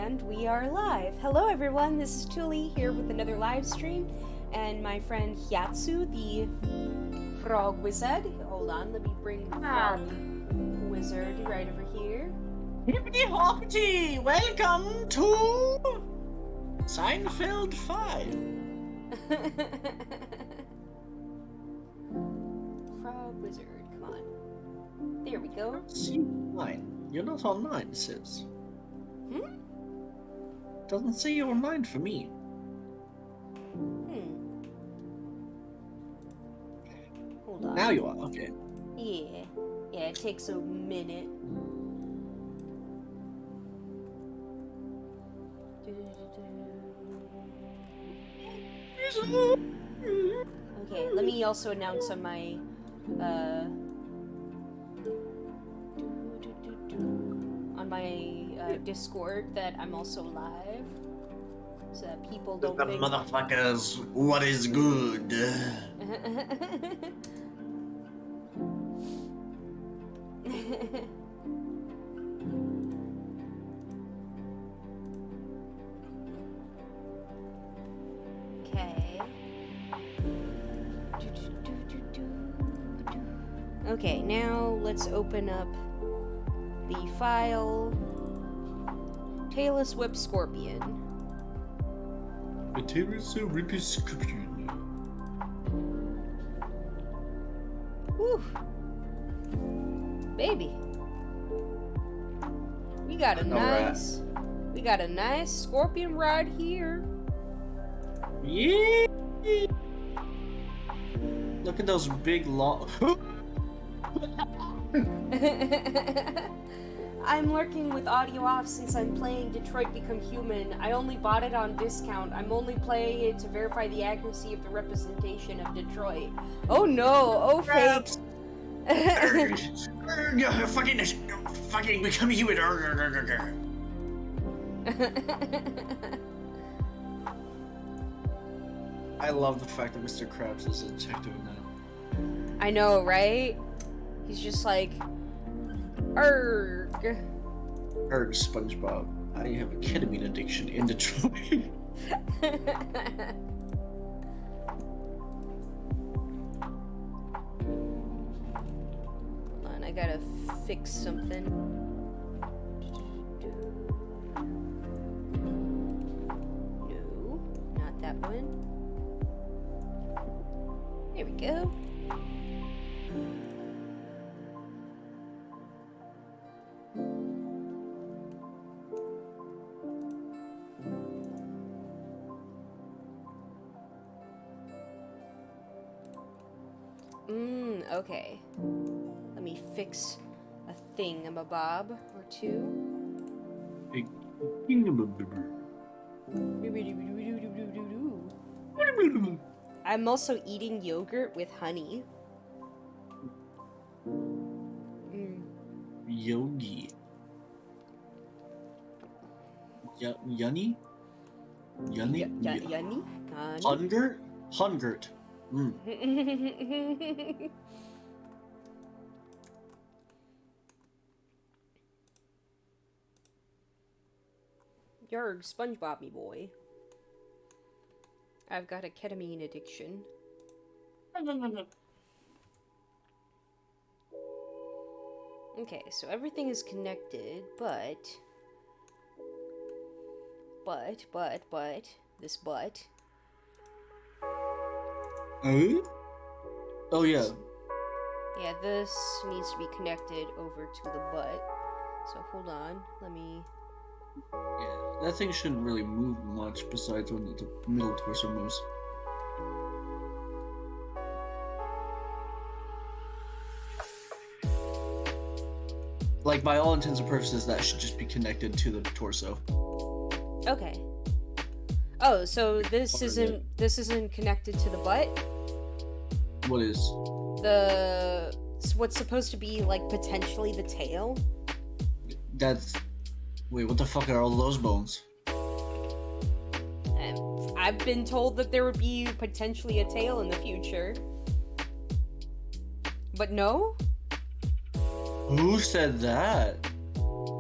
And we are live. Hello everyone, this is Tulie here with another live stream, and my friend Hyatsu, the frog wizard. Hold on, let me bring the frog wizard right over here. Hippity hoppity! Welcome to Seinfeld 5. Frog wizard, come on. There we go. See 9. You're not online, it says. Doesn't say you're online for me. Hold on. Now you are, okay. Yeah, it takes a minute. Okay, let me also announce on my Discord that I'm also live, so that people don't think... Motherfuckers, what is good? Okay. Okay, now let's open up the file. Tailless Whip Scorpion. The Tailless Whip Scorpion. Woo! Baby. We got a nice scorpion right here. Yeah. Look at those big long. I'm lurking with audio off since I'm playing Detroit Become Human. I only bought it on discount. I'm only playing it to verify the accuracy of the representation of Detroit. Oh no! Oh fake! Fucking become human. I love the fact that Mr. Krabs is a detective now. I know, right? He's just like, Erg, SpongeBob. I have a ketamine addiction in Detroit. Hold on, I gotta fix something. No, not that one. There we go. Okay. Let me fix a thingamabob or two. I'm also eating yogurt with honey. Yogi. Yunny? Yunny? Yunny? Hungert? Hungert. Yarg, SpongeBob me boy. I've got a ketamine addiction. Okay, so everything is connected, but this but. Oh yeah. Yeah, this needs to be connected over to the butt. So hold on, let me... Yeah, that thing shouldn't really move much besides when the middle torso moves. Like, by all intents and purposes, that should just be connected to the torso. Okay. Oh, so this isn't connected to the butt? What is? What's supposed to be, like, potentially the tail? That's... Wait, what the fuck are all those bones? I've been told that there would be potentially a tail in the future. But no? Who said that?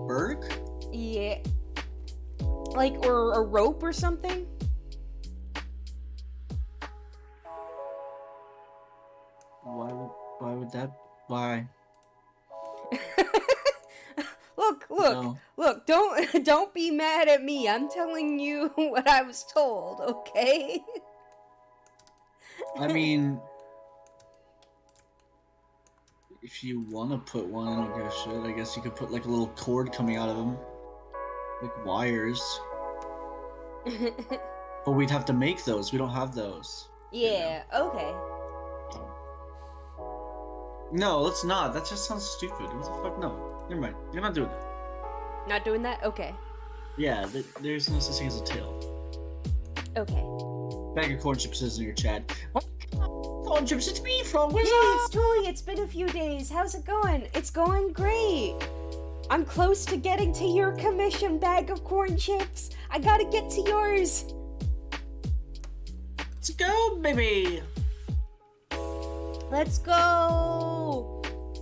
Burke? Yeah. Like, or a rope or something? Why would that? Why? No. Look, don't be mad at me. I'm telling you what I was told, okay? I mean, if you want to put one, I don't give a shit. I guess you could put like a little cord coming out of them. Like wires. But we'd have to make those. We don't have those. Yeah, okay. No, let's not. That just sounds stupid. What the fuck? No. Never mind. You're not doing that. Not doing that? Okay. Yeah, there's no such thing as a tail. Okay. Bag of corn chips is in your chat. What? Corn chips, it's me, Frog Wizard! Hey, it's Tulie. It's been a few days. How's it going? It's going great. I'm close to getting to your commission, bag of corn chips. I gotta get to yours. Let's go, baby! Let's go!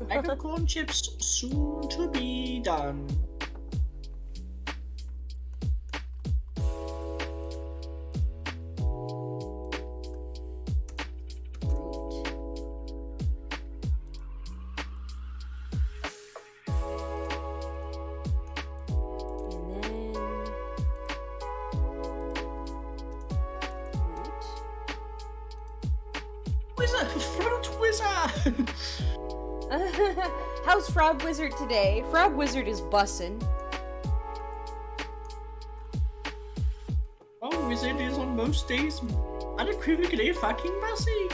Bag of corn chips soon to be done. How's Frog Wizard today? Frog Wizard is bussin'. Frog Wizard is on most days unequivocally fucking bussing.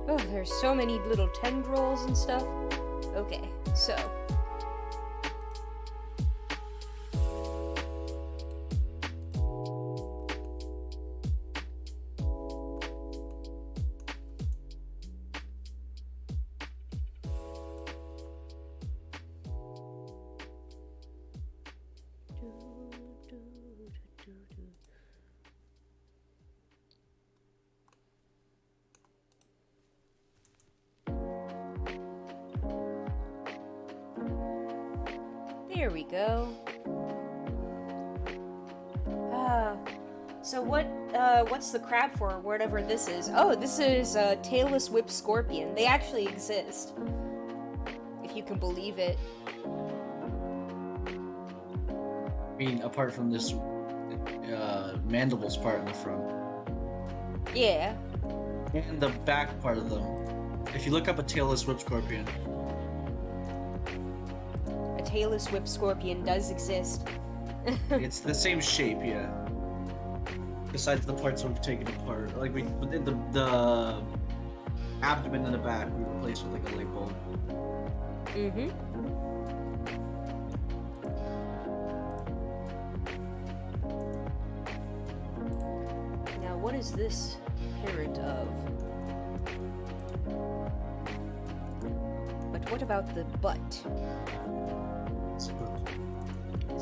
Oh, there's so many little tendrils and stuff. Okay, so... There we go. So what's the crab for, whatever this is? Oh, this is a tailless whip scorpion. They actually exist. If you can believe it. I mean, apart from this mandibles part in the front. Yeah. And the back part of them. If you look up a tailless whip scorpion. A tailless whip scorpion does exist. It's the same shape, yeah. Besides the parts we've taken apart. Like the abdomen and the back we replaced with like a light bulb. Mm-hmm. Now what is this parent of? But what about the butt?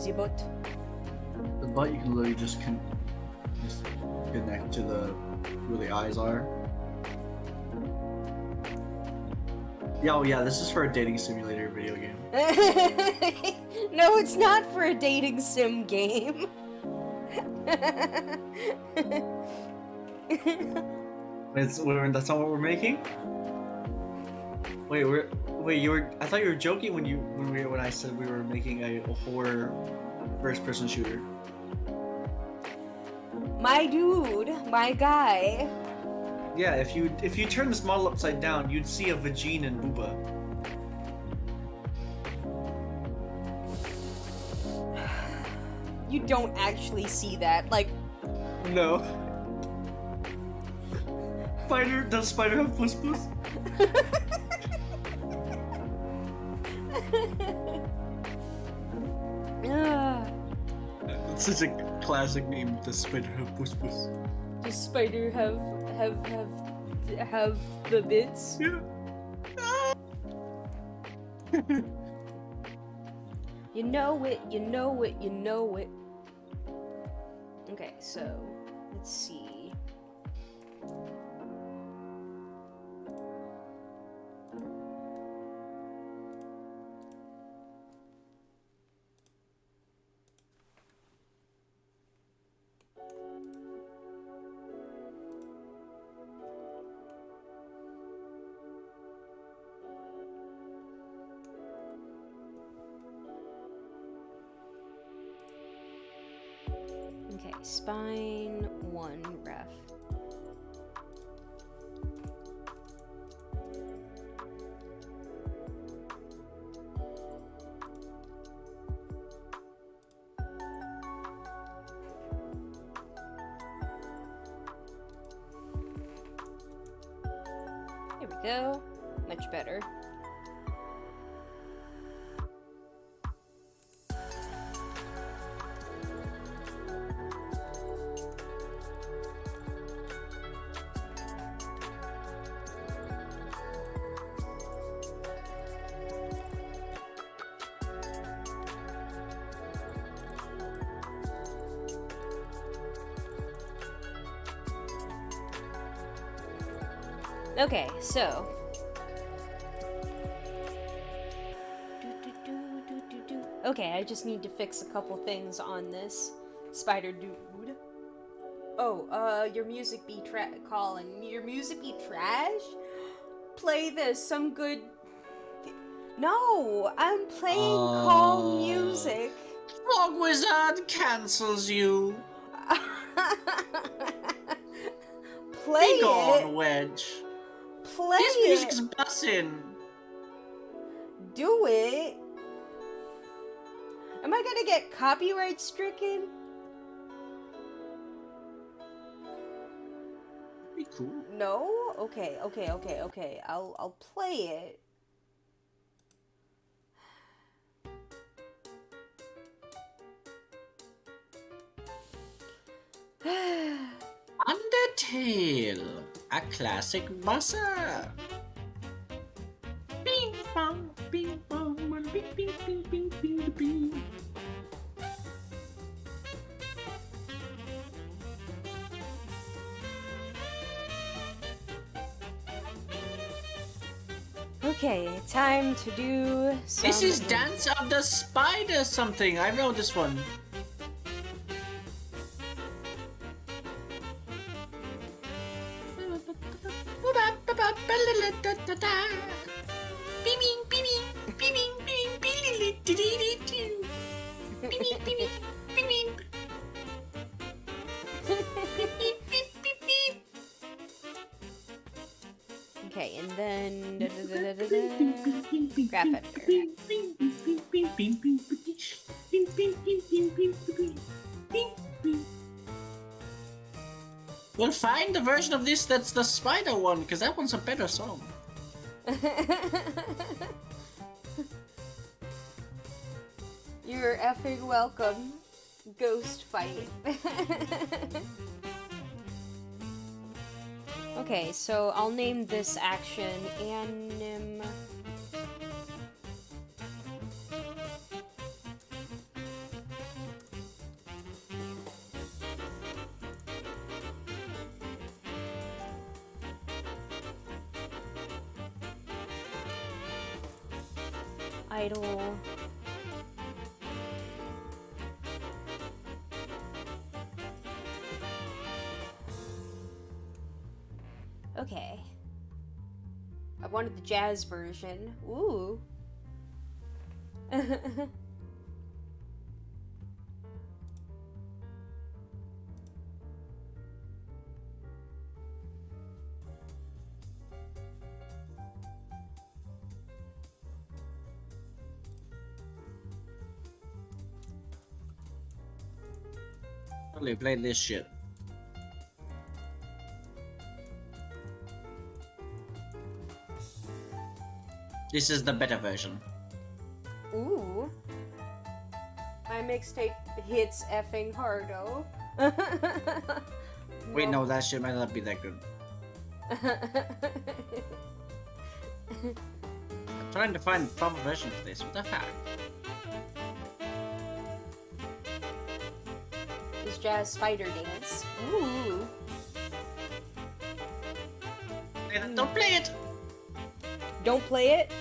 The butt? The butt you can literally just connect to where the eyes are. Yeah, oh yeah, this is for a dating simulator video game. No, it's not for a dating sim game. That's not what we're making? Wait, I thought you were joking when I said we were making a horror first-person shooter. My dude, my guy. Yeah, if you turn this model upside down, you'd see a vagina and booba. You don't actually see that, like... No. Does spider have puss puss? It's such a classic name. Does spider have puss puss? Does spider have the bits? Yeah. You know it, you know it, you know it. Okay, so let's see. Spine 1 ref. There we go. Much better. Okay, so. Okay, I just need to fix a couple things on this spider dude. Oh, your music be calling. Your music be trash? Play this, some good. No, I'm playing calm music. Frog Wizard cancels you. Play Be gone, it. Wedge. Play This it. music's bussin'. Do it. Am I gonna get copyright stricken? Be cool. No? Okay. I'll play it. Undertale, a classic busser. Bing bong, bing bong, bing bing bing bing bing bing. Okay, time to do some... This is Dance of the Spider something. I know this one. Okay, and then graph editor. We'll find the version of this that's the spider one, because that one's a better song. You're effing welcome, Ghost Fight. Okay, so I'll name this action Anim... Idle... Okay. I wanted the jazz version. Ooh. Totally played this shit. This is the better version. Ooh. My mixtape hits effing hardo. Wait, no, that shit might not be that good. I'm trying to find the proper version of this. What the heck? This jazz spider dance. Ooh. Don't play it! Don't play it?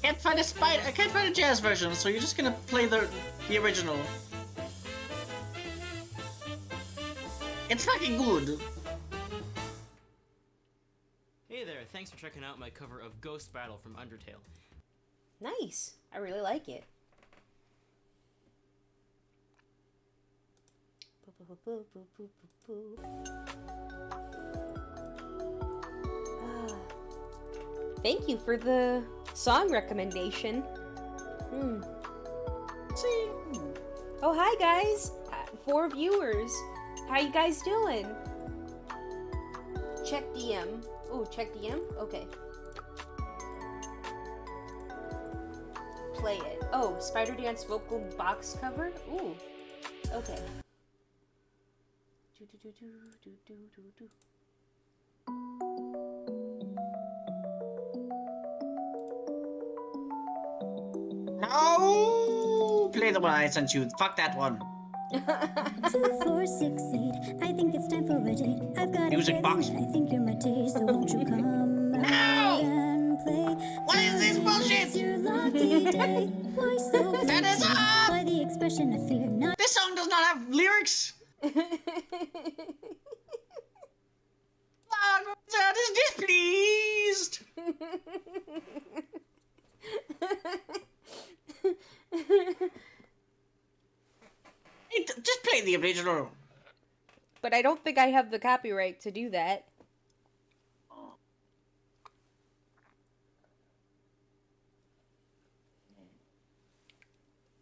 Can't find a spider. I can't find a jazz version, so you're just gonna play the original. It's fucking good. Hey there, thanks for checking out my cover of Ghost Battle from Undertale. Nice. I really like it. Thank you for the song recommendation. Oh, hi guys. 4 viewers. How you guys doing? Check DM. Oh, check DM? Okay. Play it. Oh, Spider Dance vocal box cover? Ooh. Okay. No! Play the one I sent you. Fuck that one. 2, 4, 6, 8. I think it's time for a date. I've got Music a box. present. I think you're my taste, so won't you come out and play? What is this bullshit? It's your lucky day. Why so That is pretty? up! Why the expression of fear? Not This song does not have lyrics. That is displeased. Just play the original. But I don't think I have the copyright to do that.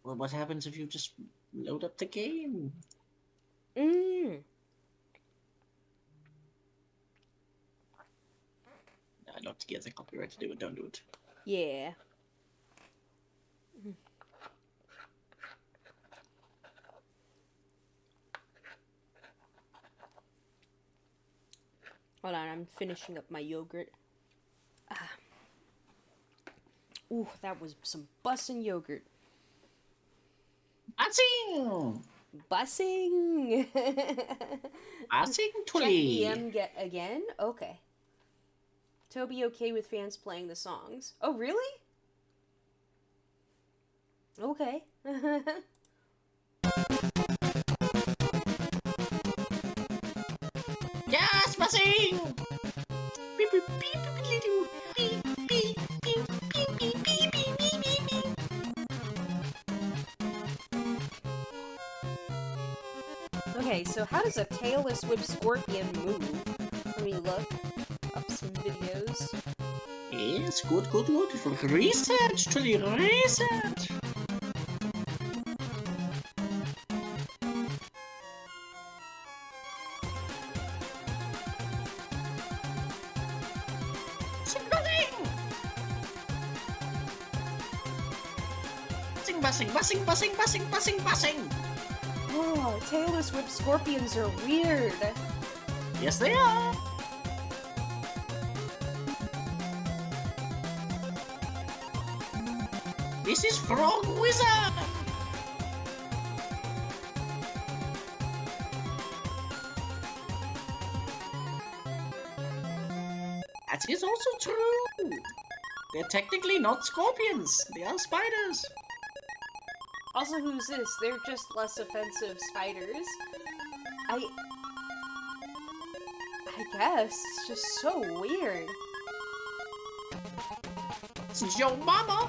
Well, what happens if you just load up the game? I'd love to get the copyright to do it. Don't do it. Yeah. Hold on, I'm finishing up my yogurt. Ooh, that was some bussin' yogurt. Buzzing! Bussing! Buzzing, Check Tulie. DM again? Okay. Toby okay with fans playing the songs. Oh, really? Okay. Yes, buzzing! Beep, beep, beep, beep, beep, beep, beep, beep, beep, beep, beep, beep, beep, beep. Okay, so how does a tailless whip scorpion move? Let me look up some videos. Yes, good. Research, Tulie, research. Buzzing. Oh, tailless whip scorpions are weird. Yes, they are. This is Frog Wizard. That is also true. They're technically not scorpions. They are spiders. Also, who's this? They're just less offensive spiders. I guess. It's just so weird. This is your mama.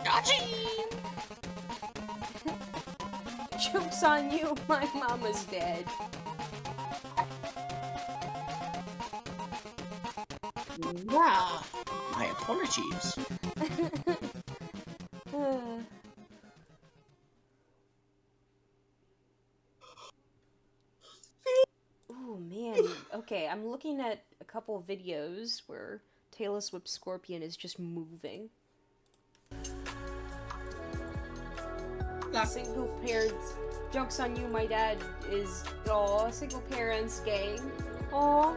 Dodgy. Joke's on you, my mama's dead. Wow. My apologies. Oh man. Okay, I'm looking at a couple of videos where tailless whip scorpion is just moving. Single parents. Joke's on you, my dad is. Aw, single parents gang. Aw.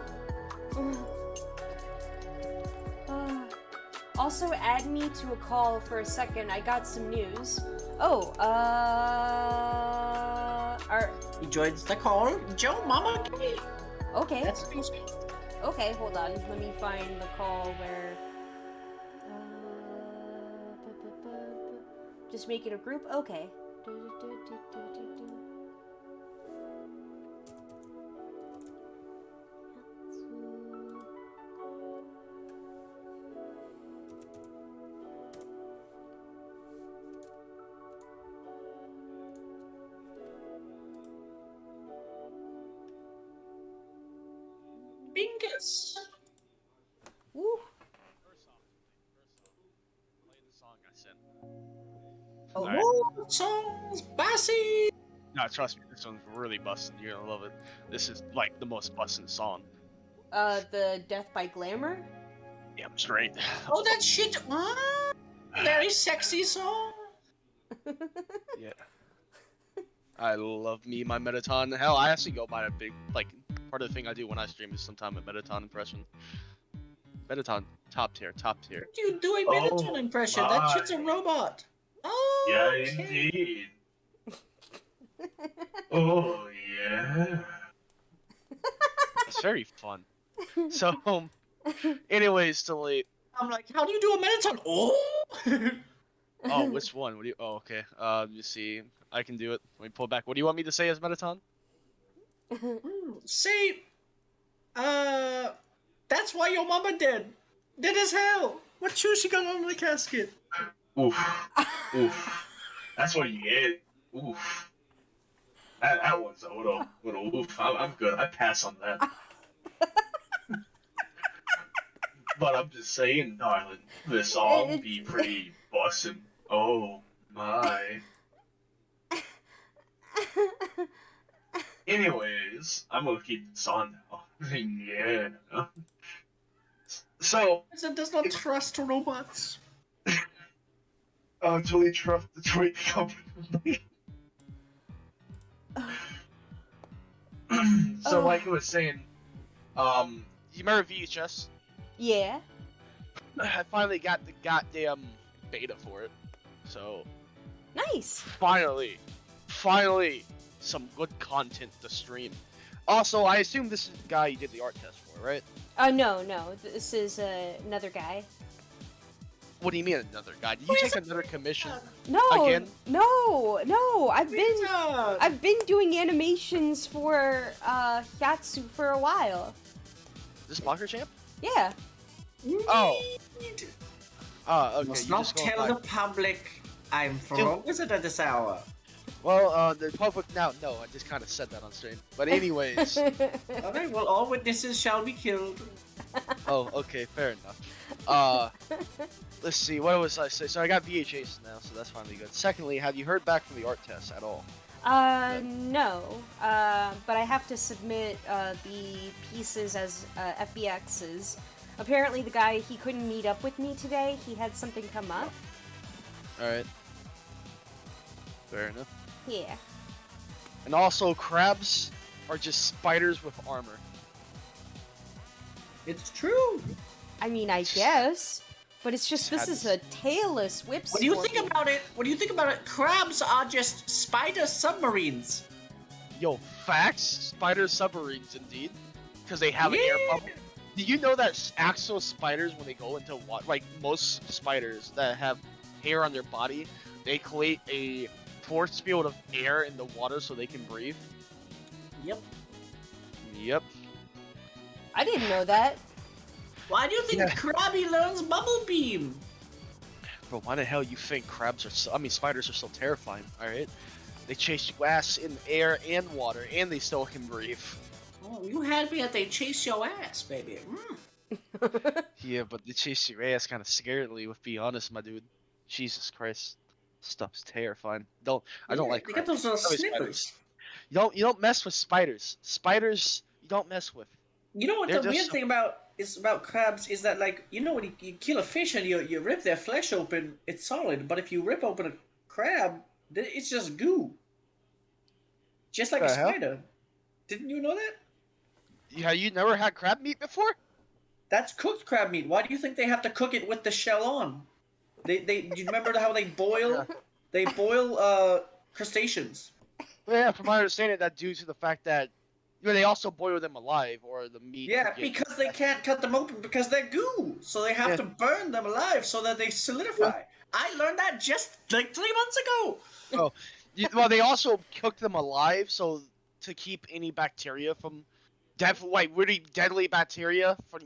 Also, add me to a call for a second. I got some news. Oh, He joins the call. Joe Mama Gay. okay. That's easy. Okay, hold on. Let me find the call where. Just make it a group? Okay. Bingus. Woo. Play the song I sent. Oh. Alright. More songs, Bassy. No, trust me, this one's really busting. You're gonna love it. This is like the most busting song. The Death by Glamour? Damn straight. Oh, that shit. Very sexy song. Yeah. I love me my Metaton. Hell, I actually go by a big, like, part of the thing I do when I stream is sometimes a Metaton impression. Metaton, top tier, top tier. You do a Minotaur impression. That shit's a robot. Oh, Yeah, okay. indeed. Oh, yeah. It's very fun. So, anyways, Tulie. I'm like, how do you do a Minotaur? Oh. Oh, which one? What do you? Oh, okay. You see, I can do it. Let me pull back. What do you want me to say as Metaton? Say, that's why your mama dead. Dead as hell. What shoe she got on the casket? Oof. Oof. That's what you get. Oof. That one's a little oof. I'm good. I pass on that. But I'm just saying, darling, this song be pretty bussin'. Oh my. Anyways, I'm gonna keep this on now. Yeah. So, It does not trust robots. until he trust the toy company. So, like I was saying, You remember VHS? Yeah. I finally got the goddamn beta for it. So, Nice. finally, some good content to stream. Also, I assume this is the guy you did the art test for, right? No. This is another guy. What do you mean another guy? Did you take another commission? No. Again? No. Minotaur. I've been doing animations for Yatsu for a while. This Blocker Champ? Yeah. Oh. Okay. Must you not just go tell by- the public I'm from Wizard at this hour. Well, the public now. No, I just kind of said that on stream. But anyways. Alright, well, all witnesses shall be killed. Oh, okay, fair enough. Let's see, what was I say? So I got VHS now, so that's finally good. Secondly, have you heard back from the art test at all? No. But I have to submit the pieces as FBXs. Apparently the guy, he couldn't meet up with me today. He had something come up. Alright. Fair enough. Yeah. And also, crabs are just spiders with armor. It's true. I mean, I guess. But it's just, this is a tailless whip When you think about it, crabs are just spider submarines. Yo, facts? Spider submarines, indeed. Because they have an air bubble. Do you know that actual spiders, when they go into water, like most spiders that have hair on their body, they create a force field of air in the water so they can breathe? Yep. Yep. I didn't know that. Why do you think Krabby learns Bubble Beam? But why the hell you think crabs are so, spiders are so terrifying, alright? They chase you ass in air and water, and they still can breathe. Oh, you had me at they chase your ass, baby. Mm. Yeah, but they chase your ass kind of scaredly, with be honest, my dude. Jesus Christ. Stuff's terrifying. I don't like They got crabs. those I like snippers. spiders. You don't mess with spiders. Spiders, you don't mess with. You know what They're the just weird so- thing about crabs is that, like, you know when you kill a fish and you rip their flesh open, it's solid. But if you rip open a crab, it's just goo. Just like The a hell? spider. Didn't you know that? Yeah, you never had crab meat before? That's cooked crab meat. Why do you think they have to cook it with the shell on? Do you remember how they boil? They boil crustaceans. Well, yeah, from my understanding, that due to the fact that they also boil them alive, or the meat. Yeah, could get- because they can't cut them open because they're goo. So they have Yeah. to burn them alive so that they solidify. I learned that just like 3 months ago. Well, they also cook them alive, so to keep any bacteria from, really deadly bacteria from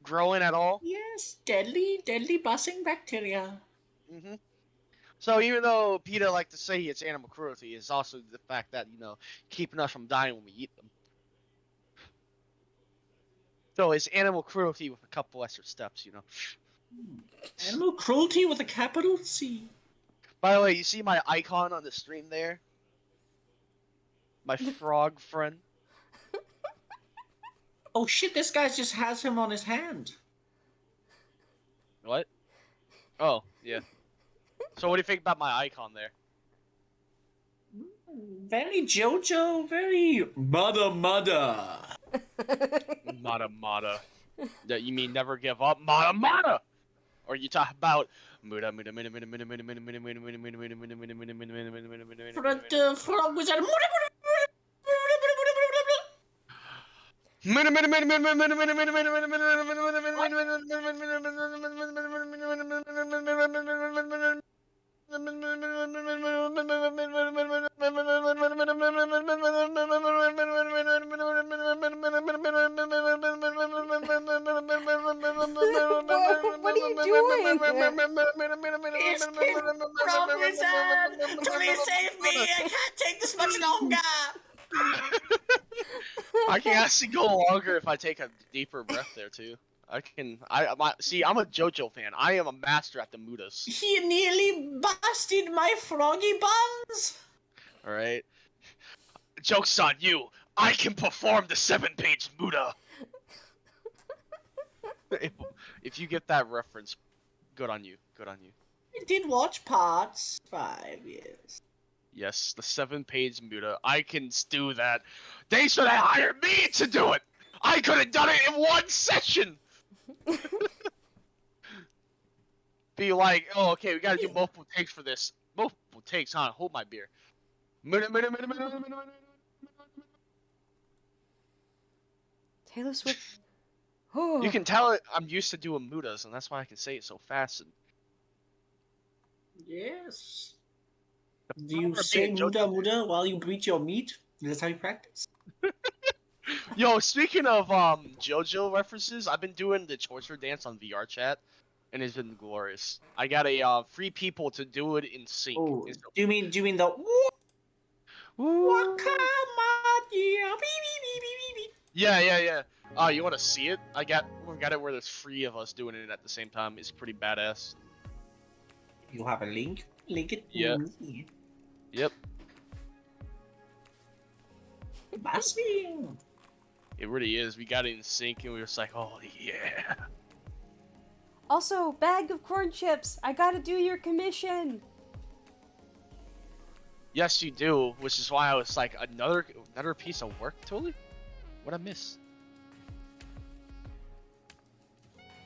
growing at all. Yes, deadly buzzing bacteria. hmm So even though PETA like to say it's animal cruelty, it's also the fact that keeping us from dying when we eat them. So it's animal cruelty with a couple extra steps, you know. Animal cruelty with a capital C. By the way, you see my icon on the stream there? My frog friend. Oh shit! This guy just has him on his hand. What? Oh, yeah. So what do you think about my icon there? Very JoJo, very mudda. Mata mata. That you mean never give up? Mata mata. Or you talk about muda muda muda muda muda muda muda muda muda muda muda muda muda muda muda muda muda muda Frog Wizard. What are you doing? It's King Frog Wizard. Tulie, save me! I can't take this much longer. I can actually go longer if I take a deeper breath there too. See, I'm a JoJo fan. I am a master at the mudas. He nearly busted my froggy buns. All right. Joke's on you. I can perform the 7-page muda. If you get that reference, good on you. Good on you. I did watch parts 5, yes. Yes, the 7-page muda. I can do that. They should have hired me to do it. I could have done it in one session. Be like, oh, okay, we gotta do multiple takes for this. Multiple takes, huh? Hold my beer. Taylor Swift. Oh. You can tell I'm used to doing mudas, and that's why I can say it so fast. Yes. Do you say muda while you beat your meat? That's how you practice? Yo, speaking of JoJo references, I've been doing the torture dance on VR chat, and it's been glorious. I got a free people to do it in sync. Oh, do you mean the Yeah. You want to see it? We got it where there's 3 of us doing it at the same time. It's pretty badass. You have a link? Link it to Yeah. me. Yep. Basking. It really is. We got it in sync, and we were just like, oh yeah. Also, bag of corn chips. I gotta do your commission. Yes, you do. Which is why I was like, another piece of work, Tulie? What'd I miss?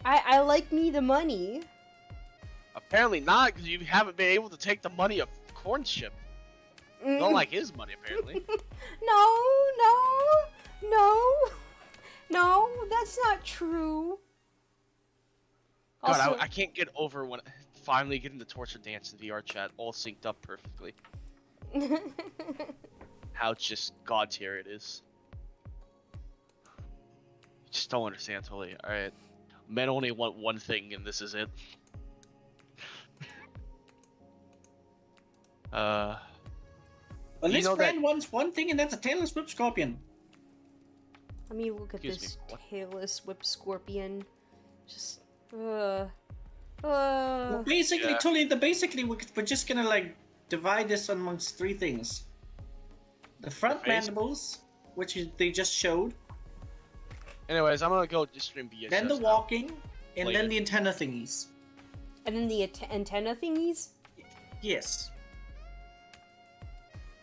I like me the money. Apparently not, because you haven't been able to take the money of corn chip. You don't like his money, apparently. No, that's not true. God, Also, I can't get over when finally getting the torture dance in VR chat all synced up perfectly. How just god tier it is. You just don't understand, totally. Alright. Men only want one thing, and this is it. Well, this friend wants one thing, and that's a Taylor Swift scorpion. let me look at Excuse this me, what? Taylor Swift scorpion. Just, Well, basically, Yeah. Tulie, we're just gonna like divide this amongst 3 things: the front The face? mandibles, which they just showed, Anyways, I'm gonna go just stream BS. then the walking, and Later. then the antenna thingies. and then the antenna thingies. Yes.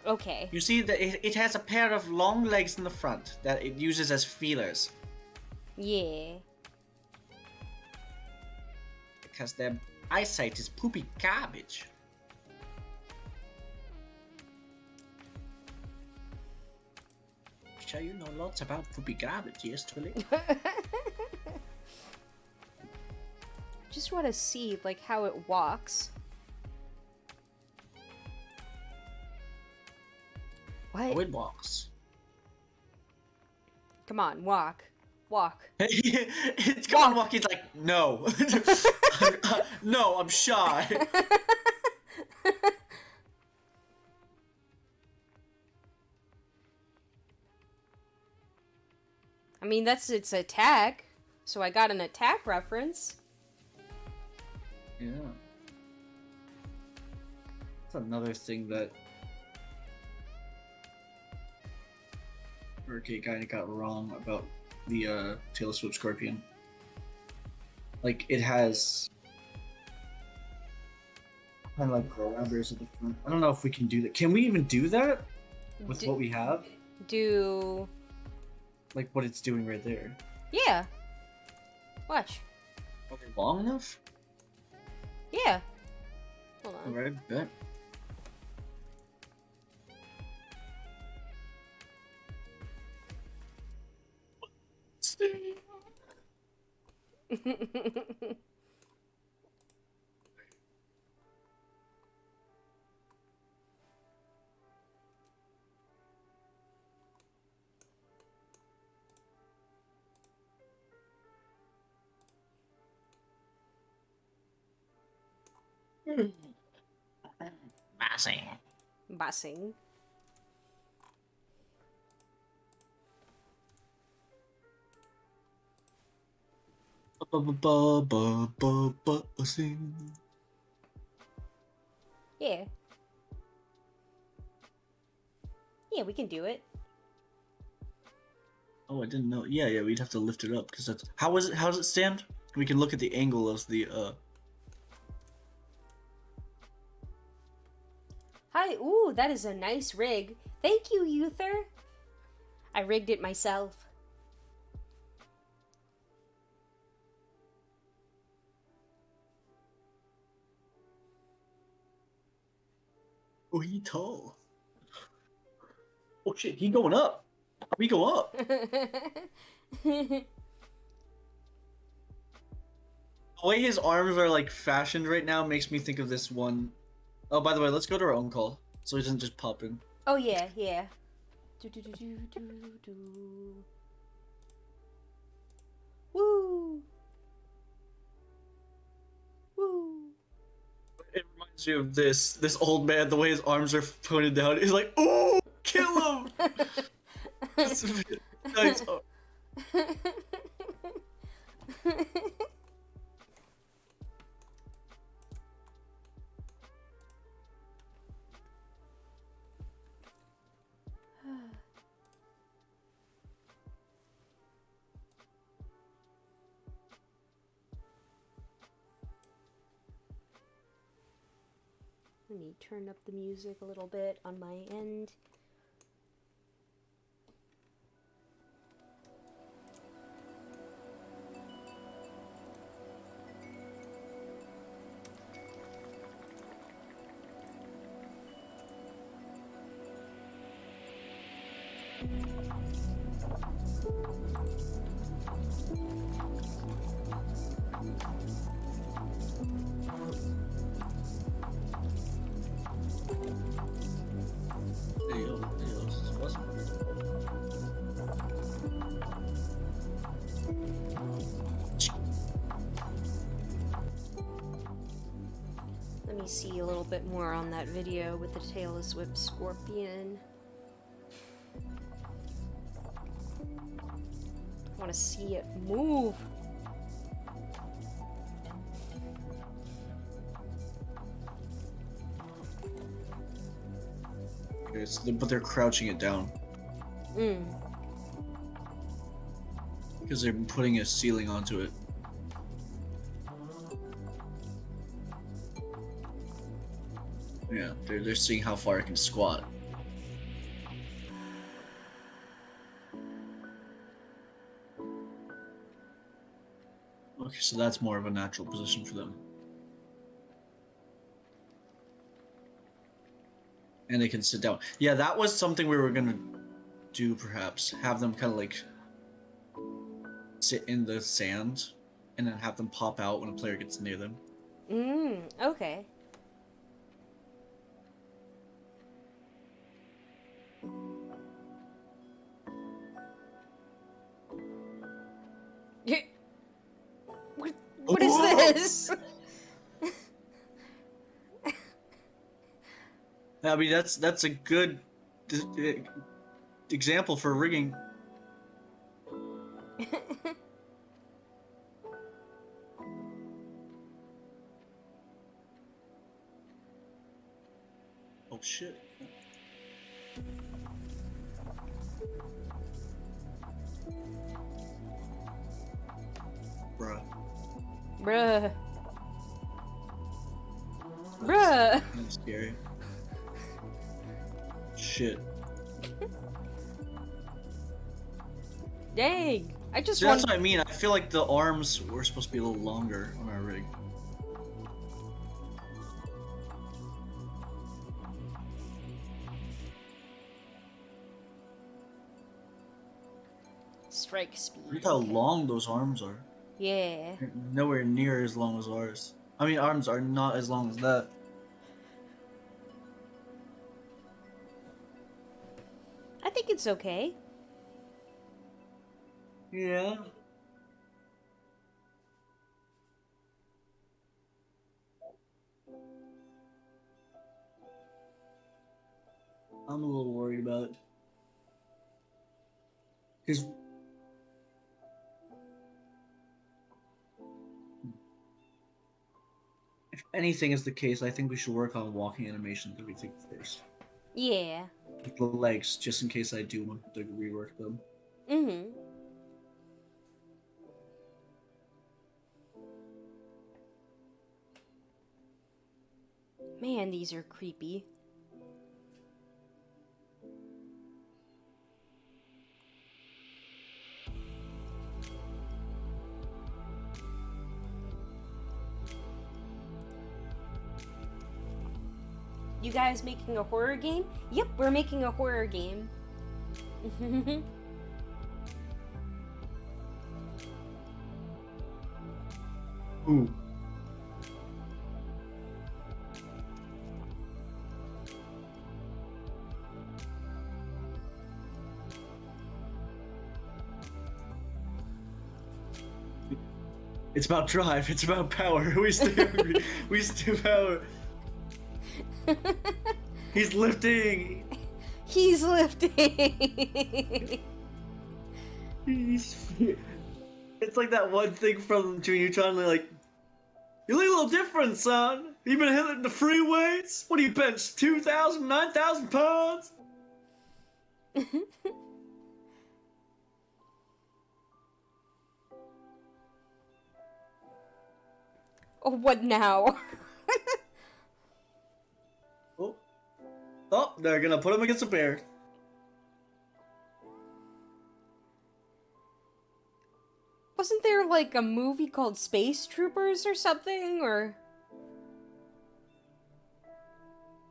Okay. You see that it has a pair of long legs in the front that it uses as feelers Yeah. because their eyesight is poopy garbage. Sure, you know lots about poopy garbage, yes, Tulie? Just want to see like how it walks. What? Oh, it walks. Come on, walk. Walk. It's come on, walk. He's like, no. No, I'm shy. I mean, that's its attack, so I got an attack reference. Yeah. That's another thing that Hurricane kind of got wrong about the Taylor Swift Scorpion. Like, it has kind of like grabbers at the front. I don't know if we can do that. Can we even do that with what we have? Do... Like what it's doing right there. Yeah. Watch. Are they long enough? Yeah. Hold on. Alright, bet. Massing. Bossing. Buzzing. Yeah. Yeah, we can do it. Oh, I didn't know. Yeah, we'd have to lift it up because that's how is it? How does it stand? We can look at the angle of the Hi, ooh, that is a nice rig. Thank you, Uther. I rigged it myself. Oh, he tall. Oh shit, he going up. We go up. The way his arms are like fashioned right now makes me think of this one. Oh, by the way, let's go to our own call so he doesn't just pop in. Oh yeah, yeah. Do, do, do, do, do, do. Woo! Woo! It reminds me of this old man. The way his arms are pointed down, he's like, "Oh, kill him!" That's nice. Oh. Let me turn up the music a little bit on my end. There you go. There you go. This is awesome. Let me see a little bit more on that video with the Taylor Swift Scorpion. I want to see it move. Okay, but they're crouching it down because they're putting a ceiling onto it. Yeah, they're seeing how far it can squat. Okay, so that's more of a natural position for them. And they can sit down. Yeah, that was something we were gonna do, perhaps. Have them kind of like sit in the sand and then have them pop out when a player gets near them. Okay. What is this? I mean, that's a good example for rigging. Oh shit. Bruh. Bruh. Bruh. That's scary. Shit. Dang. I just See, want. that's what I mean. I feel like the arms were supposed to be a little longer on our rig. Strike speed. Look how okay. long those arms are. Yeah. They're nowhere near as long as ours. I mean, arms are not as long as that. I think it's okay. Yeah. I'm a little worried about it. Because if anything is the case, I think we should work on walking animation and everything first. Yeah. With the legs, just in case I do want to rework them. Mm-hmm. Man, these are creepy. You guys making a horror game? Yep, we're making a horror game. Ooh. It's about drive. It's about power. We stay hungry. We stay power. He's lifting. He's lifting. It's like that one thing from Junior Neutron, like, you look a little different, son. You been hitting the free weights? What do you bench? 2,000, 9,000 pounds? Oh, what now? Oh, they're gonna put him against a bear. Wasn't there like a movie called Space Troopers or something? Or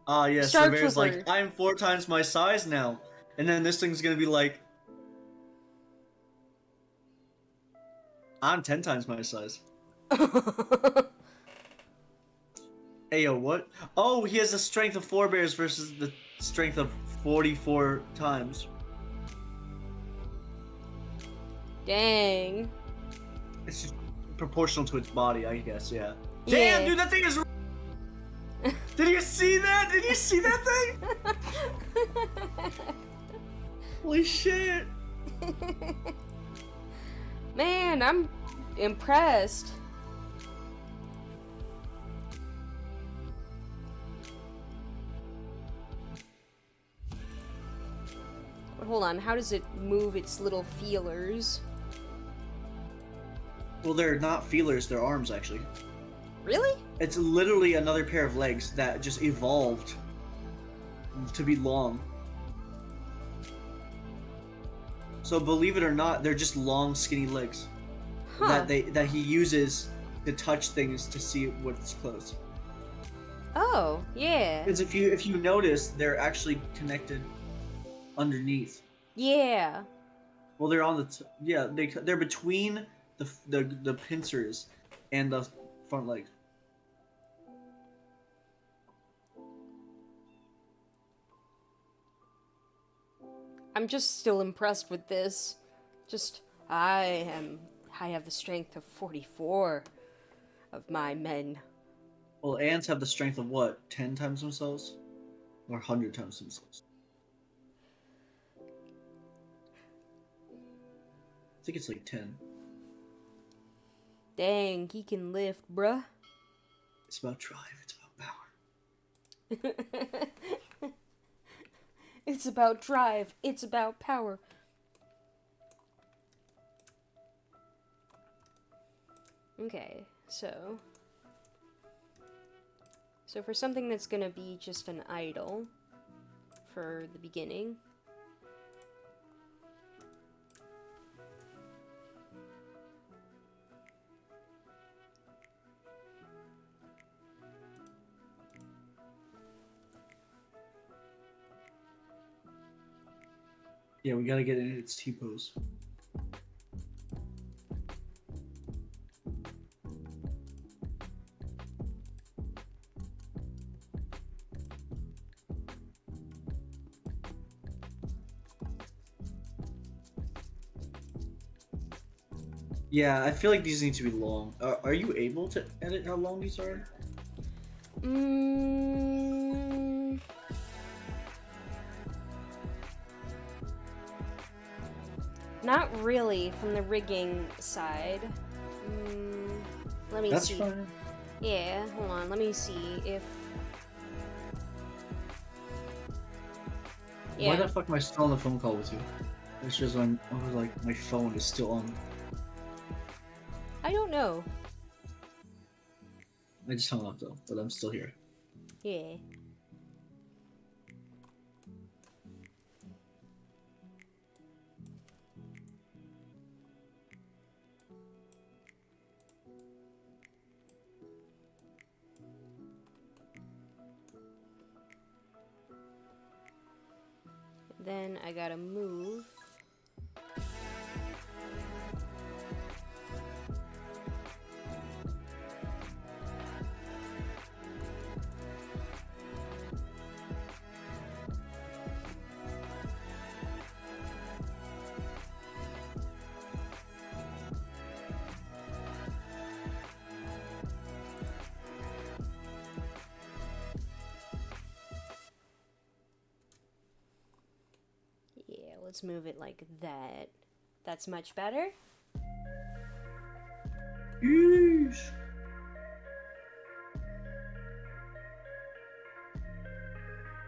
Yes, Star the bear's Trooper. like, I'm 4 times my size now. And then this thing's gonna be like, I'm 10 times my size. Hey, yo, what? Oh, he has the strength of 4 bears versus the strength of 44 times. Dang. It's just proportional to its body, I guess, yeah. Yeah. Damn, dude, that thing is... Did you see that? Did you see that thing? Holy shit. Man, I'm impressed. But hold on, how does it move its little feelers? Well, they're not feelers, they're arms, actually. Really? It's literally another pair of legs that just evolved to be long. So believe it or not, they're just long, skinny legs Huh. that he uses to touch things to see what's close. Oh, yeah. Because if you notice, they're actually connected underneath. Yeah. Well, they're on the yeah they're between the pincers and the front legs. I'm just still impressed with this. Just, I have the strength of 44 of my men. Well, ants have the strength of what? 10 times themselves, or 100 times themselves? I think it's like 10. Dang, he can lift, bruh. It's about drive. It's about power. It's about drive. It's about power. Okay, so for something that's gonna be just an idle for the beginning. Yeah, we gotta get in its T-pose. Yeah, I feel like these need to be long. Are you able to edit how long these are? Not really from the rigging side. Let me That's see. fine. Yeah, hold on. Let me see if. Yeah. Why the fuck am I still on the phone call with you? It's just when like my phone is still on. I don't know. I just hung up though, but I'm still here. Yeah. Then I gotta move. Yeah, let's move it like that. That's much better. Yeesh.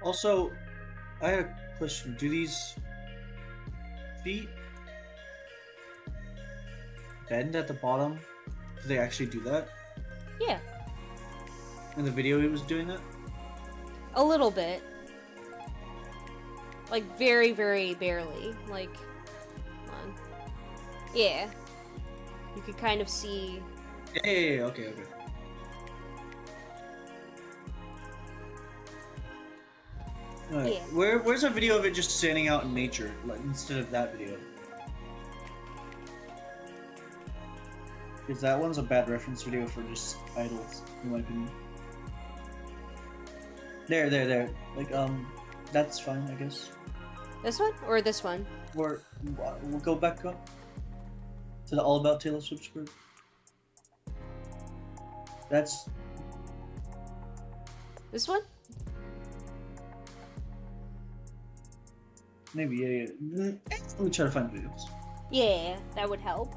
Also, I had a question. Do these feet bend at the bottom? Do they actually do that? Yeah, In the video, he was doing that. a little bit. Like very, very barely. Like, hold on. Yeah. You could kind of see. Yeah, okay. Alright, Yeah. where's a video of it just standing out in nature, like instead of that video? Because that one's a bad reference video for just idols, in my opinion. There. Like, that's fine, I guess. This one or this one? Or we'll go back up to the All About Taylor Swift script. That's This one? maybe, yeah. Let me try to find videos. Yeah, that would help.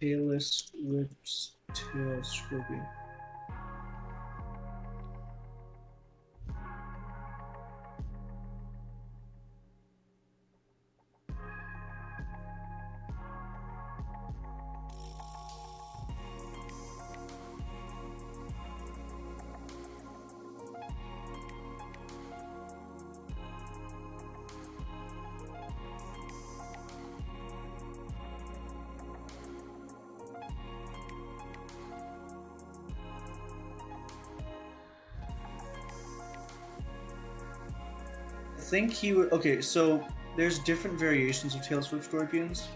Taylor Swift's Tail Scorpion. I think he would. Okay, so there's different variations of Taylor Swift Scorpions.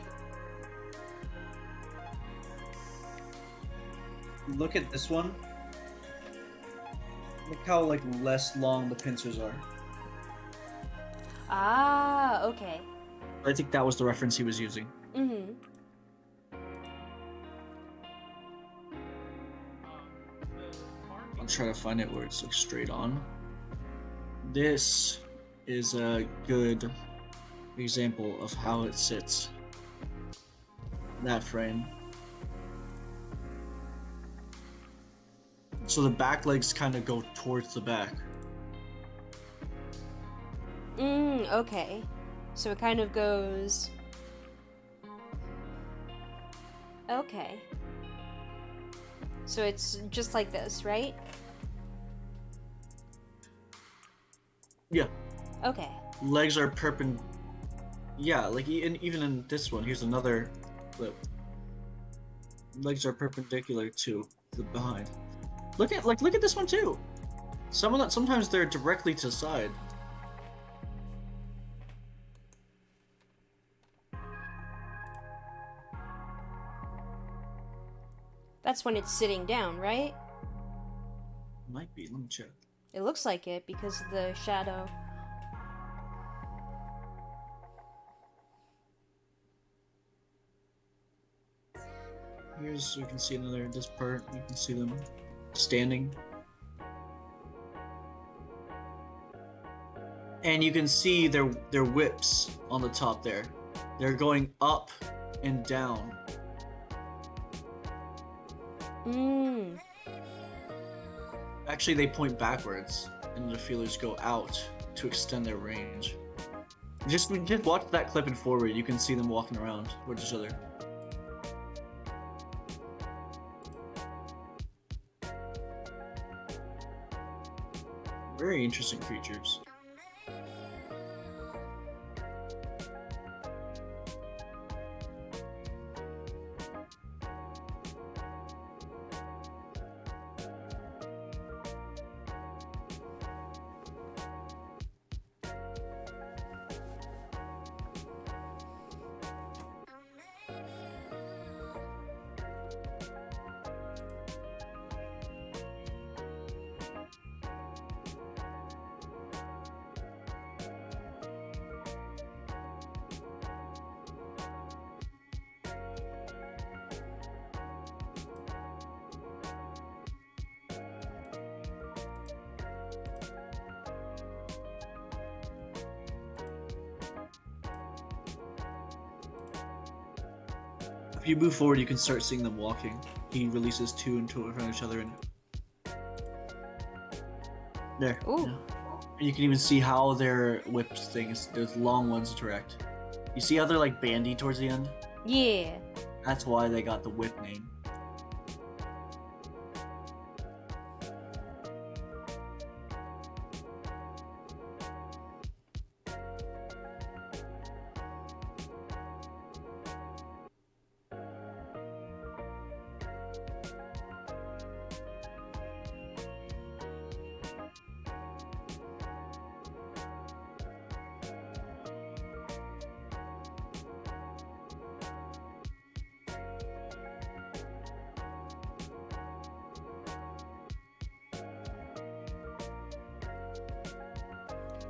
Look at this one. Look how like less long the pincers are. Ah, okay. I think that was the reference he was using. Mm-hmm. I'm trying to find it where it's like straight on. This is a good example of how it sits. That frame. So the back legs kind of go towards the back. Okay. So it kind of goes... Okay. So it's just like this, right? Yeah. Okay. Legs are Yeah, like even in this one, here's another clip. Legs are perpendicular to the behind. Look at this one too. Sometimes they're directly to the side. That's when it's sitting down, right? Might be. Let me check. It looks like it because of the shadow. Here's, you can see this part, you can see them standing. And you can see their whips on the top there. They're going up and down. Actually, they point backwards, and the feelers go out to extend their range. Just watch that clip and forward, you can see them walking around towards each other. Very interesting creatures. If you move forward, you can start seeing them walking. He releases two into front of each other, and there. Ooh. Yeah. And you can even see how their whips things, those long ones interact. You see how they're like bandy towards the end? Yeah. That's why they got the whip name.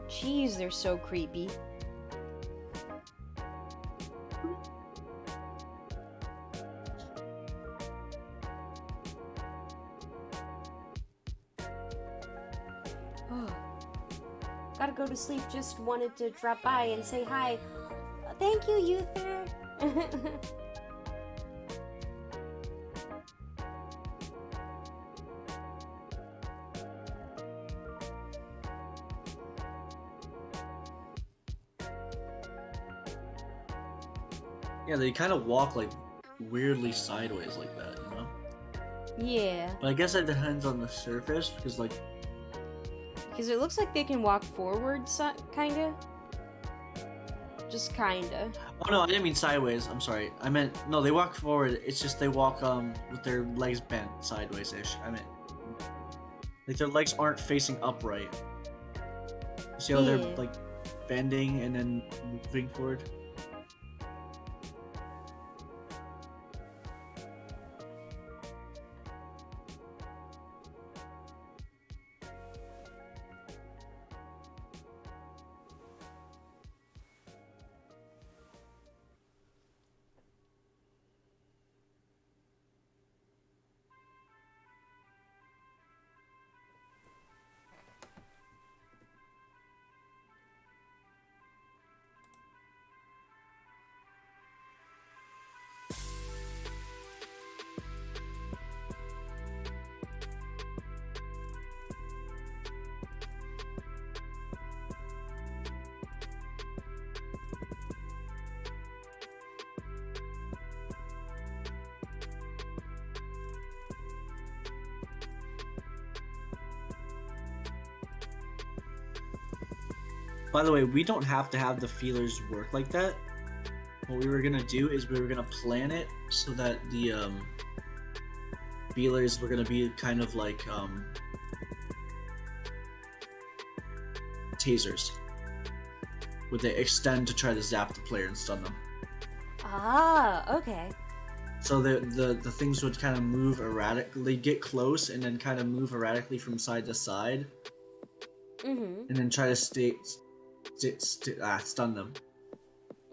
Jeez, they're so creepy. Oh. Gotta go to sleep. Just wanted to drop by and say hi. Thank you, Uther. Yeah, they kind of walk like weirdly sideways like that, you know? Yeah. But I guess that depends on the surface, because like... Because it looks like they can walk forward, kinda. Just kinda. Oh no, I didn't mean sideways, I'm sorry. I meant, no, they walk forward, it's just they walk with their legs bent sideways-ish. I meant, like their legs aren't facing upright. You see how they're Yeah. like bending and then moving forward? By the way, we don't have to have the feelers work like that. What we were gonna do is we were gonna plan it so that the feelers were gonna be kind of like tasers. Would they extend to try to zap the player and stun them? Ah, okay. So the things would kind of move erratically, get close, and then kind of move erratically from side to side, Mm-hmm. and then try to stun them.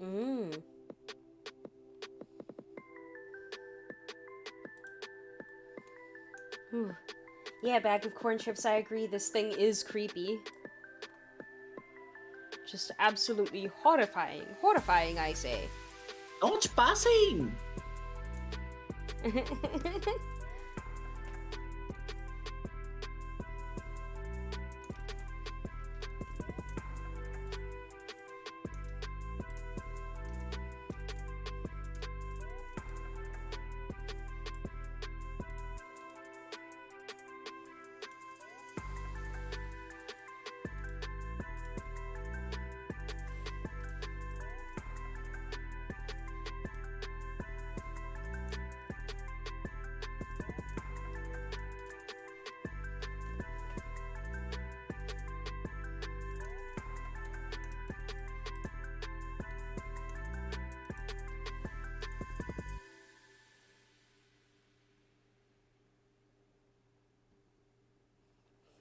Mm. Whew. Yeah, bag of corn chips, I agree. This thing is creepy. Just absolutely horrifying. Horrifying, I say. Not passing!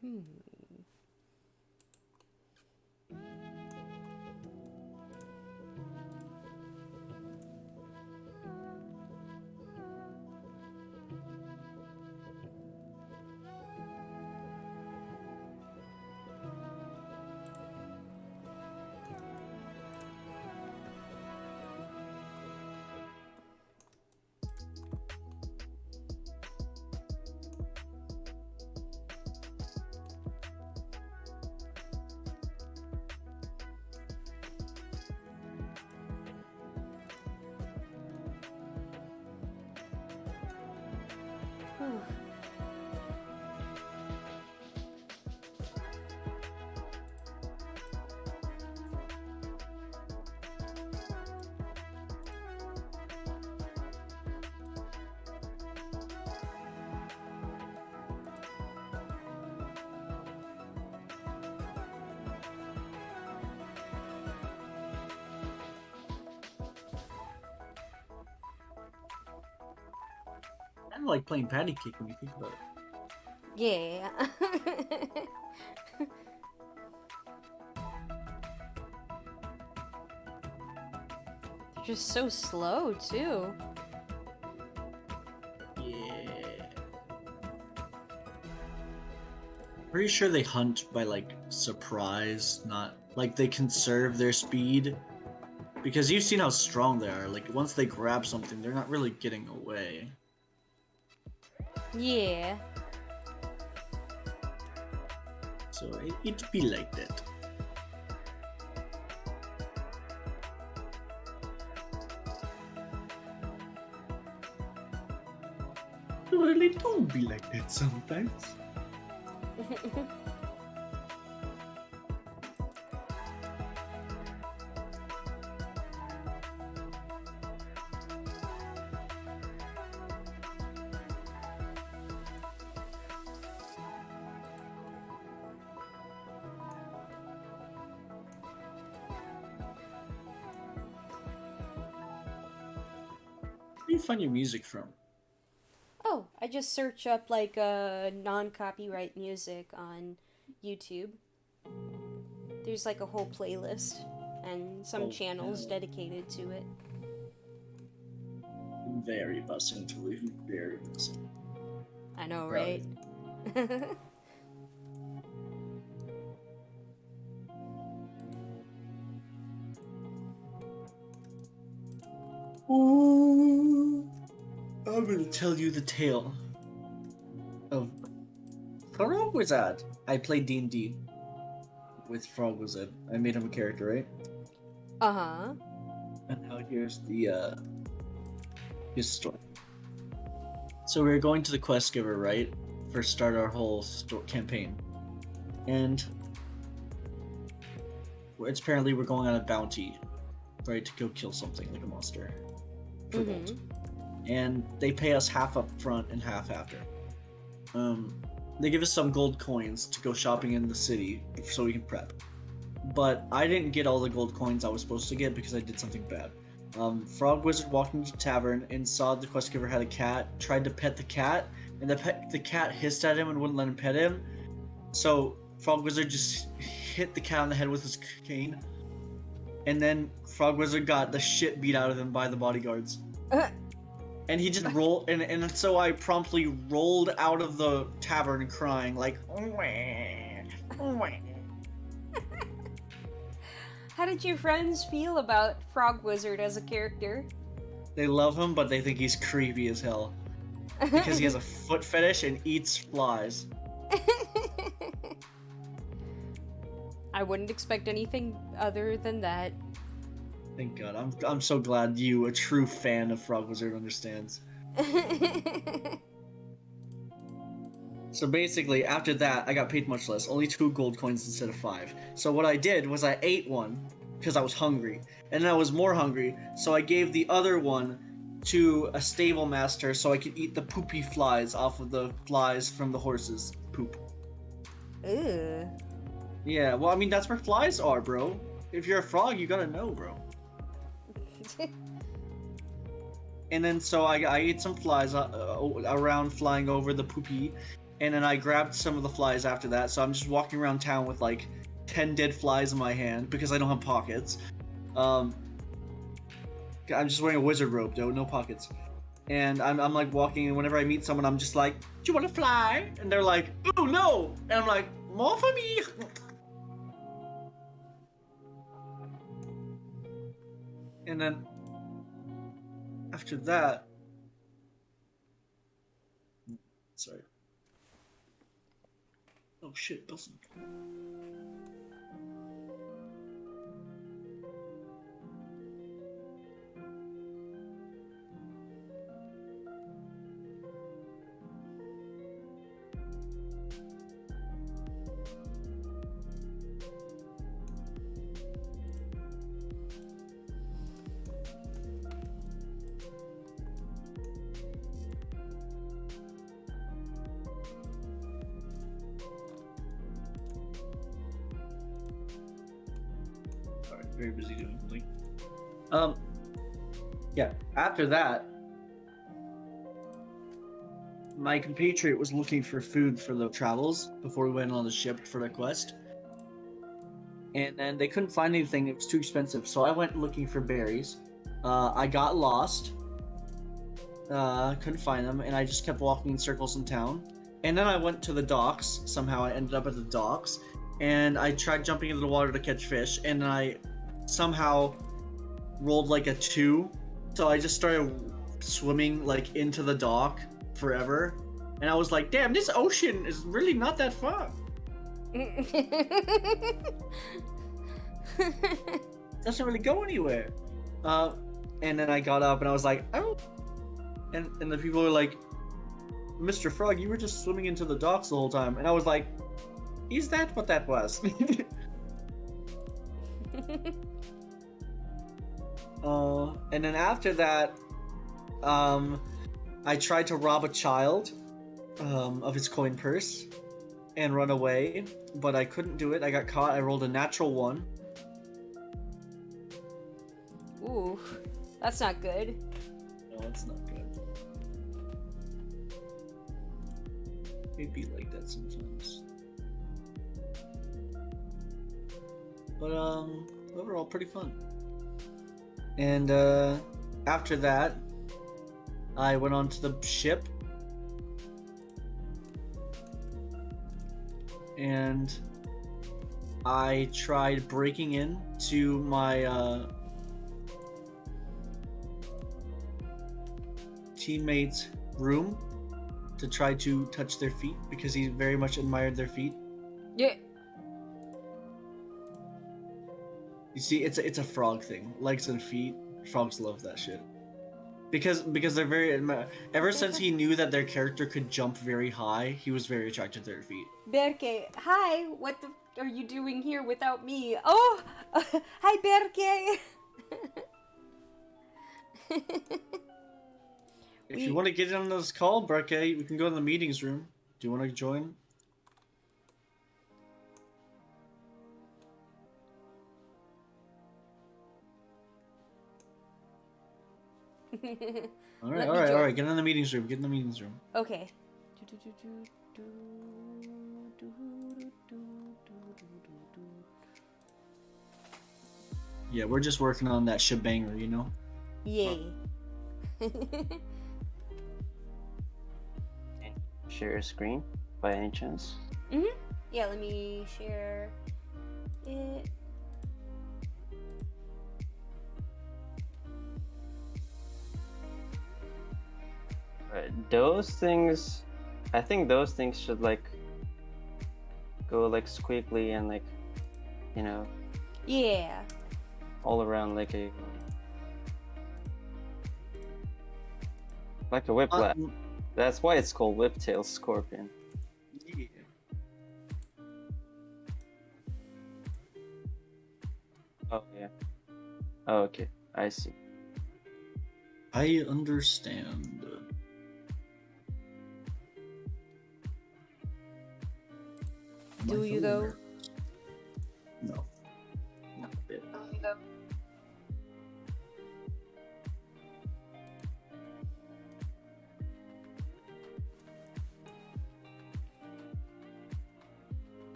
Whew. Kind of like playing patty cake when you think about it. Yeah. They're just so slow, too. Yeah. Pretty sure they hunt by like surprise, not like they conserve their speed. Because you've seen how strong they are. Like once they grab something, they're not really getting away. Yeah. So it be like that. Well, it don't be like that sometimes. Where do you find your music from? Oh, I just search up like non-copyright music on YouTube. There's like a whole playlist and some Oh, channels yeah. dedicated to it. Very buzzing, Tulie. Very buzzing. I know, Right. right? Ooh, I'm gonna tell you the tale of Frog Wizard. I played D&D with Frog Wizard. I made him a character, right? Uh-huh. And now here's the his story. So we were going to the quest giver, right? For start our whole campaign, and it's apparently we're going on a bounty, right, to go kill something like a monster for gold. And they pay us half up front and half after. They give us some gold coins to go shopping in the city so we can prep. But I didn't get all the gold coins I was supposed to get because I did something bad. Frog Wizard walked into the tavern and saw the quest giver had a cat, tried to pet the cat, and the cat hissed at him and wouldn't let him pet him. So Frog Wizard just hit the cat on the head with his cane, and then Frog Wizard got the shit beat out of him by the bodyguards. And he just rolled, and so I promptly rolled out of the tavern crying like, How did your friends feel about Frog Wizard as a character? They love him, but they think he's creepy as hell. Because he has a foot fetish and eats flies. I wouldn't expect anything other than that. Thank God. I'm so glad you, a true fan of Frog Wizard, understands. So basically, after that, I got paid much less. Only 2 gold coins instead of 5. So what I did was I ate one, because I was hungry. And then I was more hungry, so I gave the other one to a stable master so I could eat the poopy flies off of the flies from the horse's poop. Ew. Yeah, well, I mean, that's where flies are, bro. If you're a frog, you gotta know, bro. And then so I ate some flies around flying over the poopy, and then I grabbed some of the flies after that, so I'm just walking around town with like 10 dead flies in my hand because I don't have pockets. I'm just wearing a wizard robe, though, no pockets. And I'm like walking, and whenever I meet someone, I'm just like, do you want to fly? And they're like, oh no! And I'm like, more for me! And then after that, sorry. Oh shit, Wilson. Very busy doing something. Yeah, after that, my compatriot was looking for food for the travels before we went on the ship for the quest. And then they couldn't find anything, it was too expensive, so I went looking for berries. I got lost, couldn't find them, and I just kept walking in circles in town. And then I went to the docks, somehow I ended up at the docks, and I tried jumping into the water to catch fish, and I somehow rolled like a 2, so I just started swimming like into the dock forever, and I was like, damn, this ocean is really not that far. Doesn't really go anywhere. And then I got up and I was like, oh, and the people were like, Mr. Frog, you were just swimming into the docks the whole time. And I was like, is that what that was? And then after that, I tried to rob a child of his coin purse and run away, but I couldn't do it. I got caught. I rolled a natural 1. Ooh, that's not good. No, it's not good. It'd be like that sometimes. But overall, pretty fun. And after that, I went onto the ship, and I tried breaking in to my teammate's room to try to touch their feet because he very much admired their feet. Yeah. You see, it's a frog thing. Legs and feet. Frogs love that shit. because they're very. Ever since he knew that their character could jump very high, he was very attracted to their feet. Berke, hi. What the are you doing here without me? Oh, hi, Berke. If you want to get in on this call, Brake, we can go to the meetings room. Do you want to join? All right, Let all me right, all join. right. Get in the meetings room. Get in the meetings room. Okay. Yeah, we're just working on that shebanger, you know. Yay. Share your screen by any chance? Yeah, let me share it. Those things, I think those things should like go like squiggly and like, you know, Yeah. all around like a whiplash. That's why it's called whiptail scorpion. Yeah. Oh yeah. Oh, okay, I see. I understand. Do you though? No. Not a bit.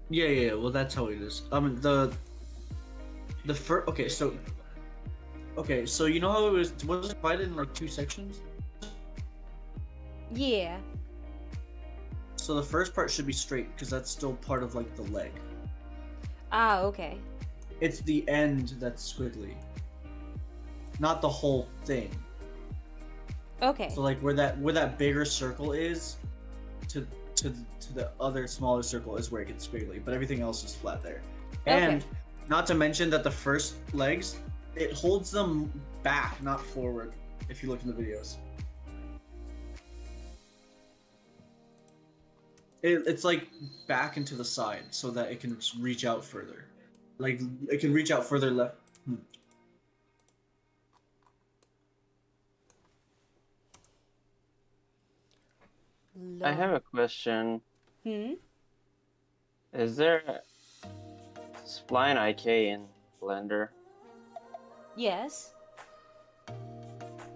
Yeah. Well, that's how it is. The first. Okay, so you know how it was it divided in like two sections? Yeah. So the first part should be straight because that's still part of like the leg. Ah, okay. It's the end that's squiggly, not the whole thing. Okay. So like where that bigger circle is, to the other smaller circle is where it gets squiggly, but everything else is flat there. And Okay. not to mention that the first legs, it holds them back, not forward. If you look in the videos, it's like back into the side so that it can reach out further. Like it can reach out further left. I have a question. Hmm? Is there spline IK in Blender? Yes.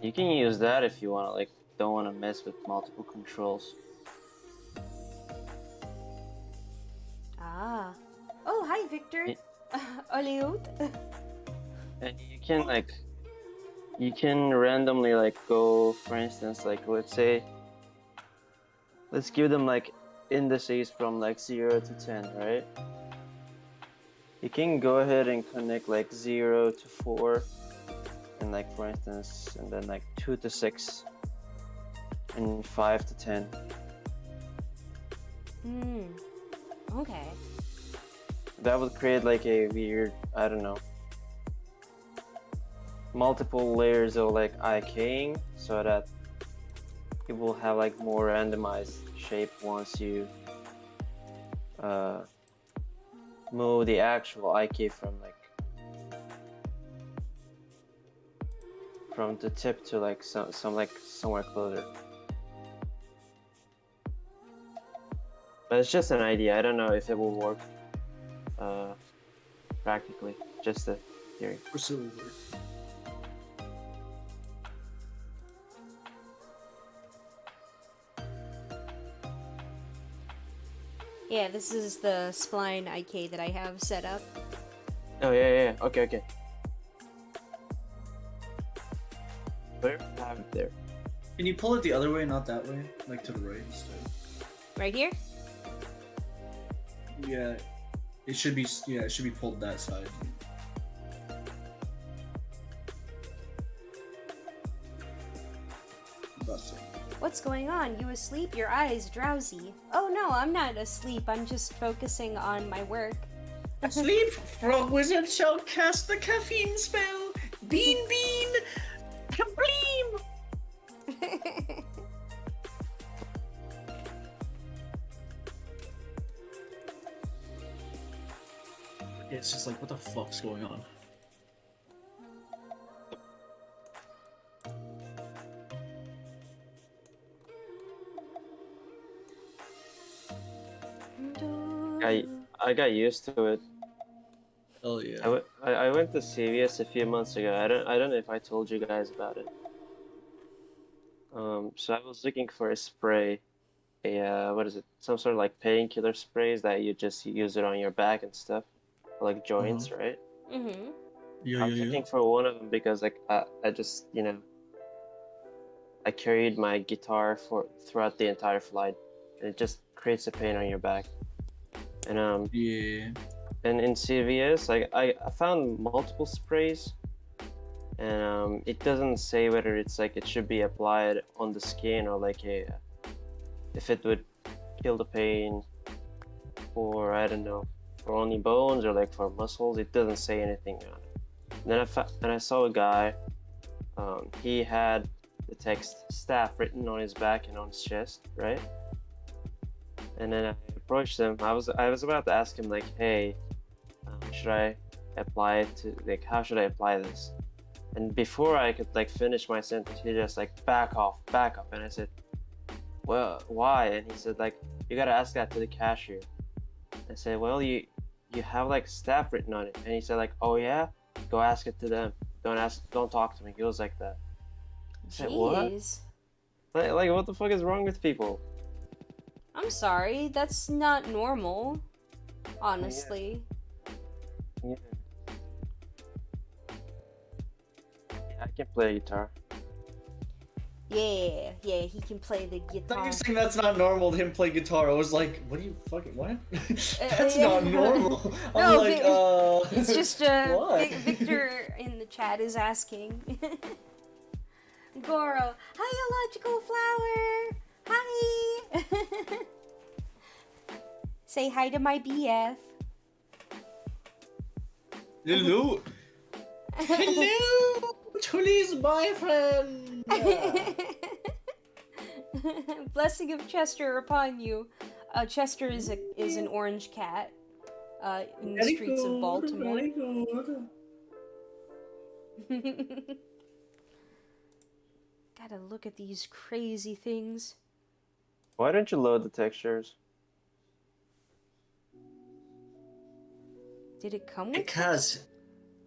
You can use that if you want to, like, don't want to mess with multiple controls. Ah. Oh, hi, Victor. Oleot. And you can like, you can randomly like go, for instance, like let's give them like indices from like 0 to 10, right? You can go ahead and connect like 0 to 4, and like for instance, and then like 2 to 6, and 5 to 10. Okay. That would create like a weird, I don't know, multiple layers of like IKing, so that it will have like more randomized shape once you move the actual IK from the tip to like some like somewhere closer. But it's just an idea. I don't know if it will work practically. Just a theory. Or so it would work. Yeah, this is the spline IK that I have set up. Oh yeah. Okay. Where I have it there. Can you pull it the other way, not that way? Like to the right instead. Right here? Yeah. It should be pulled that side. What's going on? You asleep? Your eyes drowsy. Oh no, I'm not asleep. I'm just focusing on my work. Sleep, Frog Wizard shall cast the caffeine spell. Bean bean, kableem. It's just like, what the fuck's going on? I got used to it. Oh yeah. I went to CVS a few months ago. I don't know if I told you guys about it. So I was looking for a spray, what is it? Some sort of like painkiller sprays that you just use it on your back and stuff, like joints, right? Mm-hmm. Yeah, I was looking for one of them because like I just I carried my guitar throughout the entire flight, and it just creates a pain on your back. And Yeah. and in CVS, like I found multiple sprays, and it doesn't say whether it's like it should be applied on the skin or like if it would kill the pain, or I don't know, for only bones or like for muscles. It doesn't say anything on it. And then I saw a guy. He had the text "staff" written on his back and on his chest, right? And then I approached him. I was about to ask him like, hey, should I apply it to like how should I apply this? And before I could like finish my sentence, he just like back off. And I said, well, why? And he said like, you gotta ask that to the cashier. I said, well, you have like staff written on it. And he said like, oh yeah, go ask it to them. Don't talk to me. He was like that. I said, what? Jeez. Like what the fuck is wrong with people? I'm sorry, that's not normal. Honestly. Yeah. I can play guitar. Yeah, he can play the I thought guitar. you were saying that's not normal to him play guitar. I was like, what are you fucking what? That's not normal. I'm No, like, It's just what? Victor in the chat is asking. Goro, biological flower. Hi. Say hi to my BF. Hello. Hello, Tulie's boyfriend. Blessing of Chester upon you. Chester is an orange cat. In the streets of Baltimore. Very good. Gotta look at these crazy things. Why don't you load the textures? Did it come with Because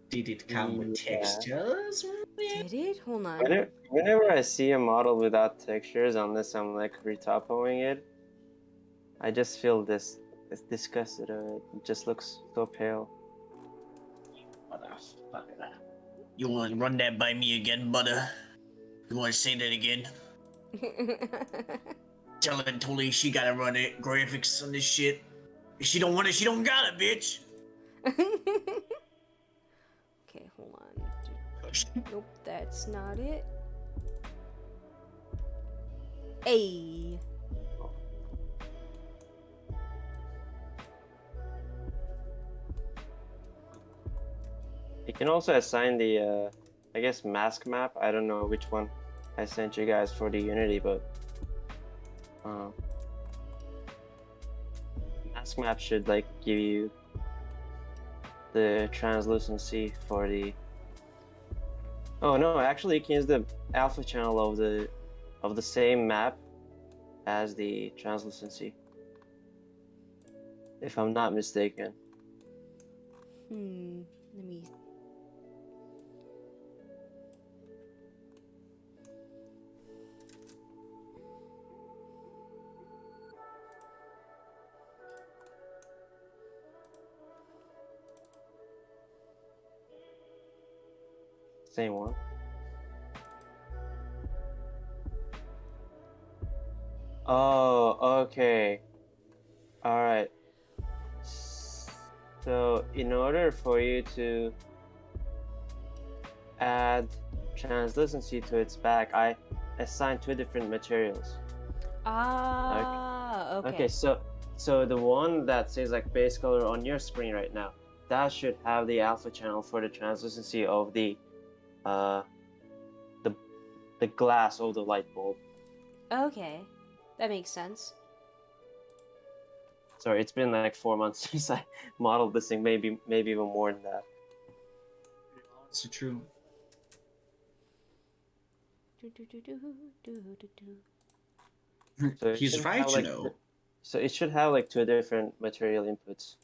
did it come with textures? Did it? Hold on. Whenever I see a model without textures, unless I'm like retopoing it, I just feel disgusted of it. It just looks so pale. Motherfucker. You want to run that by me again, butter? You want to say that again? Tell her Tulie she gotta run it. Graphics on this shit. If she don't want it, she don't got it, bitch. Okay, hold on. Nope, that's not it. Hey. You can also assign the, I guess, mask map. I don't know which one I sent you guys for the Unity, but mask map should like give you the translucency for the. Oh no, actually, you can use the alpha channel of the same map as the translucency, if I'm not mistaken. Let me. Same one. Oh, okay. All right. So in order for you to add translucency to its back, I assign two different materials. Ah, okay. Okay, so the one that says like base color on your screen right now, that should have the alpha channel for the translucency of the glass of the light bulb. Okay, that makes sense. Sorry, it's been like 4 months since I modeled this thing, maybe even more than that. It's true. So it He's should right, have you like know. so it should have like two different material inputs.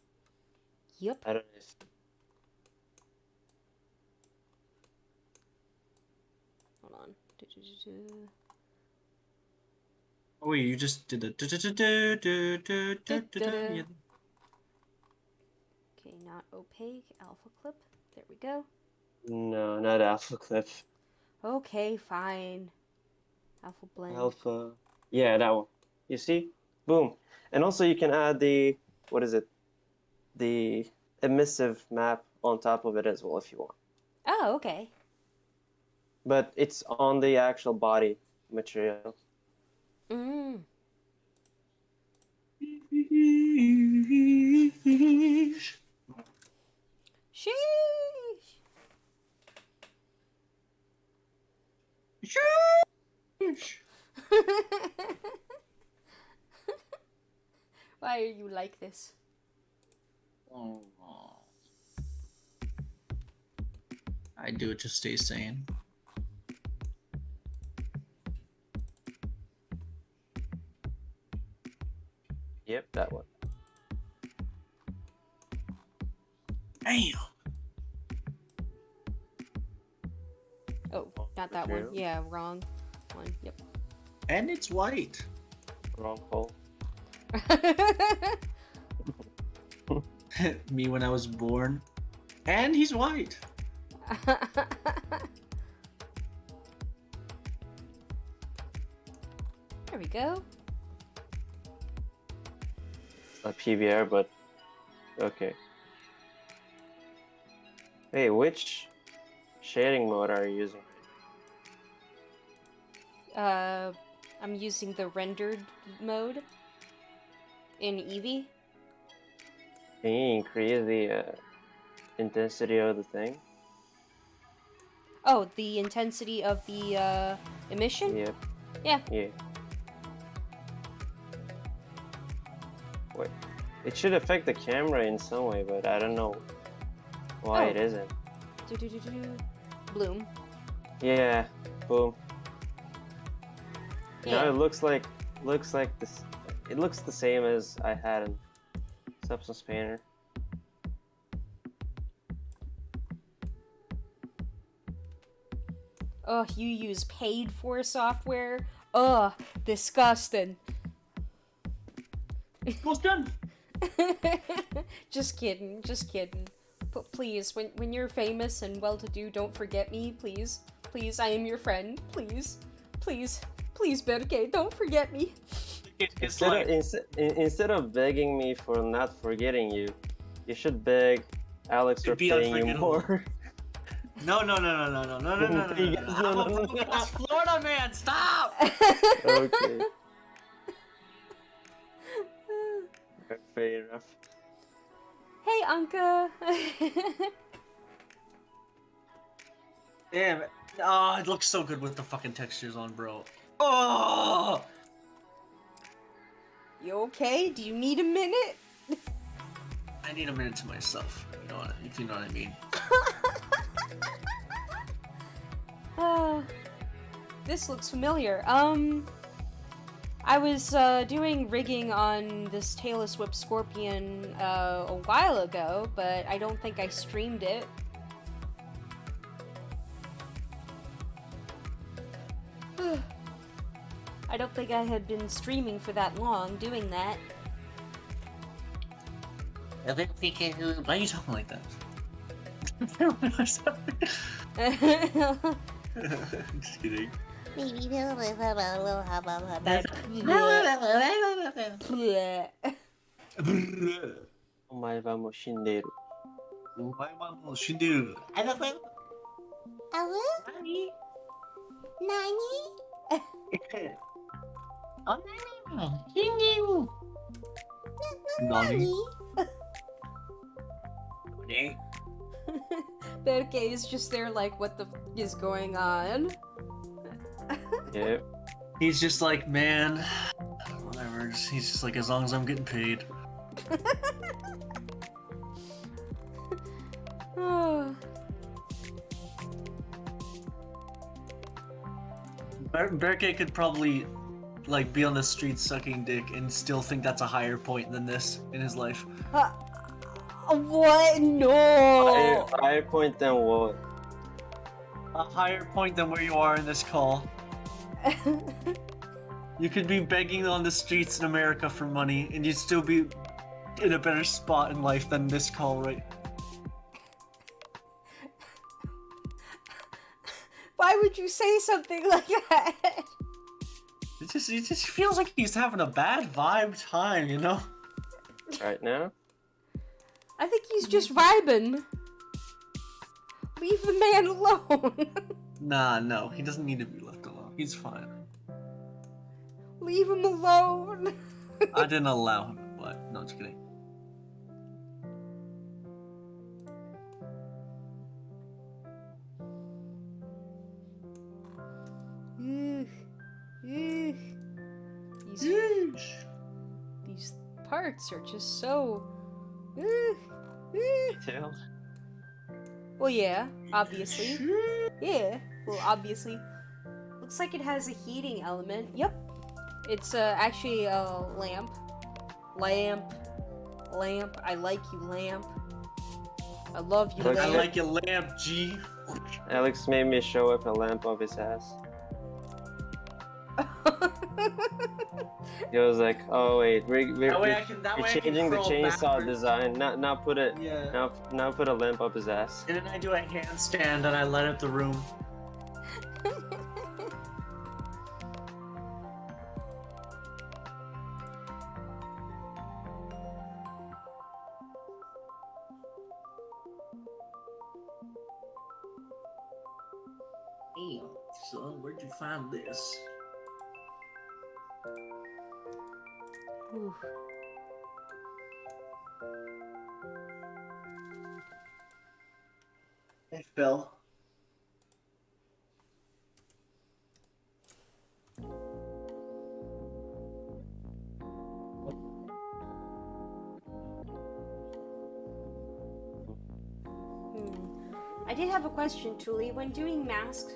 Yep. I don't know if Hold on. Oh wait, you just did the. Yeah. Okay, not opaque. Alpha clip. There we go. no, not alpha clip. Okay, fine. Alpha blend. Alpha. Yeah, that one. You see? Boom. And also you can add the what is it? The emissive map on top of it as well if you want. Oh, okay. But it's on the actual body material. Mm. Sheesh. Why are you like this? Oh. I do it to stay sane. Yep, that one. Damn. Oh, not that one. Material. Yeah, wrong one. Yep. And it's white. Wrong hole. Me when I was born. And he's white. There we go. It's not PBR, but okay. Hey, which shading mode are you using? I'm using the rendered mode in Eevee. Can you increase the intensity of the thing? Oh, the intensity of the emission? Yep. Yeah. Yeah. Wait. It should affect the camera in some way, but I don't know why Oh. it isn't. Bloom. Yeah. Boom. Yeah. Now it looks like this. It looks the same as I had in Substance Painter. Oh, you use paid for software? Ugh, disgusting. Almost done. Just kidding, just kidding. But please, when you're famous and well-to-do, don't forget me, please. Please, I am your friend. Please. Please. Please, Berke, don't forget me. It's like Instead of begging me for not forgetting you, you should beg Alex for be paying you unforgettable. more. No. I'm a West Florida man. Stop. Okay. Fair enough. Hey, Anka. Damn. Oh, it looks so good with the fucking textures on, bro. Oh. You okay? Do you need a minute? I need a minute to myself. You know what? If you know what I mean. This looks familiar. I was doing rigging on this Tailless Whip Scorpion a while ago, but I don't think I streamed it. I don't think I had been streaming for that long doing that. Why are you talking like that? Just kidding. Omae wa mo shinderu. Nani? Berke is just there like, what the is going on? Yeah. He's just like, man, whatever. He's just like, as long as I'm getting paid. Oh. Berke could probably like be on the street sucking dick and still think that's a higher point than this in his life. What? No! I point them what? A higher point than where you are in this call. You could be begging on the streets in America for money and you'd still be in a better spot in life than this call, right? Why would you say something like that? It just feels like he's having a bad vibe time, you know? Right now? I think he's just vibing. Leave the man alone. Nah, no, he doesn't need to be left alone. He's fine. Leave him alone. I didn't allow him, but no, just kidding. These parts are just so. Detailed. Well, yeah, obviously. Yeah, well, obviously. Looks like it has a heating element. Yep. It's actually a lamp. Lamp. I like you, lamp. I love you, Looks I lamp. like your lamp, G. Alex made me show up a lamp of his ass. He was like, "Oh wait, we're changing the chainsaw design. Now put it. Yeah. Now put a lamp up his ass." And then I do a handstand and I light up the room. Damn, son, where'd you find this? Ooh. Hey, Phil. I did have a question, Tulie. When doing masks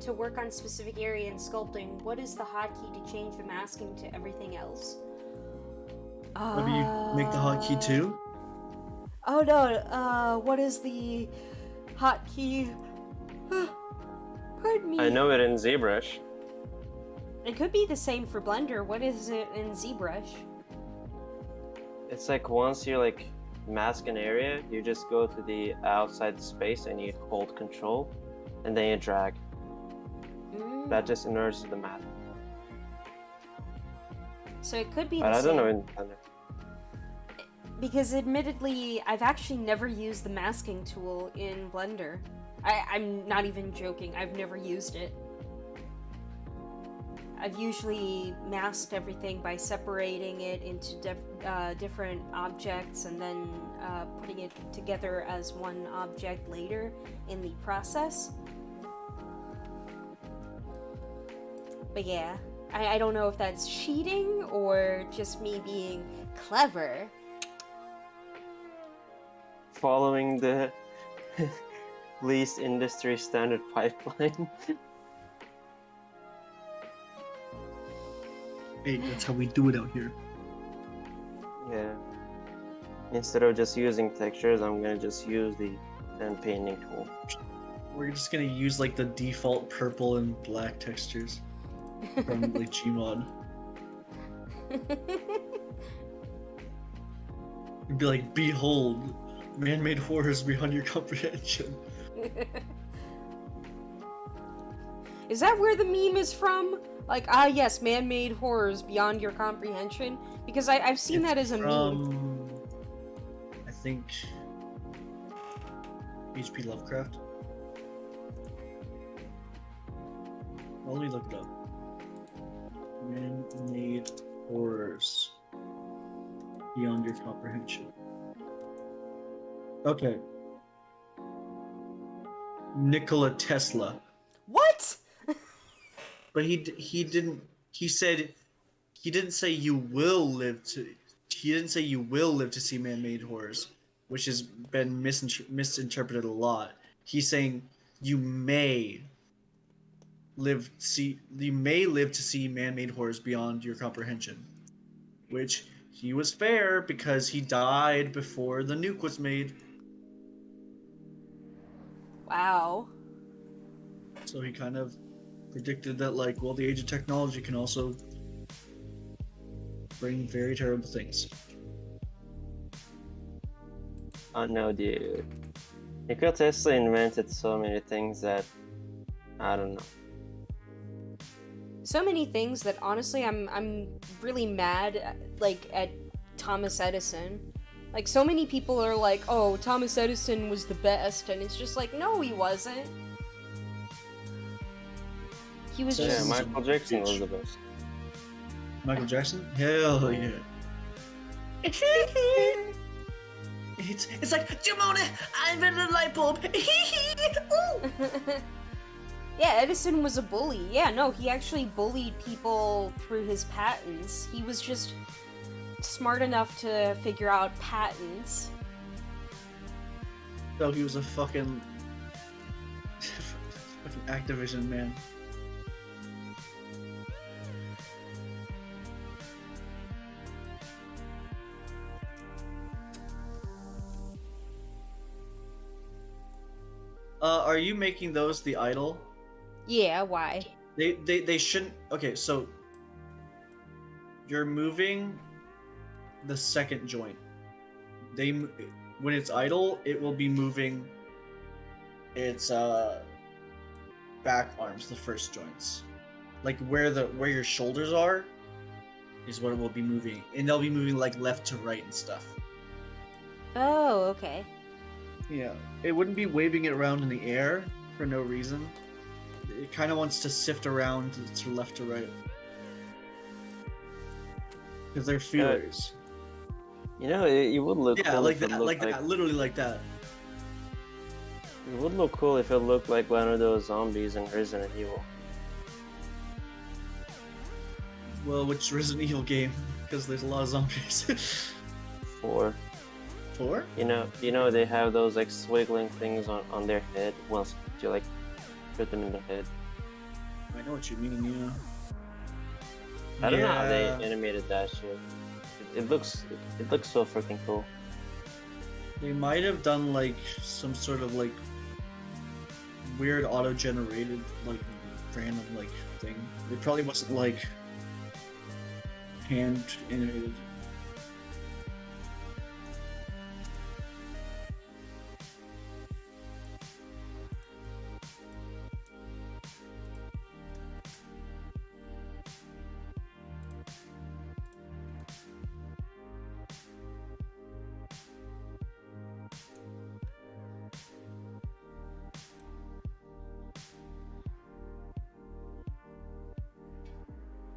to work on specific area in sculpting, what is the hotkey to change the masking to everything else? Maybe you make the hotkey too? Oh no, what is the hotkey? Pardon me. I know it in ZBrush. It could be the same for Blender. What is it in ZBrush? It's like once you like mask an area, you just go to the outside space and you hold Control, and then you drag. That just inverts the map. So it could be But the I same. don't know in Blender. Because admittedly, I've actually never used the masking tool in Blender. I'm not even joking. I've never used it. I've usually masked everything by separating it into different objects and then putting it together as one object later in the process. But yeah, I don't know if that's cheating or just me being clever. Following the least industry standard pipeline. Hey, that's how we do it out here. Yeah. Instead of just using textures, I'm gonna just use the pen painting tool. We're just gonna use like the default purple and black textures from like Gmod. It'd be like, behold, man-made horrors beyond your comprehension. Is that where the meme is from? Like, yes, man-made horrors beyond your comprehension? Because I've seen that as a meme. I think H.P. Lovecraft. Well, let me look it up. beyond your comprehension. Okay. Nikola Tesla. What? But he didn't he said he didn't say you will live to he didn't say you will live to see man-made horrors, which has been misinterpreted a lot. He's saying you may live to see man-made horrors beyond your comprehension, which he was fair because he died before the nuke was made. Wow. So he kind of predicted that, like, well, the age of technology can also bring very terrible things. Oh no, dude. Nikola Tesla invented so many things that I don't know. So many things that honestly I'm really mad at Thomas Edison. Like, so many people are like, "Oh, Thomas Edison was the best," and it's just like, no, he wasn't. He was Yeah, just Michael Jackson was the best. Michael Jackson? Hell yeah. It's like, Jamona, I invented a light bulb. Ooh. Yeah, Edison was a bully. Yeah, no, he actually bullied people through his patents. He was just smart enough to figure out patents. So he was a fucking Activision man. Are you making those the idol? Yeah, why? They shouldn't. Okay, so you're moving the second joint. When it's idle, it will be moving its back arms, the first joints, like where your shoulders are, is what it will be moving, and they'll be moving like left to right and stuff. Oh, okay. Yeah, it wouldn't be waving it around in the air for no reason. It kind of wants to sift around to left to right. Because they're feelers. You know, it would look Yeah, cool like if it that, looked like that, literally like that. It would look cool if it looked like one of those zombies in Resident Evil. Well, which Resident Evil game? Because there's a lot of zombies. 4. 4? You know they have those like swiggling things on their head once you like put them in the head. I know what you mean, yeah. I don't know how they animated that shit. It looks so freaking cool. They might have done like some sort of like weird auto-generated like random like thing. It probably wasn't like hand animated.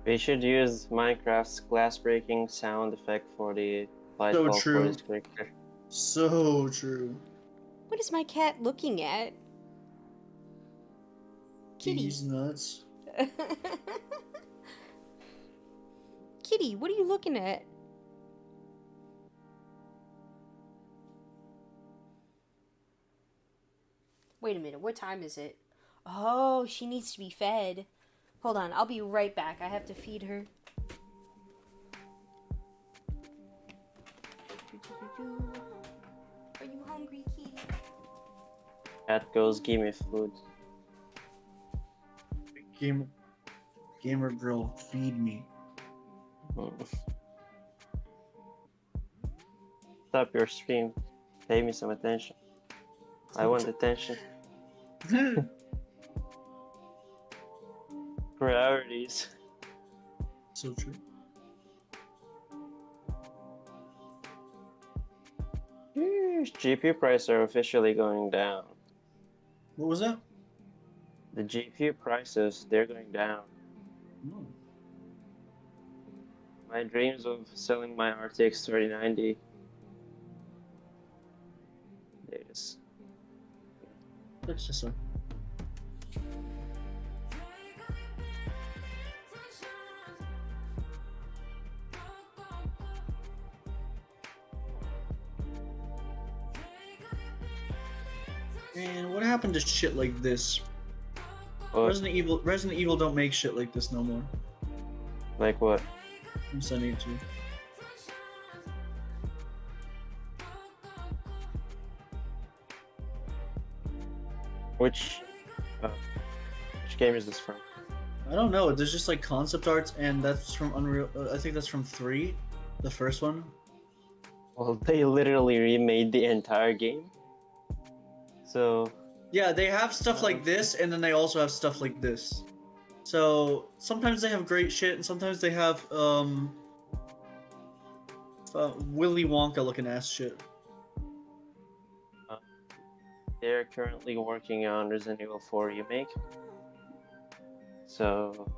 They should use Minecraft's glass breaking sound effect for the light So bulb true. for his breaker. So true. What is my cat looking at? Kitty. He's nuts. Kitty, what are you looking at? Wait a minute, what time is it? Oh, she needs to be fed. Hold on, I'll be right back. I have to feed her. Are you hungry, kitty? Cat goes, give me food. Gamer girl, feed me. Stop your stream. Pay me some attention. I want attention. Priorities. So true. GPU prices are officially going down. What was that? The GPU prices, they're going down. Oh. My dreams of selling my RTX 3090. They just That's just a. Man, what happened to shit like this? what? Resident Evil don't make shit like this no more. Like what? I'm sending it to you. Which game is this from? I don't know. There's just like concept arts, and that's from Unreal. I think that's from 3, the first one. Well, they literally remade the entire game. So Yeah, they have stuff like this, and then they also have stuff like this. So sometimes they have great shit, and sometimes they have Willy Wonka looking ass shit. they're currently working on Resident Evil 4 remake. So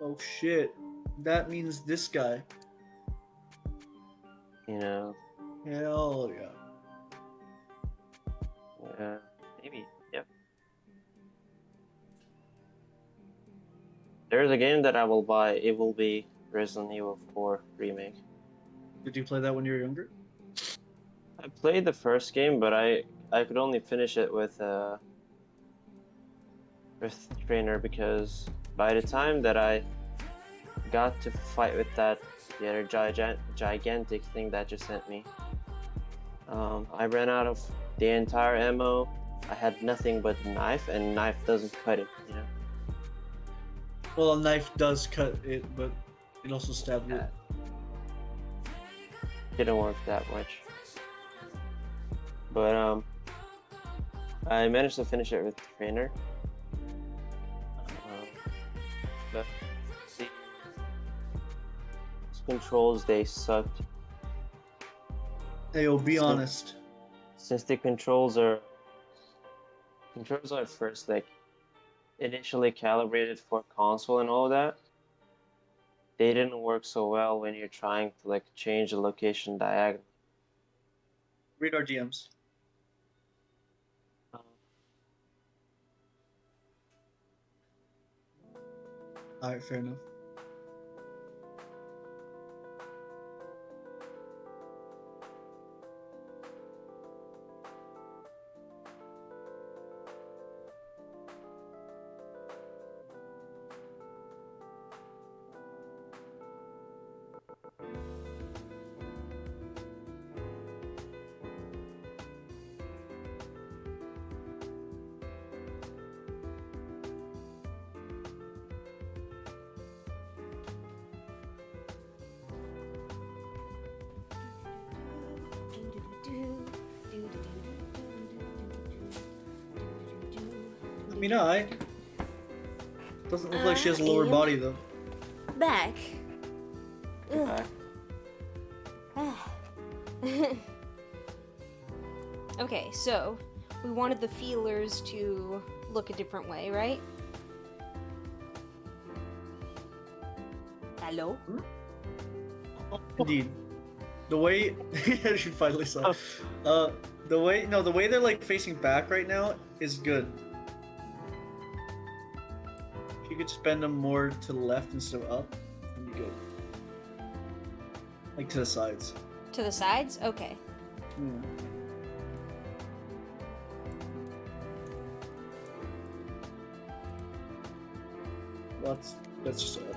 Oh shit, that means this guy. you know, Hell yeah. maybe, yep. There's a game that I will buy. It will be Resident Evil 4 remake. Did you play that when you were younger? I played the first game, but I could only finish it with trainer, because by the time that I got to fight with the other gigantic thing that just sent me, I ran out of the entire ammo. I had nothing but a knife, and knife doesn't cut it, you know. Well, a knife does cut it, but it also stabbed it. Didn't work that much. But I managed to finish it with trainer. But the controls, they sucked. Hey, yo, be So- honest. Since the controls are first like initially calibrated for console and all that, they didn't work so well when you're trying to like change the location diagonally. Read our DMs. Alright, fair enough. I mean, doesn't look like she has a lower Ian? body though. Back. Ugh. Okay, so we wanted the feelers to look a different way, right? Hello? Indeed. The way you finally saw. The way they're like facing back right now is good. If you could spend them more to the left instead of up, that'd be good. Like to the sides. To the sides? Okay. Yeah. Well, that's just it.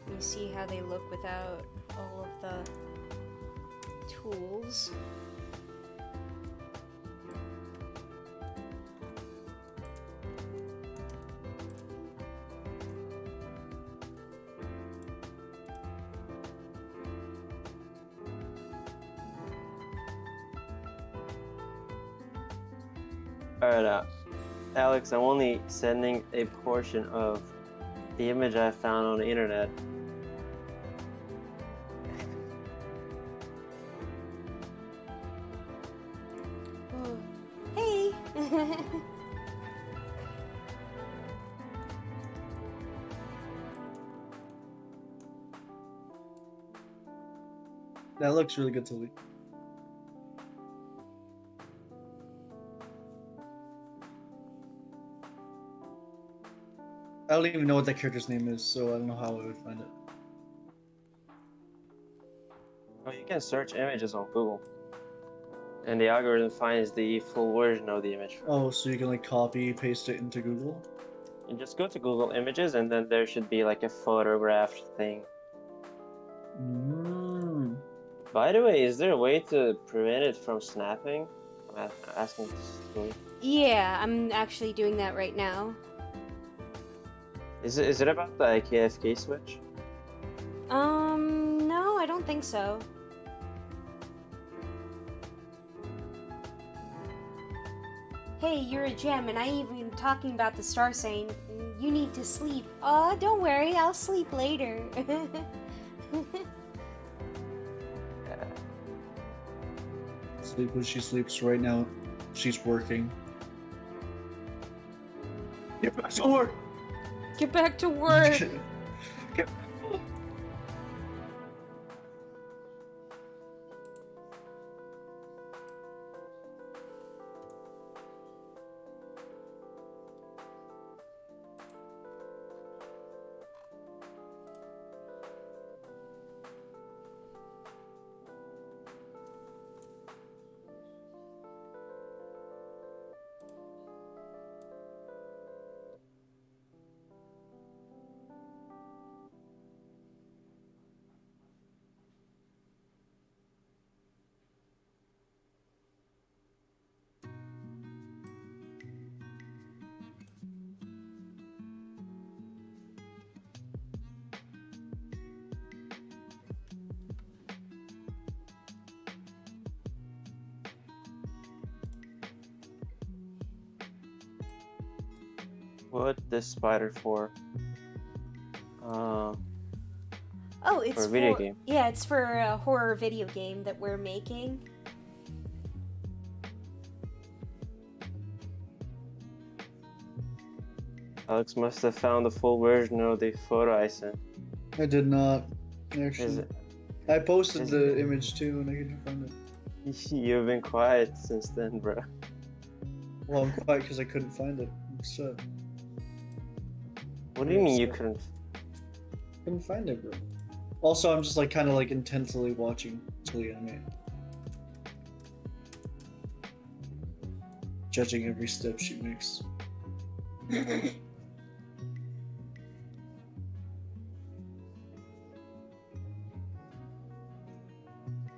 You see how they look without all of the tools. Alright, Alex, I'm only sending a portion of the image I found on the internet. Oh. Hey! That looks really good, Tulie. I don't even know what that character's name is, so I don't know how I would find it. Oh, you can search images on Google, and the algorithm finds the full version of the image. Oh, so you can like copy paste it into Google? You just go to Google Images, and then there should be like a photograph thing. Mm. By the way, is there a way to prevent it from snapping? I'm asking this. Yeah, I'm actually doing that right now. Is it about the KFK switch? No, I don't think so. Hey, you're a gem, and I even talking about the star saying, you need to sleep. Don't worry, I'll sleep later. Sleep when she sleeps. Right now, she's working. Get back to work! Get back to work! Get What this spider for? Oh, it's For a video game. Yeah, it's for a horror video game that we're making. Alex must have found the full version of the photo I sent. I did not, Is actually. it? I posted is the it- image too, and I couldn't find it. You've been quiet since then, bro. Well, I'm quiet because I couldn't find it. I'm upset. What do you mean you upset. couldn't? Find it, bro. Also, I'm just like kind of like intensely watching Tulie animate. Judging every step she makes.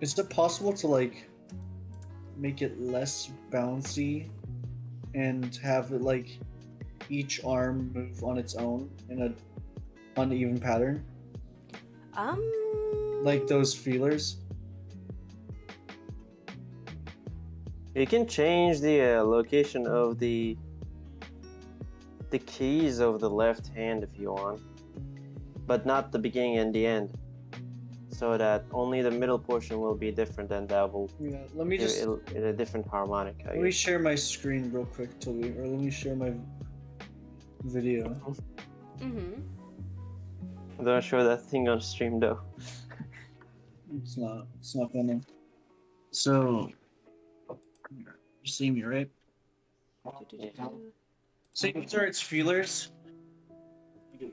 Is it possible to like make it less bouncy and have it like each arm move on its own in a uneven pattern? Like those feelers? You can change the location of the keys of the left hand if you want, but not the beginning and the end, so that only the middle portion will be different, and that will Yeah, let me just in a different harmonic. I let me guess. share my screen real quick, Tulie, or let me share my video. Mm-hmm. Don't show that thing on stream though. It's not gonna. So, you see me, right? See, these are its feelers. You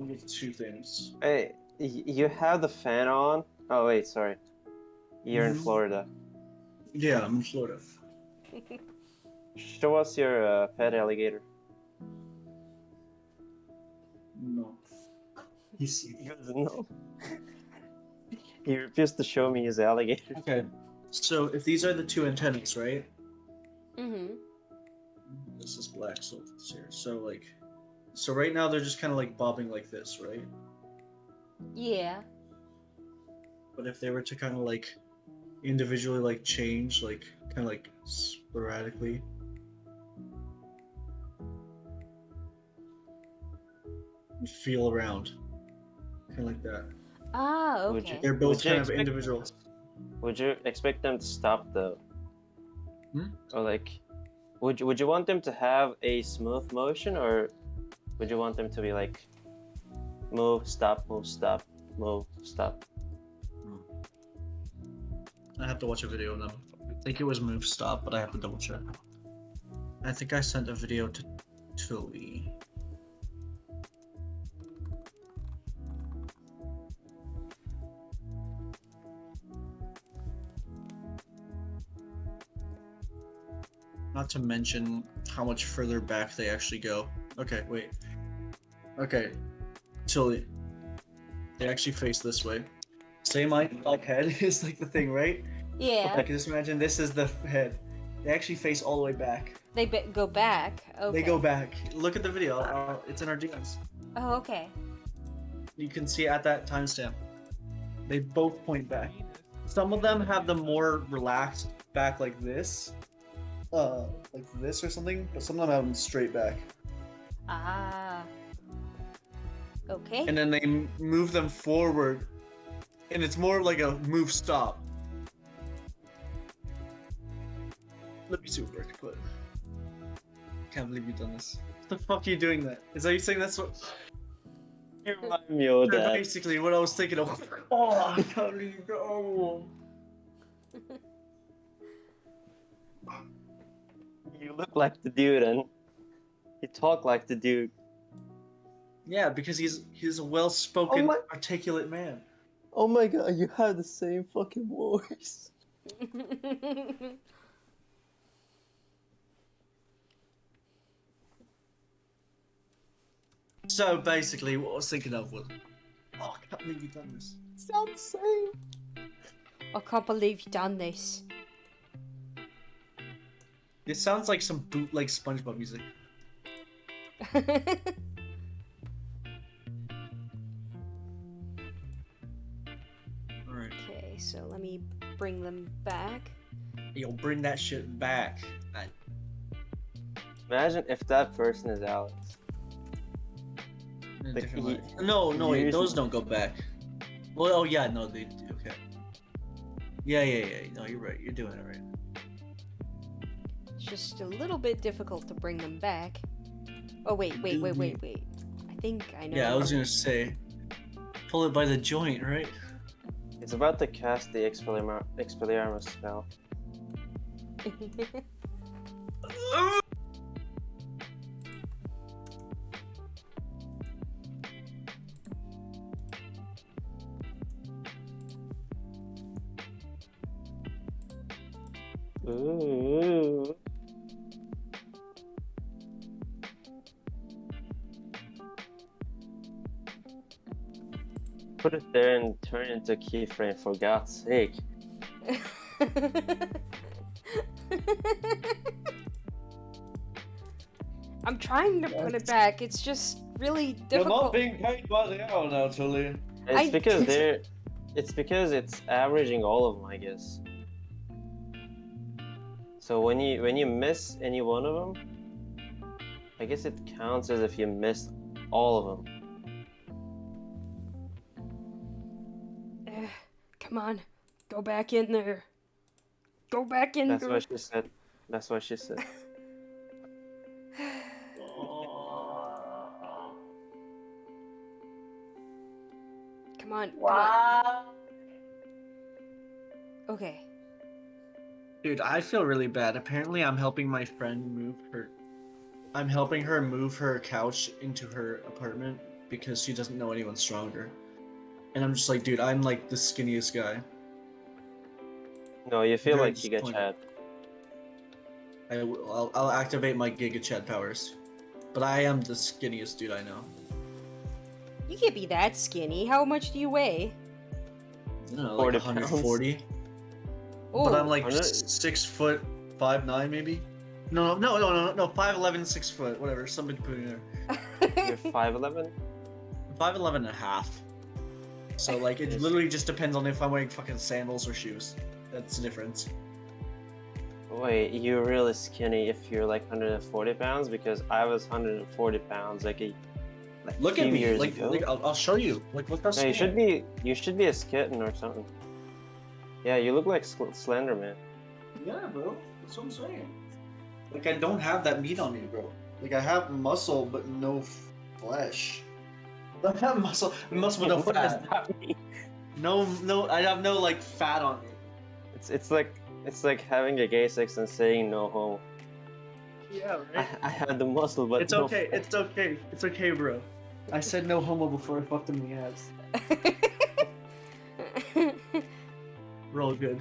get two things. Hey, you have the fan on? Oh wait, sorry. You're in Mhm. Florida. Yeah, I'm in Florida. Show us your pet alligator. No. You see. He doesn't know. He refused to show me his alligator. Okay. So if these are the two antennas, right? Mm-hmm. This is black, so it's here. So right now they're just kind of like bobbing like this, right? Yeah. But if they were to kind of like individually like change, like kind of like sporadically, and feel around. Kind of like that. Ah, Would you- okay. They're both Would you kind of expect- individual. Would you expect them to stop though? Hmm? Or like, would you want them to have a smooth motion, or would you want them to be like move, stop, move, stop, move, stop? I have to watch a video of them. I think it was move stop, but I have to double check. I think I sent a video to Tulie. Not to mention how much further back they actually go. Okay, wait. Okay, Tulie. They actually face this way. Say my head is like the thing, right? Yeah. I can just imagine this is the head. They actually face all the way back. They go back. Okay. They go back. Look at the video. It's in our DMs. Oh, okay. You can see at that timestamp. They both point back. Some of them have the more relaxed back like this. Like this or something, but some of them have them straight back. Ah. Okay. And then they move them forward. And it's more like a move stop. Let me see what works, but can't believe you've done this. What the fuck are you doing that? Is that you saying that's what You remind me of That's that. basically what I was thinking of. Oh, I can't believe you go. You look like the dude, and you talk like the dude. Yeah, because he's a well-spoken, Oh my- articulate man. Oh my god, you have the same fucking voice. So basically, what I was thinking of was, oh, I can't believe you've done this. Sounds the same. I can't believe you done this. It sounds like some bootleg SpongeBob music. All right, Okay, so let me bring them back. you'll bring that shit back. Imagine if that person is Alex. In a Like, different he- way. No, wait, usually- those don't go back. Well, oh yeah, no, they do. Okay. Yeah. No, you're right. You're doing it right. It's just a little bit difficult to bring them back. Oh, wait. I think I know. Yeah, I was gonna say, pull it by the joint, right? It's about to cast the Expelliarmus spell. Ooh. Put it there and turn it into a keyframe, for God's sake. I'm trying to put it back. It's just really difficult. being paid by the hour now, Tulie. It's because it's averaging all of them, I guess. So when you miss any one of them, I guess it counts as if you missed all of them. Come on, go back in there. Go back in That's there. what she said. That's what she said. Come on. Wow. Okay. Dude, I feel really bad. Apparently, I'm helping my friend move her. I'm helping her move her couch into her apartment because she doesn't know anyone stronger. And I'm just like, dude, I'm like the skinniest guy. No, you feel Very like you get disappointed. Chad. I'll activate my Giga Chad powers. But I am the skinniest dude I know. You can't be that skinny. How much do you weigh? I don't know, 40 like 140. Oh, But I'm like 100. 6'5'9" maybe. No, 5'11", 6 foot, whatever. Somebody put in there. You're 5'11"? 5'11" and a half. So like it literally just depends on if I'm wearing fucking sandals or shoes. That's the difference. Wait, you're really skinny if you're like 140 pounds? Because I was 140 pounds like like Look few at me. years Like, ago. I'll show you. Like, look how No, you small. should be a kitten or something. Yeah, you look like Slender Man. Yeah, bro. That's what I'm saying. Like, I don't have that meat on me, bro. Like, I have muscle, but no flesh. I have muscle but no What does fat. that mean? No, I have no, like, fat on me. It's like having a gay sex and saying no homo. Yeah, I had the muscle, but It's no okay, fat. it's okay. It's okay, bro. I said no homo before I fucked him in the ass. We're all good.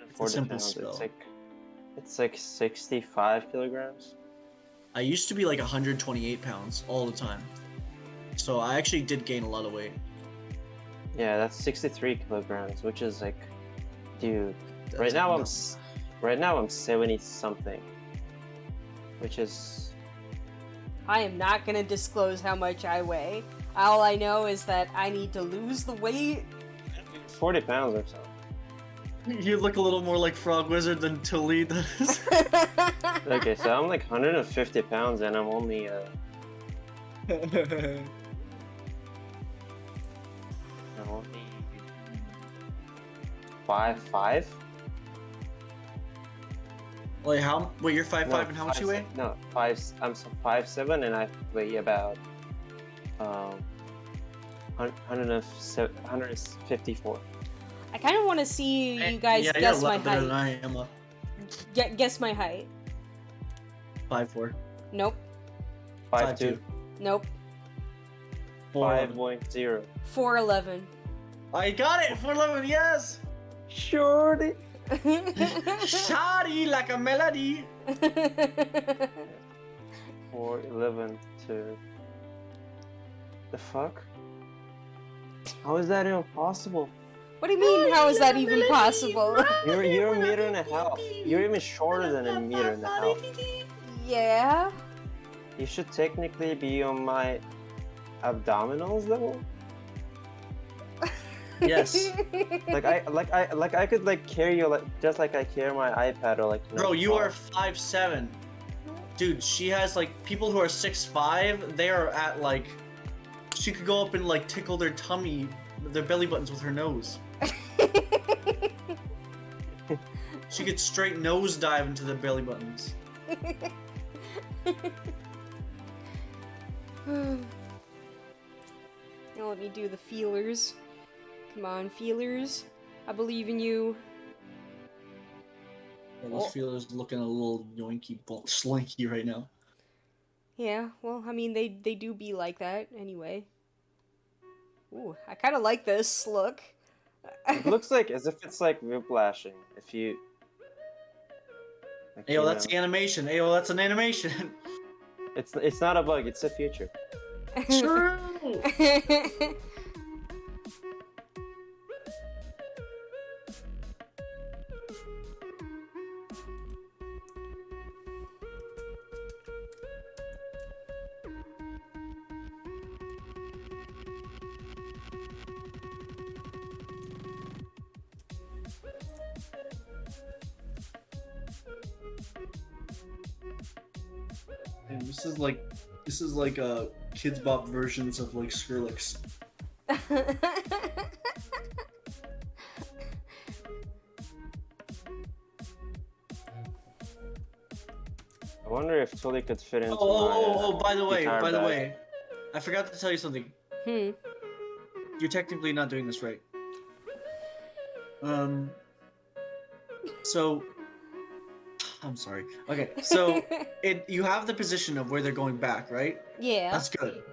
It's a 140 simple pounds. spell. It's like 65 kilograms. I used to be like 128 pounds all the time. So I actually did gain a lot of weight. Yeah, that's 63 kilograms, which is like, dude. That's Right now nuts. I'm 70 something, which is I am not gonna disclose how much I weigh. All I know is that I need to lose the weight. 40 pounds or so. You look a little more like Frog Wizard than Tulie does. Okay, so I'm like 150 pounds and I'm only I'm only 5'5". Like how? Wait, you're 5'5" and how much you weigh? No, 5'7" and I weigh about 154. I kind of want to see you guys yeah, guess you're a my lot better than height. I am. Guess my height. 5'4". Nope. 5'2". Nope. 5.0. 4'11. I got it! 4'11", yes! Shorty. Shawty like a melody. 4'11" to the fuck? How is that even possible? What do you mean? How is that even possible? You're a meter and a half. You're even shorter than a meter and a half. Yeah. You should technically be on my abdominals level. Yes. I could like carry you like just like I carry my iPad or like. Bro, you are 5'7". Dude, she has like people who are 6'5". They are at like. She could go up and like tickle their tummy, their belly buttons with her nose. She could straight nose dive into their belly buttons. Now let me do the feelers. Come on, feelers. I believe in you. Yeah, those feelers looking a little yoinky slinky right now. Yeah, well, I mean, they do be like that anyway. Ooh, I kind of like this look. It looks like as if it's like whiplashing. If you. Like, Ayo, that's the animation. Ayo, that's an animation. It's not a bug. It's a feature. True. And this is like Kids Bop versions of like Skrillex. I wonder if Tulie could fit into By the way, guitar bag. I forgot to tell you something. Hmm. You're technically not doing this right. So I'm sorry. Okay, so you have the position of where they're going back, right? Yeah. That's good.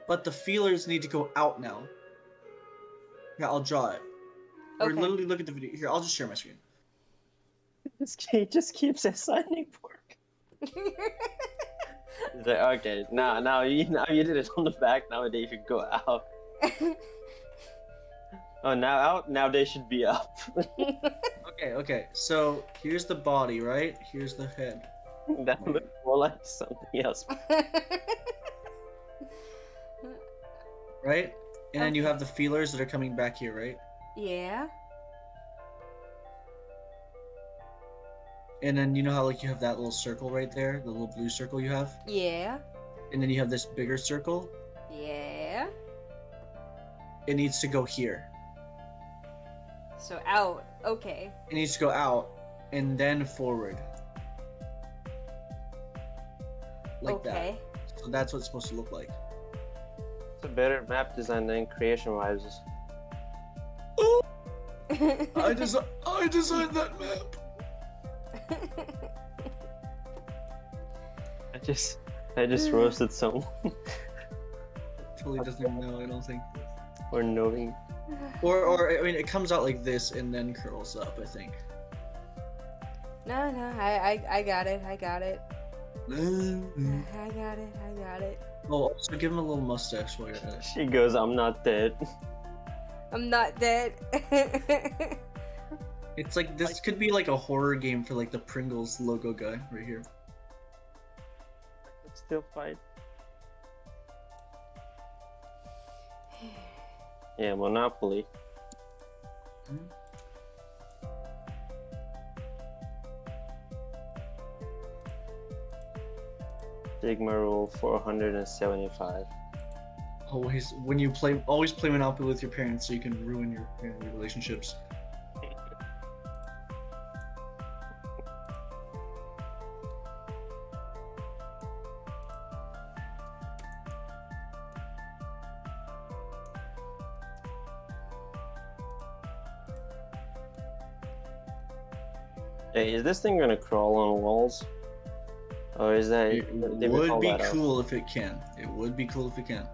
But the feelers need to go out now. Yeah, I'll draw it. Or Okay. literally look at the video. Here, I'll just share my screen. He just keeps assigning work. He's like, okay, now you did it on the back. Now they should go out. Oh, now out. Now they should be up. Okay. So here's the body, right? Here's the head. That looks more like something else. Right? And then you have the feelers that are coming back here, right? Yeah. And then you know how like you have that little circle right there, the little blue circle you have, Yeah. and then you have this bigger circle. Yeah. It needs to go here. So out. Okay. It needs to go out and then forward. Like Okay. that. So that's what it's supposed to look like. It's a better map design than creation-wise. I designed that map. I just roasted someone. Tulie doesn't even know, I don't think. Or knowing. Or I mean, it comes out like this and then curls up, I think. No, I got it. I got it. Oh, I got it. I got it. also give him a little mustache while you're at it. She goes, I'm not dead. I'm not dead. It's like, this could be like a horror game for like the Pringles logo guy right here. Still fight. Yeah, Monopoly. Sigma rule 475. Always play Monopoly with your parents so you can ruin your family relationships. Hey, is this thing gonna crawl on walls? Or is that... It did we would call be that out? cool if it can. It would be cool if it can.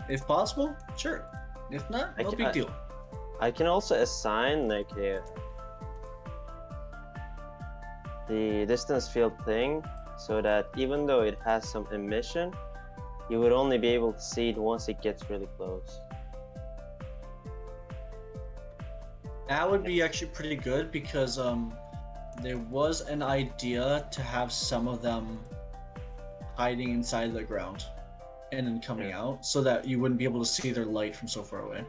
If possible, sure. If not, no big deal. I can also assign like the distance field thing so that even though it has some emission, you would only be able to see it once it gets really close. That would be actually pretty good because there was an idea to have some of them hiding inside the ground and then coming out so that you wouldn't be able to see their light from so far away.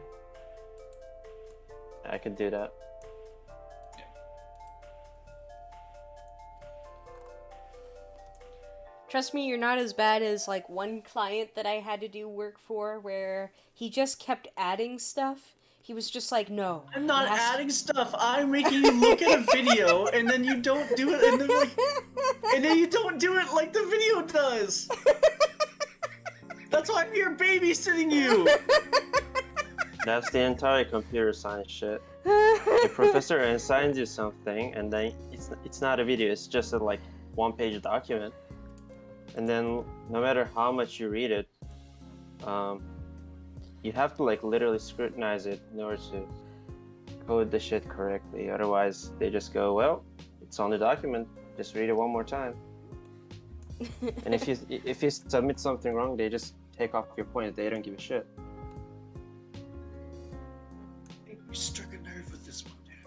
I could do that. Trust me, you're not as bad as like one client that I had to do work for where he just kept adding stuff. He was just like, no. I'm not it has to- adding stuff. I'm making you look at a video and then you don't do it and then you don't do it like the video does. That's why I'm here babysitting you. That's the entire computer science shit. The professor assigns you something and then it's not a video, it's just a like one-page document. And then no matter how much you read it, you have to like literally scrutinize it in order to code the shit correctly. Otherwise, they just go, well, it's on the document. Just read it one more time. And if you submit something wrong, they just take off your point. They don't give a shit. I think we struck a nerve with this one, dude.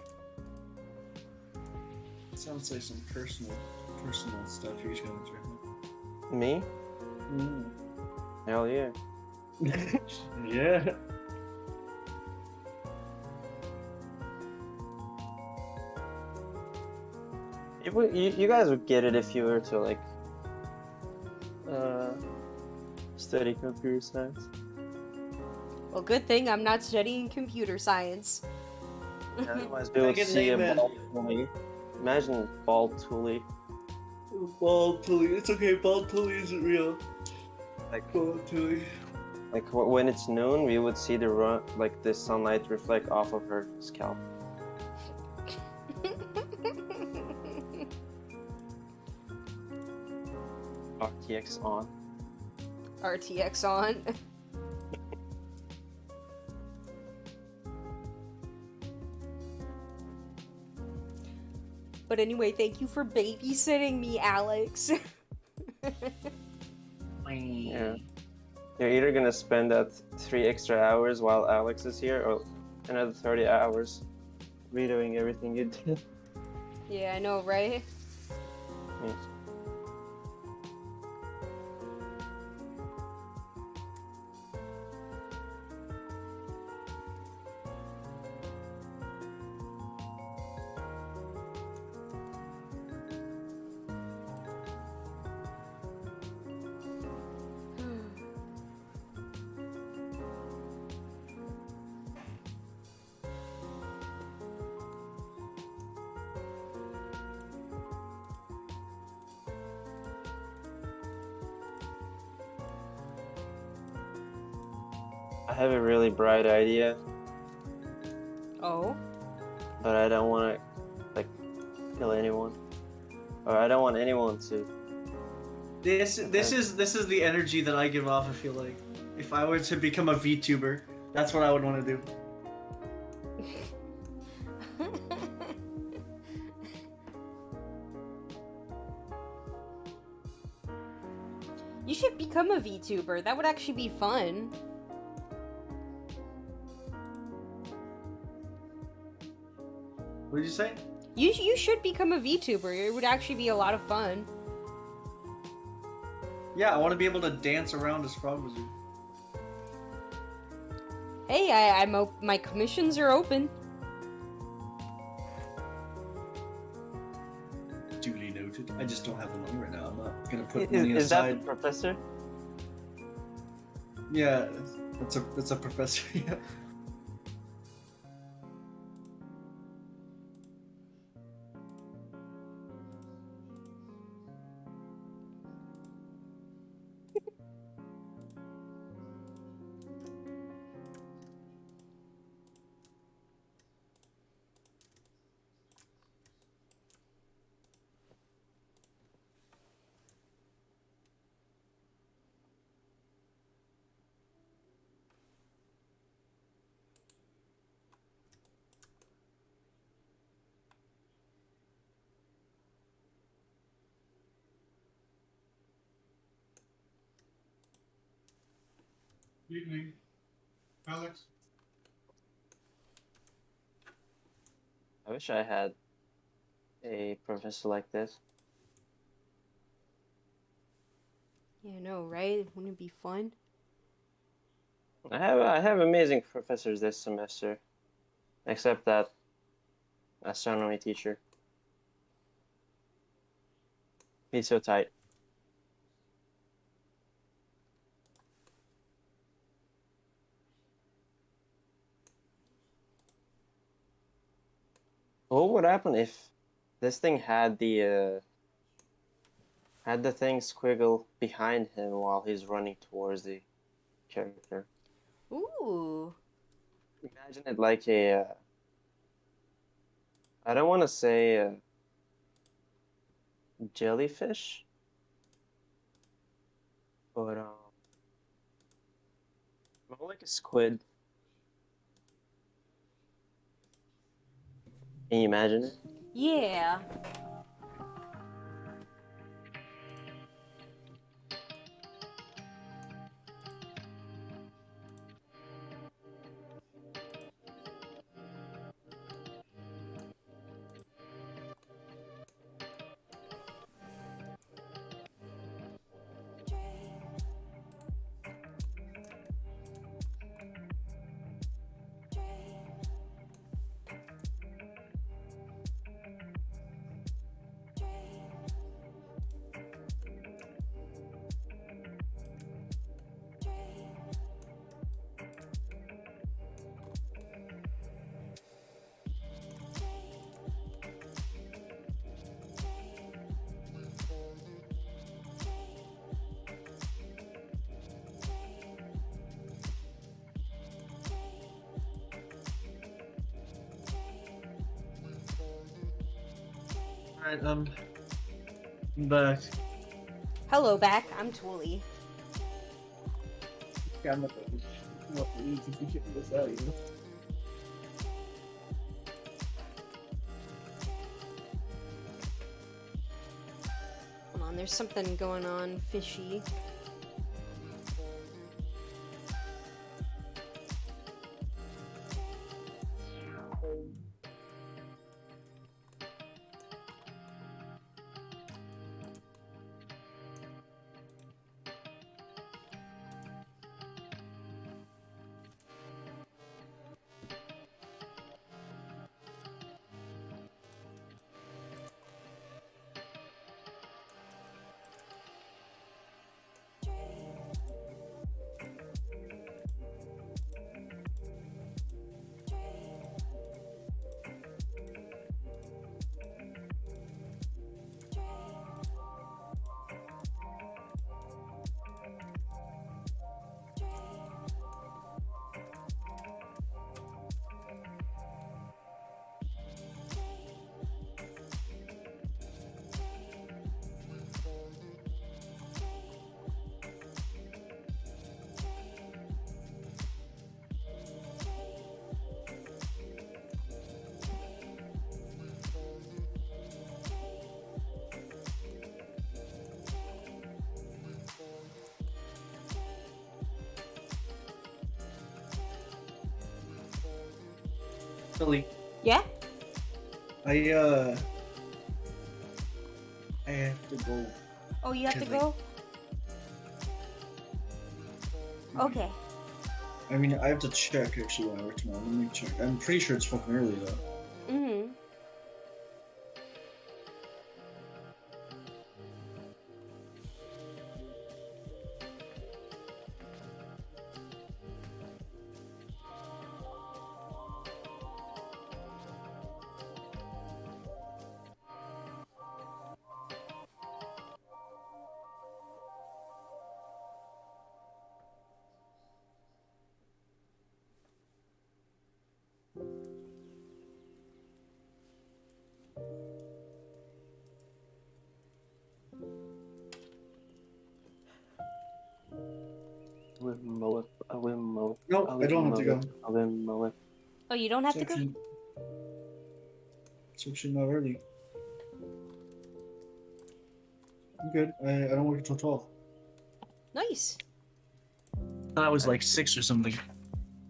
It sounds like some personal stuff you're going through. Me? Hell yeah. Yeah. You guys would get it if you were to like study computer science. Well, good thing I'm not studying computer science. Otherwise, we would see a bald Tulie. Imagine bald Tulie. Bald Tulie. It's okay, bald Tulie isn't real. Like Bald Tulie. Like when it's noon, we would see the sunlight reflect off of her scalp. RTX on. RTX on. But anyway, thank you for babysitting me, Alex. Yeah. You're either gonna spend that 3 extra hours while Alex is here, or another 30 hours redoing everything you did. Yeah, I know, right? Yes. I have a really bright idea, Oh. but I don't want to like kill anyone, or I don't want anyone to. This is the energy that I give off. I feel like if I were to become a VTuber, that's what I would want to do. You should become a VTuber. That would actually be fun. What did you say? You should become a VTuber. It would actually be a lot of fun. Yeah, I want to be able to dance around as Frog Wizard. Hey, my commissions are open. Duly noted. I just don't have the money right now. I'm not gonna put money Is that aside. the professor? Yeah, that's a professor. Yeah. Evening, Alex. I wish I had a professor like this. Yeah, no, right? Wouldn't it be fun? I have amazing professors this semester, except that astronomy teacher. He's so tight. What would happen if this thing had the thing squiggle behind him while he's running towards the character? Ooh. Imagine it like a I don't want to say jellyfish, but more like a squid. Can you imagine it? Yeah. Alright, I'm back. Hello, back. I'm Tulie. Yeah, I'm not the easy to get this out, you know? Hold on, there's something going on fishy. Tulie, Yeah? I have to go. Oh, you have to Cause, like, go? Okay. I mean, I have to check actually when I work tomorrow. Let me check. I'm pretty sure it's fucking early though. Mm-hmm. I will mow. No, I don't have to go. I will mow it. Oh, you don't have to go? It's actually not early. I'm good. I don't work until 12. Nice. That was like 6 or something.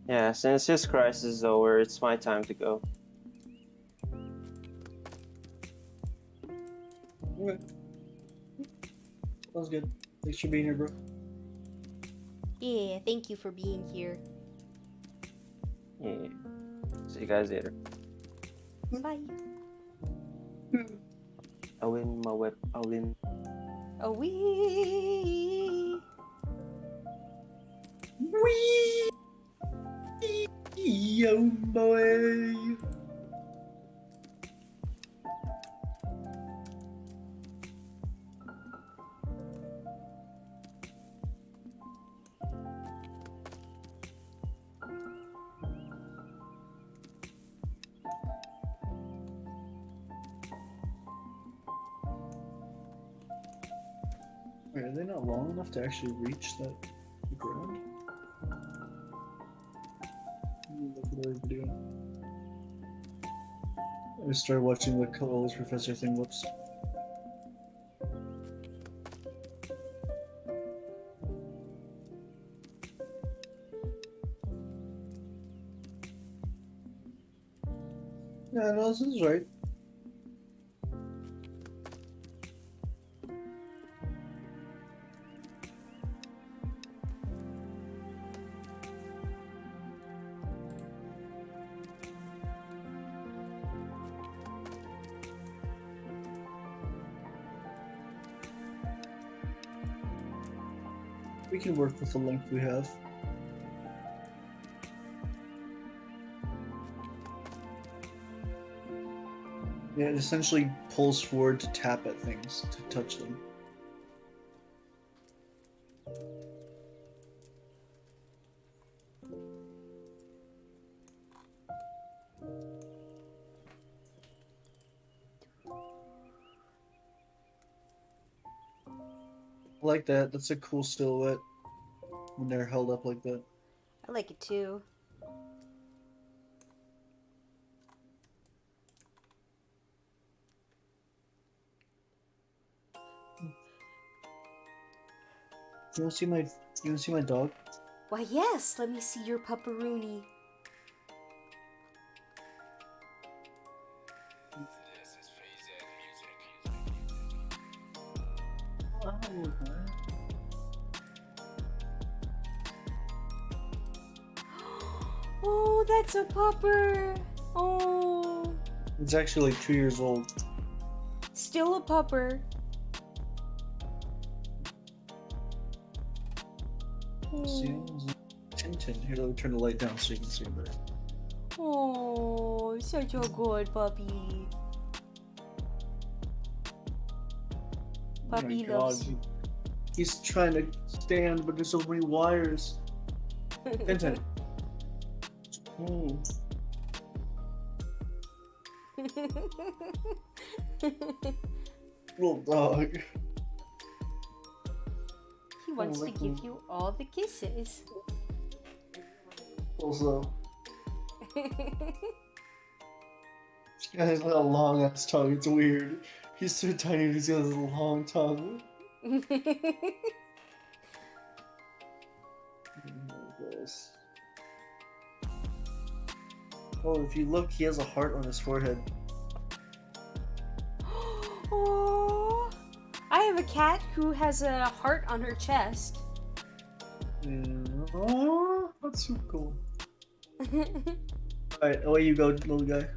Yeah, since his crisis is over, it's my time to go. Okay. That was good. Thanks for being here, bro. Yeah, thank you for being here. Yeah. See you guys later. Bye. I win my web. I win. Oh, wee. Wee! Yo, boy! Wait, are they not long enough to actually reach that ground? Look at our video. I started watching the College Professor thing. Whoops. Yeah, no, this is right. We can work with the length we have. Yeah, it essentially pulls forward to tap at things, to touch them. I like that. That's a cool silhouette when they're held up like that. I like it too. You wanna see my dog? Why, yes, let me see your pupperoonie. Oh, that's a pupper. Oh, It's actually like 2 years old. still a pupper. See, Tintin. Here, let me turn the light down so you can see it better. Oh, such a good puppy. Puppy Oh my loves God, you. he's trying to stand, but there's so many wires. Tintin. Little dog. He wants to give you all the kisses. Also, this guy has like a long ass tongue. It's weird. He's so tiny, and he's got this long tongue. Oh, gross. Oh, if you look, he has a heart on his forehead. Oh, I have a cat who has a heart on her chest. Yeah. Oh, that's so cool. Alright, away you go, little guy.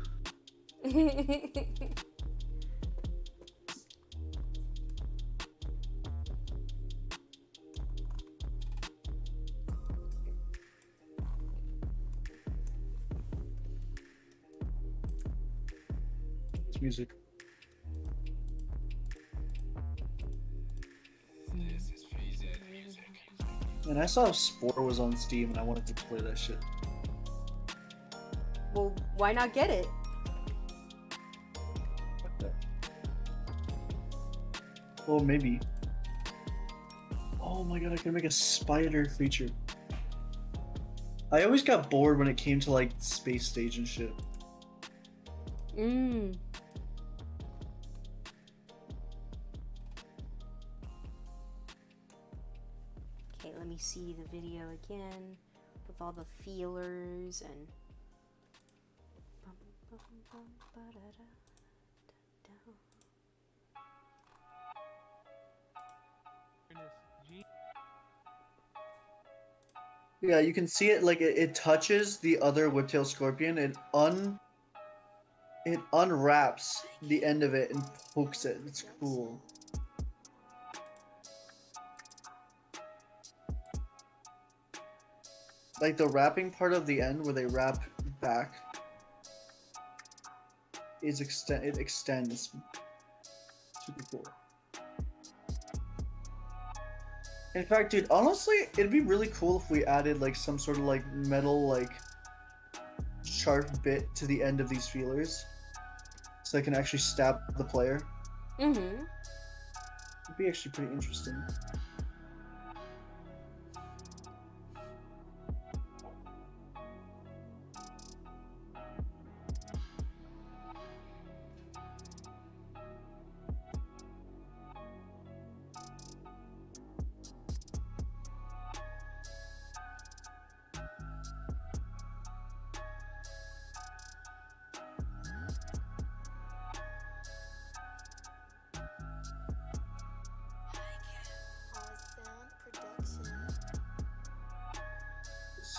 It's music. And I saw Spore was on Steam and I wanted to play that shit. Well, why not get it? Oh, maybe. Oh my god, I can make a spider creature. I always got bored when it came to like space stage and shit. Mmm. Okay, let me see the video again with all the feelers and. Yeah, you can see it like it touches the other whiptail scorpion. It unwraps the end of it and pokes it. It's cool. Like the wrapping part of the end where they wrap back is it extends. Super cool. In fact, dude, honestly, it'd be really cool if we added like some sort of like metal like sharp bit to the end of these feelers, so they can actually stab the player. Mm-hmm. It'd be actually pretty interesting.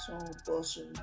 So bussin'.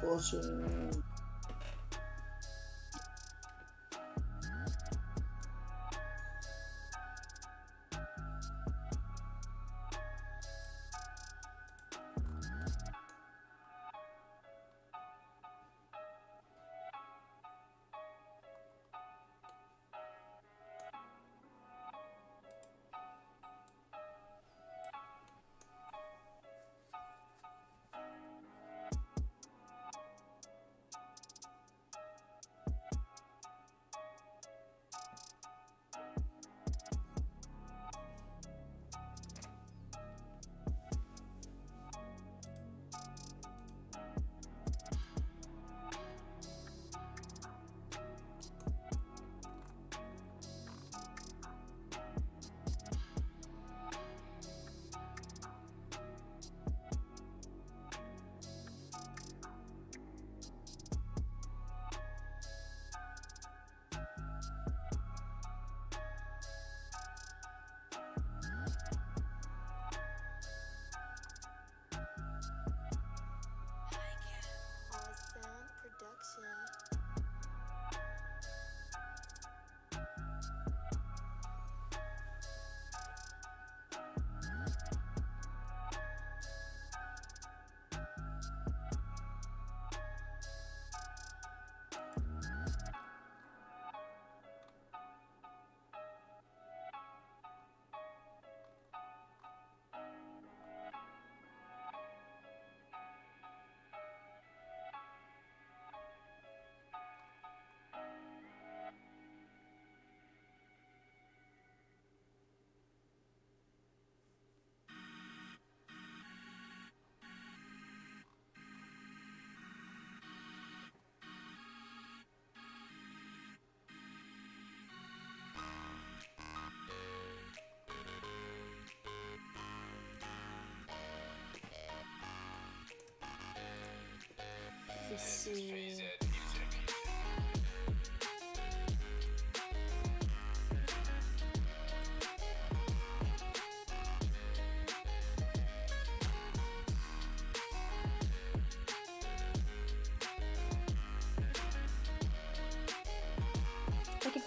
Let's see.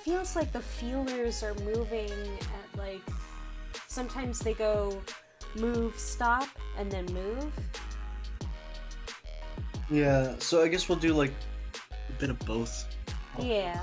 feels like the feelers are moving at like, sometimes they go move, stop, and then move. Yeah, so I guess we'll do like a bit of both. Yeah.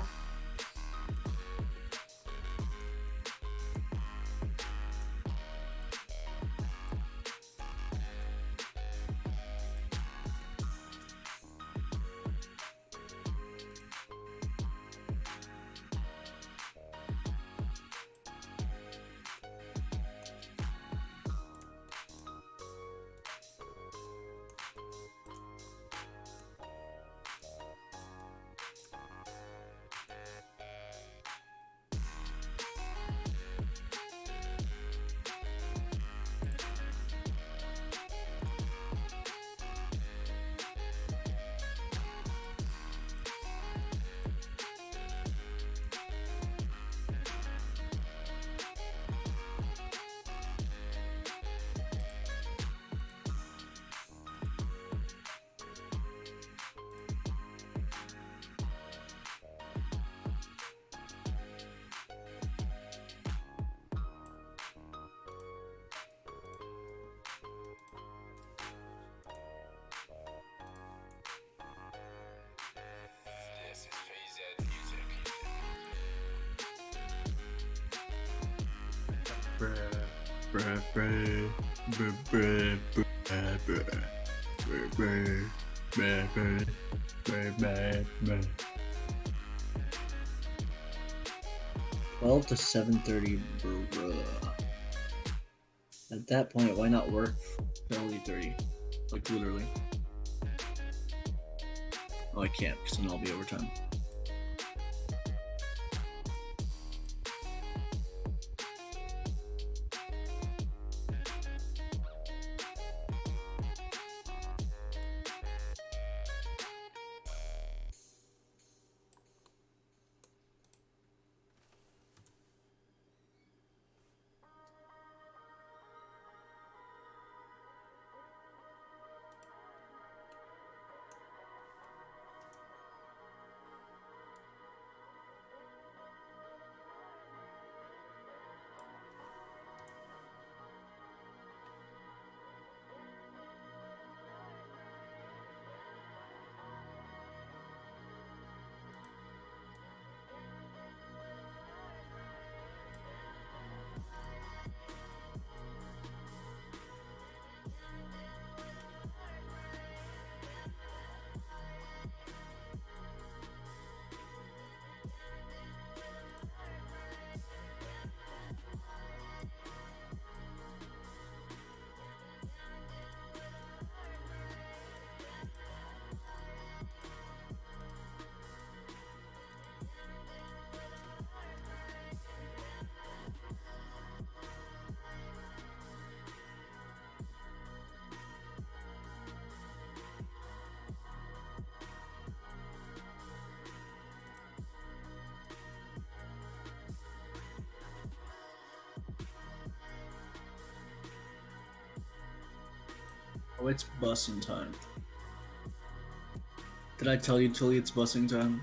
Twelve to 7:30. At that point, why not work till 8:30? Like literally. Oh, I can't because then I'll be overtime. Oh, it's bussing time. Did I tell you, Tulie, it's bussing time?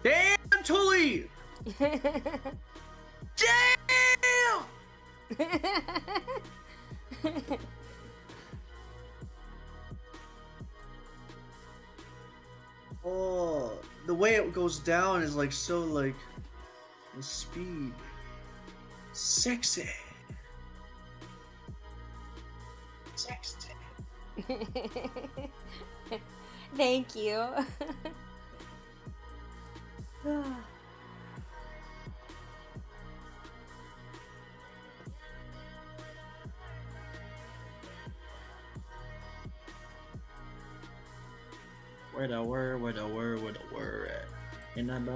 Damn, Tulie! Damn! Oh, the way it goes down is like so like the speed. Sexy. Sexy. Thank you. Where the word at? And I'm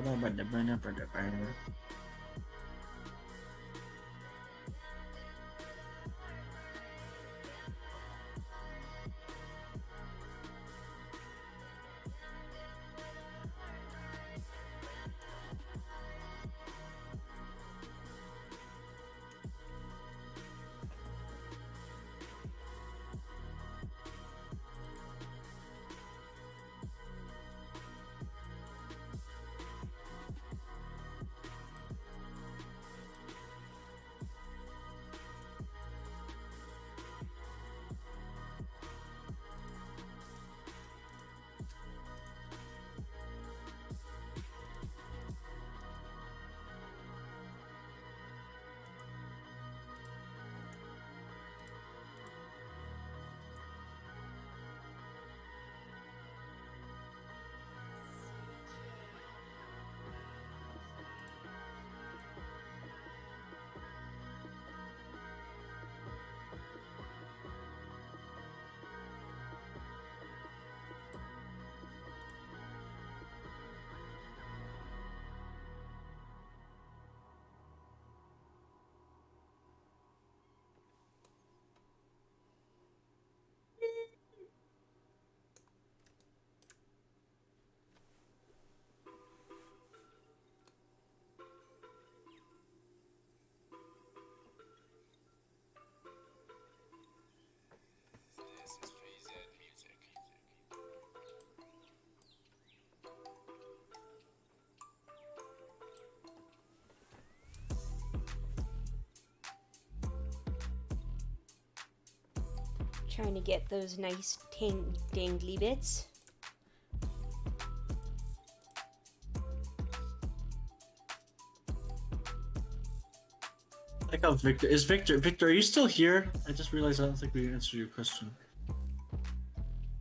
Trying to get those nice dangly bits. I like how Victor is Victor, are you still here? I just realized I don't think we answered your question.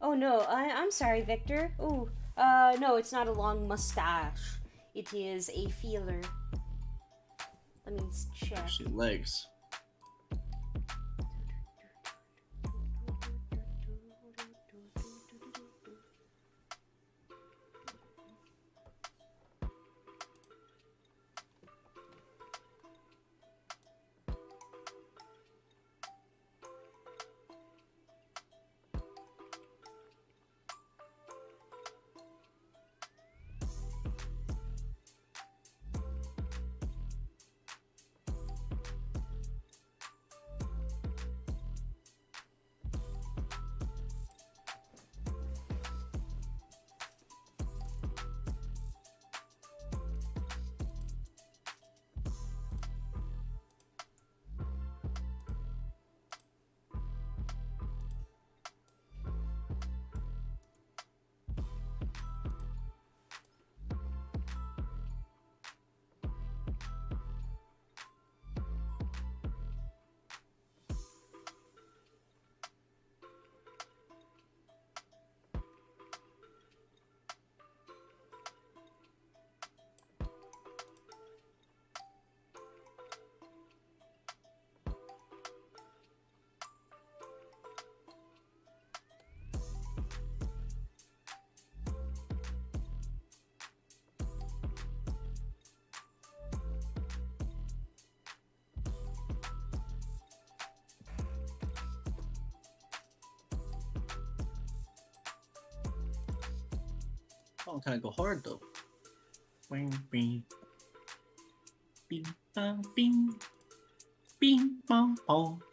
Oh no, I'm sorry, Victor. Oh, no, it's not a long mustache. It is a feeler. Let me check. Actually, legs. Oh, kind of go hard though. Bing, bing, bing, bong, bing, bing, bong, bong.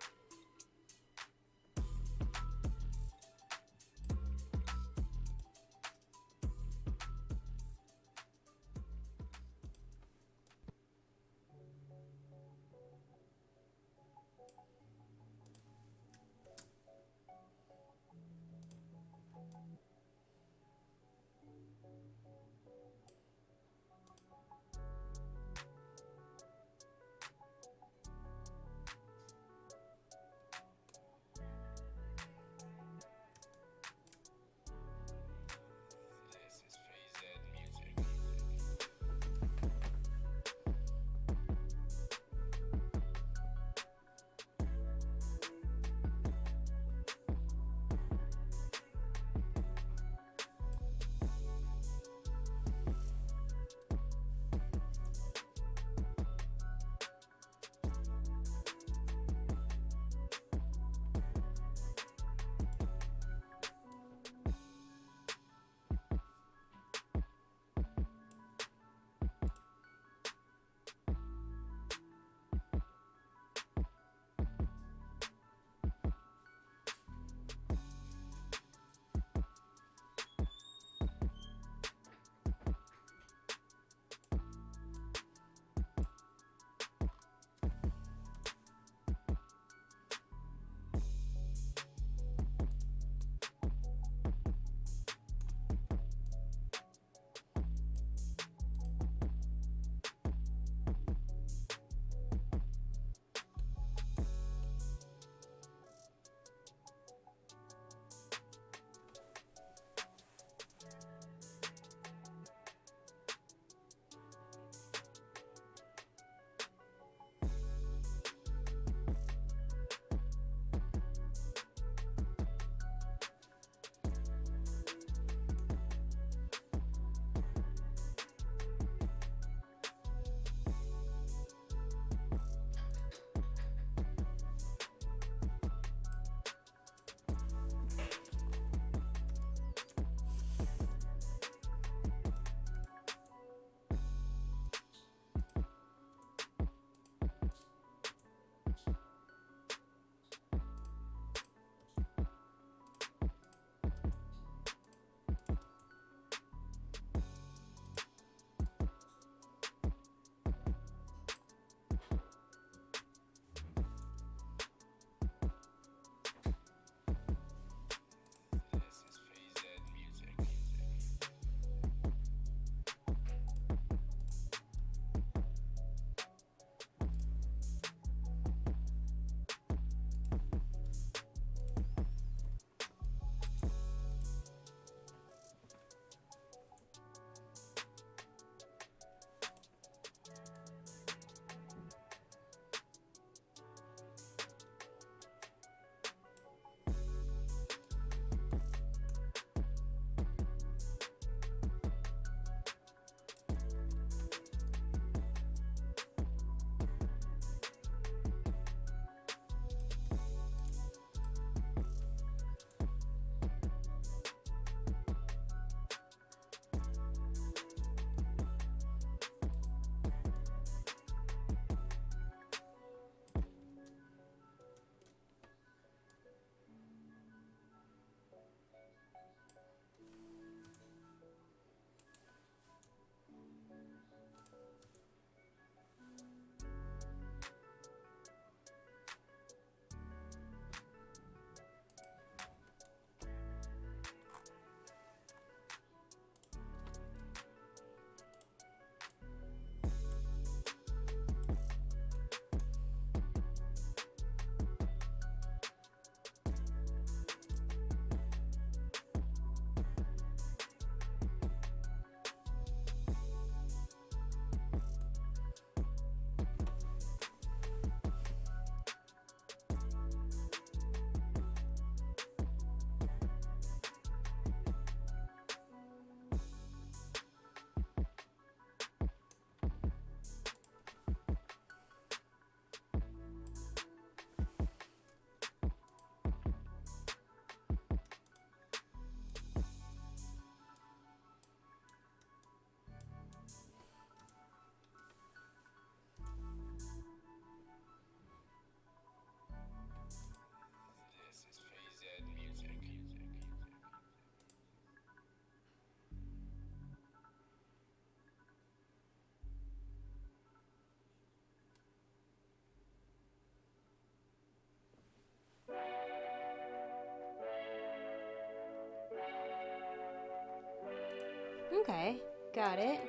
Okay, got it.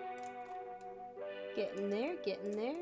Getting there, getting there.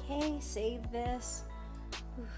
Okay, save this. Oof.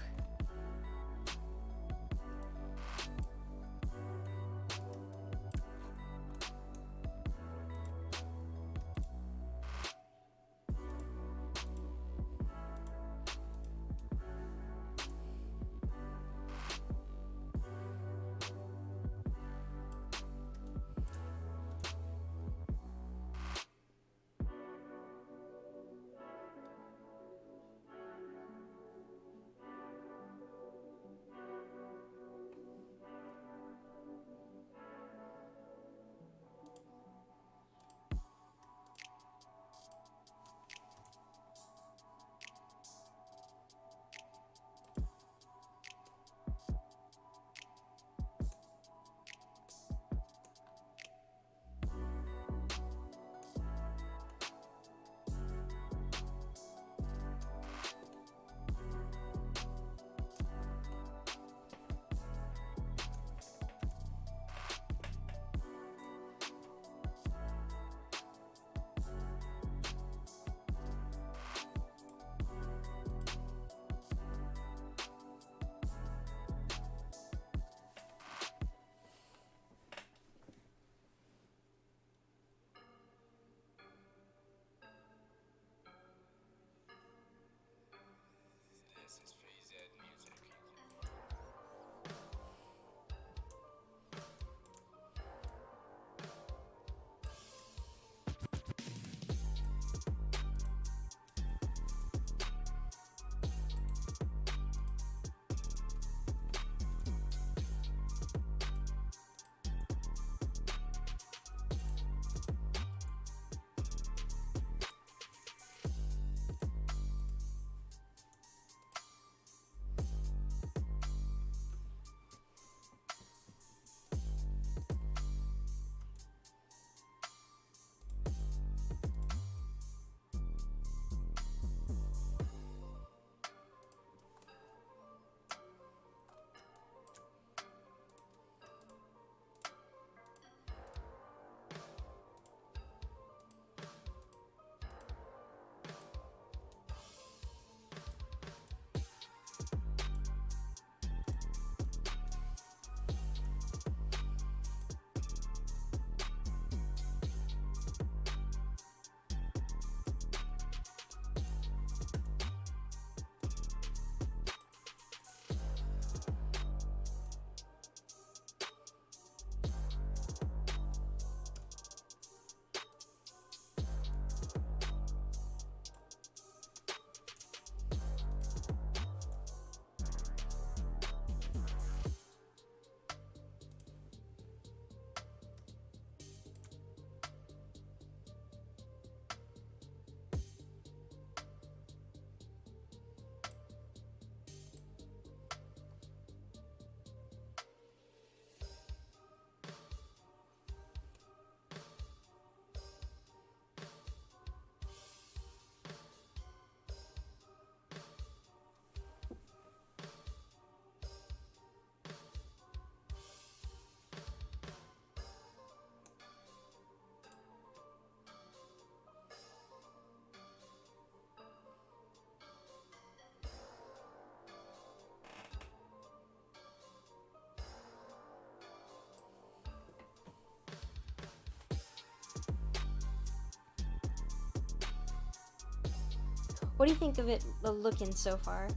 What do you think of it looking so far?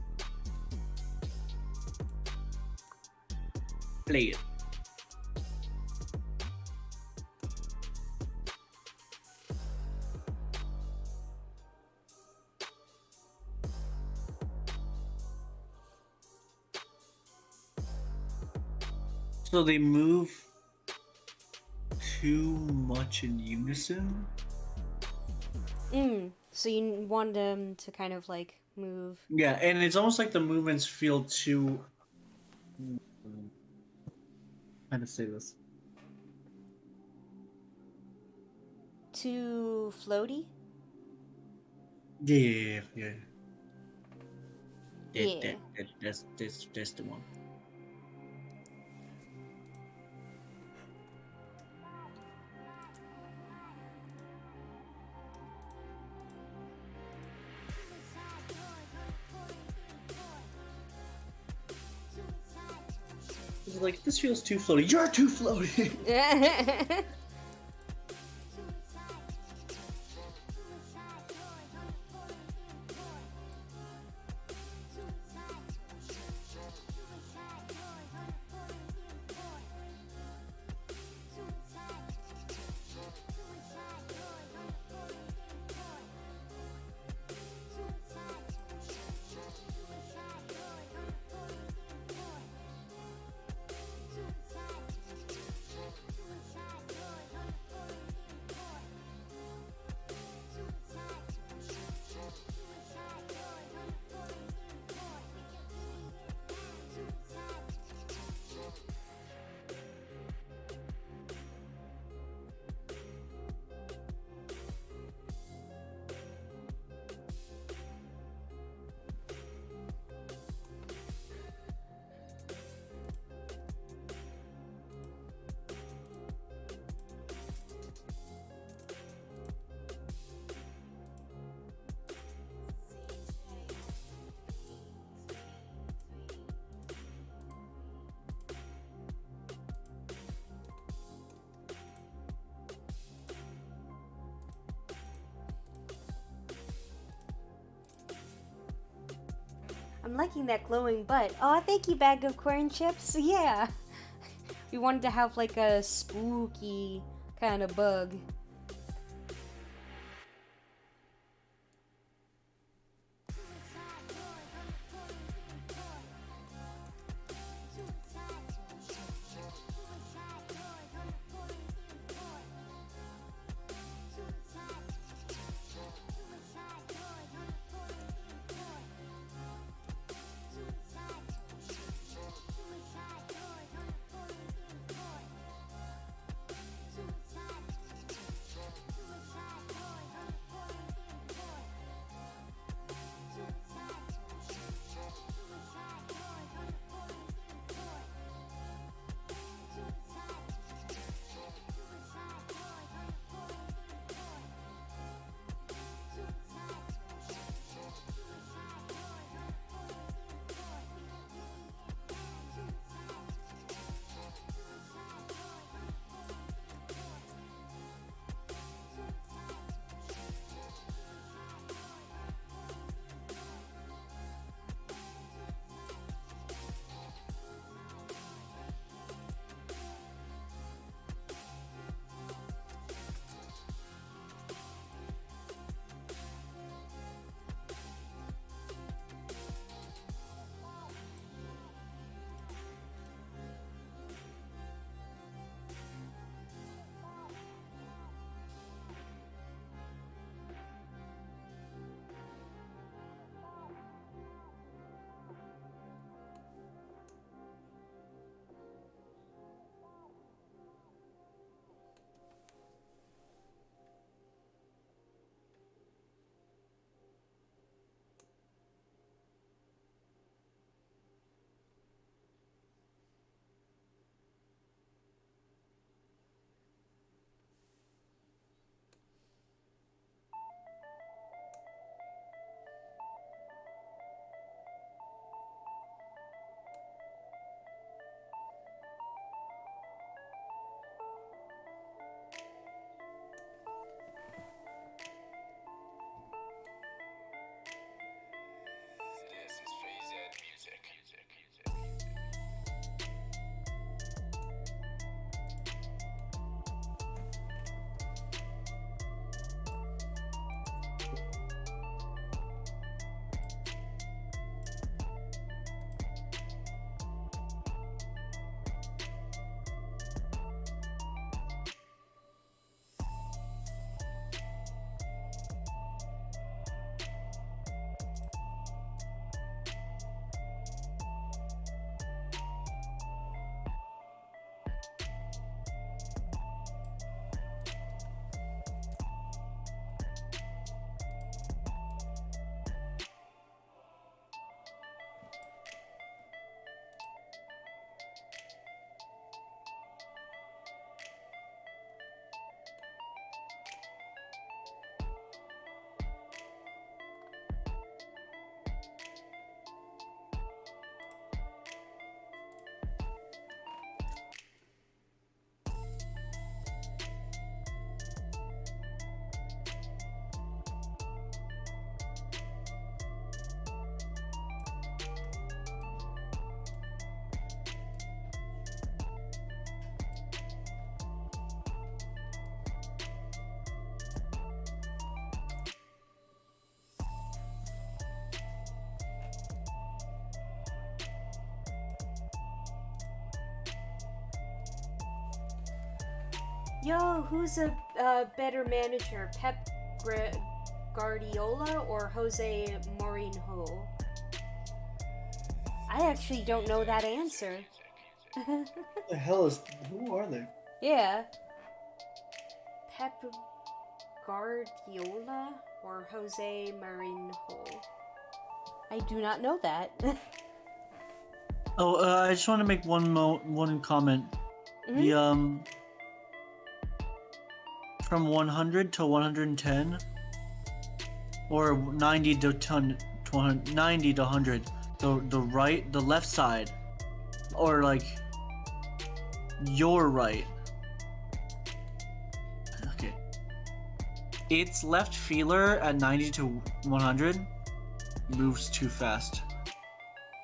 Play it. So they move too much in unison? So you want them to kind of like move. Yeah, and it's almost like the movements feel too. How to say this? Too floaty? Yeah. Yeah. That's the one. It's like, this feels too floaty. You're too floaty! I'm liking that glowing butt. Oh, thank you, bag of corn chips. Yeah. We wanted to have like a spooky kind of bug. Yo, who's a better manager, Pep Guardiola or Jose Mourinho? I actually don't know that answer. The hell is? Who are they? Yeah. Pep Guardiola or Jose Mourinho? I do not know that. Oh, I just want to make one comment. The from 100 to 110, or 90 to 90 to 100. The left side, or like your right. Okay. Its left feeler at 90 to 100 moves too fast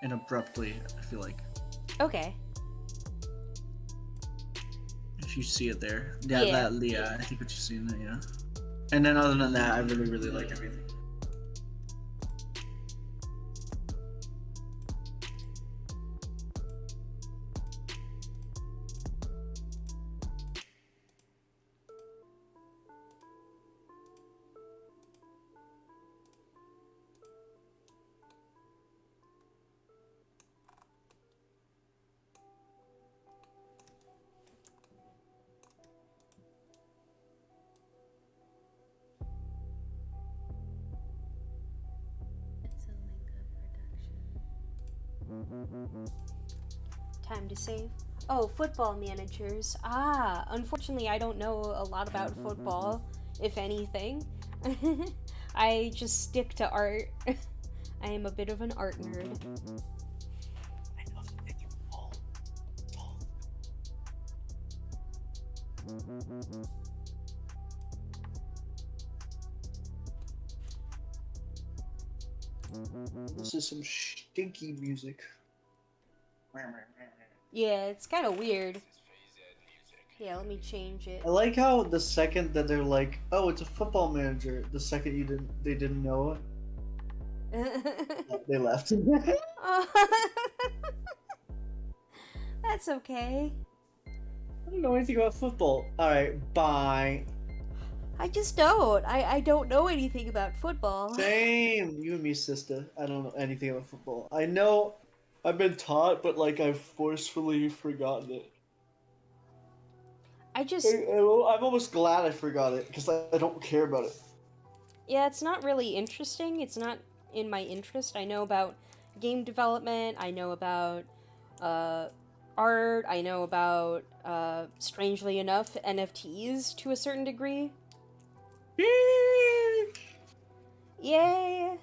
and abruptly, I feel like. Okay. If you see it there. Yeah. Yeah, I think what you've seen there, yeah. And then other than that, I really like everything. Time to save. Oh, football managers. Ah, unfortunately, I don't know a lot about football, if anything. I just stick to art. I am a bit of an art nerd. I know they're all. This is some stinky music. Yeah, it's kind of weird. Yeah, let me change it. I like how the second that they're like, "Oh, it's a football manager," the second they didn't know it, they left. Oh, that's okay. I don't know anything about football. All right, bye. I just don't. I don't know anything about football. Same, you and me, sister. I don't know anything about football. I know I've been taught, but like I've forcefully forgotten it. I'm almost glad I forgot it because I don't care about it. Yeah, it's not really interesting. It's not in my interest. I know about game development. I know about art. I know about, strangely enough, NFTs to a certain degree. Yeah.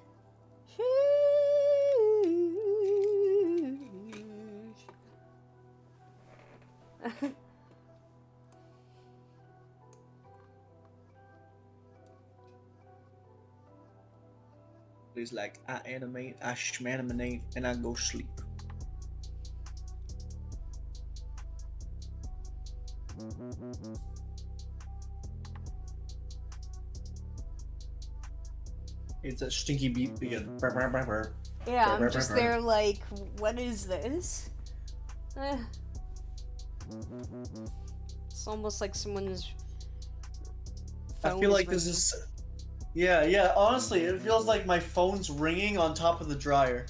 It's like I animate, I shmaniminate, and I go sleep. It's a stinky beat again. Yeah, I'm just there like, what is this? It's almost like someone's phone I feel like ringing. this is. Yeah, honestly, it feels like my phone's ringing on top of the dryer.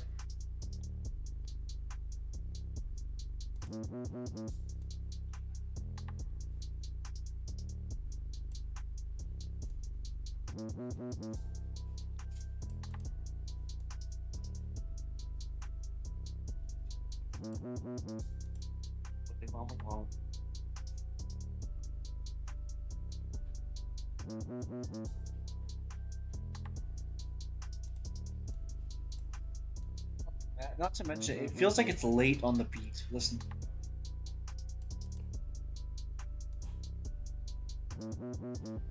Not to mention, it feels like it's late on the beat. Listen.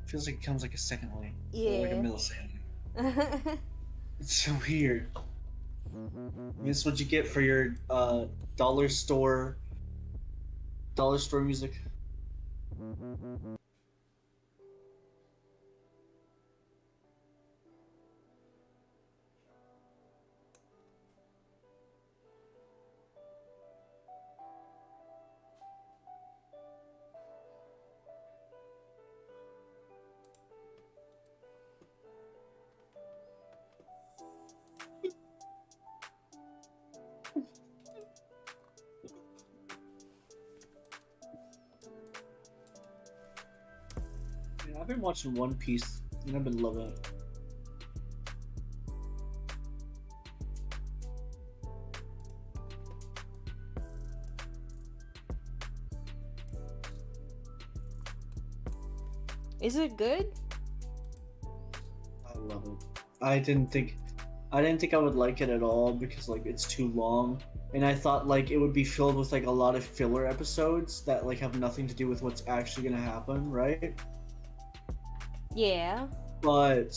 Feels like it comes like a second late. Or like a Yeah. millisecond. It's so weird. This is what you get for your dollar store music. Yeah, I've been watching One Piece and I've been loving it. Is it good? I love it. I didn't think I would like it at all because like it's too long. And I thought like it would be filled with like a lot of filler episodes that like have nothing to do with what's actually gonna happen, right? Yeah. But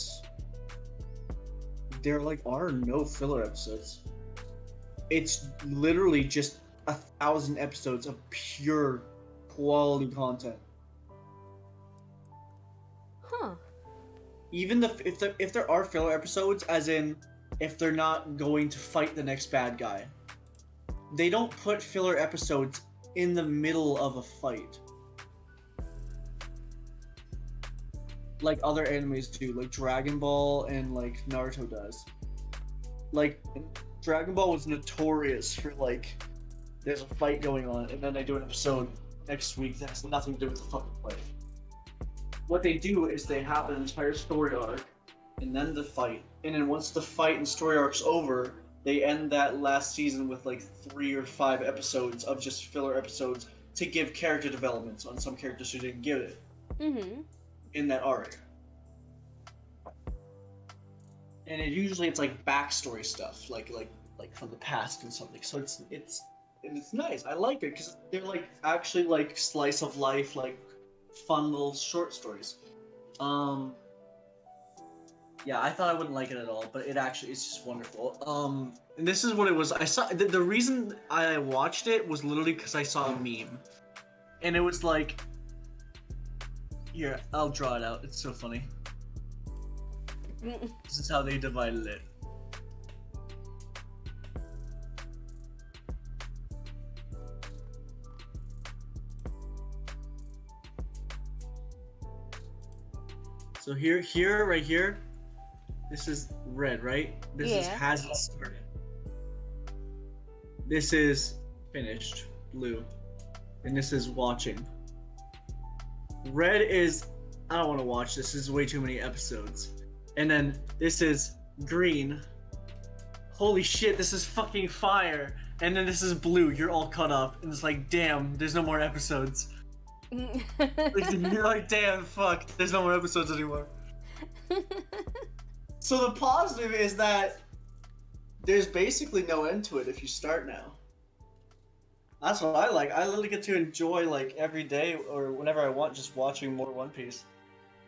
there like are no filler episodes. It's literally just 1,000 episodes of pure quality content. Huh. Even if there are filler episodes, as in if they're not going to fight the next bad guy, they don't put filler episodes in the middle of a fight like other animes do, like Dragon Ball and like Naruto does. Like Dragon Ball was notorious for like there's a fight going on and then they do an episode next week that has nothing to do with the fucking fight. What they do is they have an entire story arc and then the fight, and then once the fight and story arc's over, they end that last season with like 3 or 5 episodes of just filler episodes to give character developments on some characters who didn't give it in that arc. And it's like backstory stuff, like from the past and something. So it's nice. I like it because they're like actually like slice of life, like fun little short stories. Yeah, I thought I wouldn't like it at all, but it's just wonderful. And this is what it was. I saw the reason I watched it was literally because I saw a meme, and it was like, here, I'll draw it out. It's so funny. This is how they divided it. So right here, this is red, right? This is hasn't started. This is finished, blue. And this is watching. Red is, I don't want to watch this. This is way too many episodes. And then this is green. Holy shit, this is fucking fire. And then this is blue. You're all caught up. And it's like, damn, there's no more episodes. You're like, damn, fuck, there's no more episodes anymore. So the positive is that there's basically no end to it if you start now. That's what I like. I literally get to enjoy like every day or whenever I want just watching more One Piece.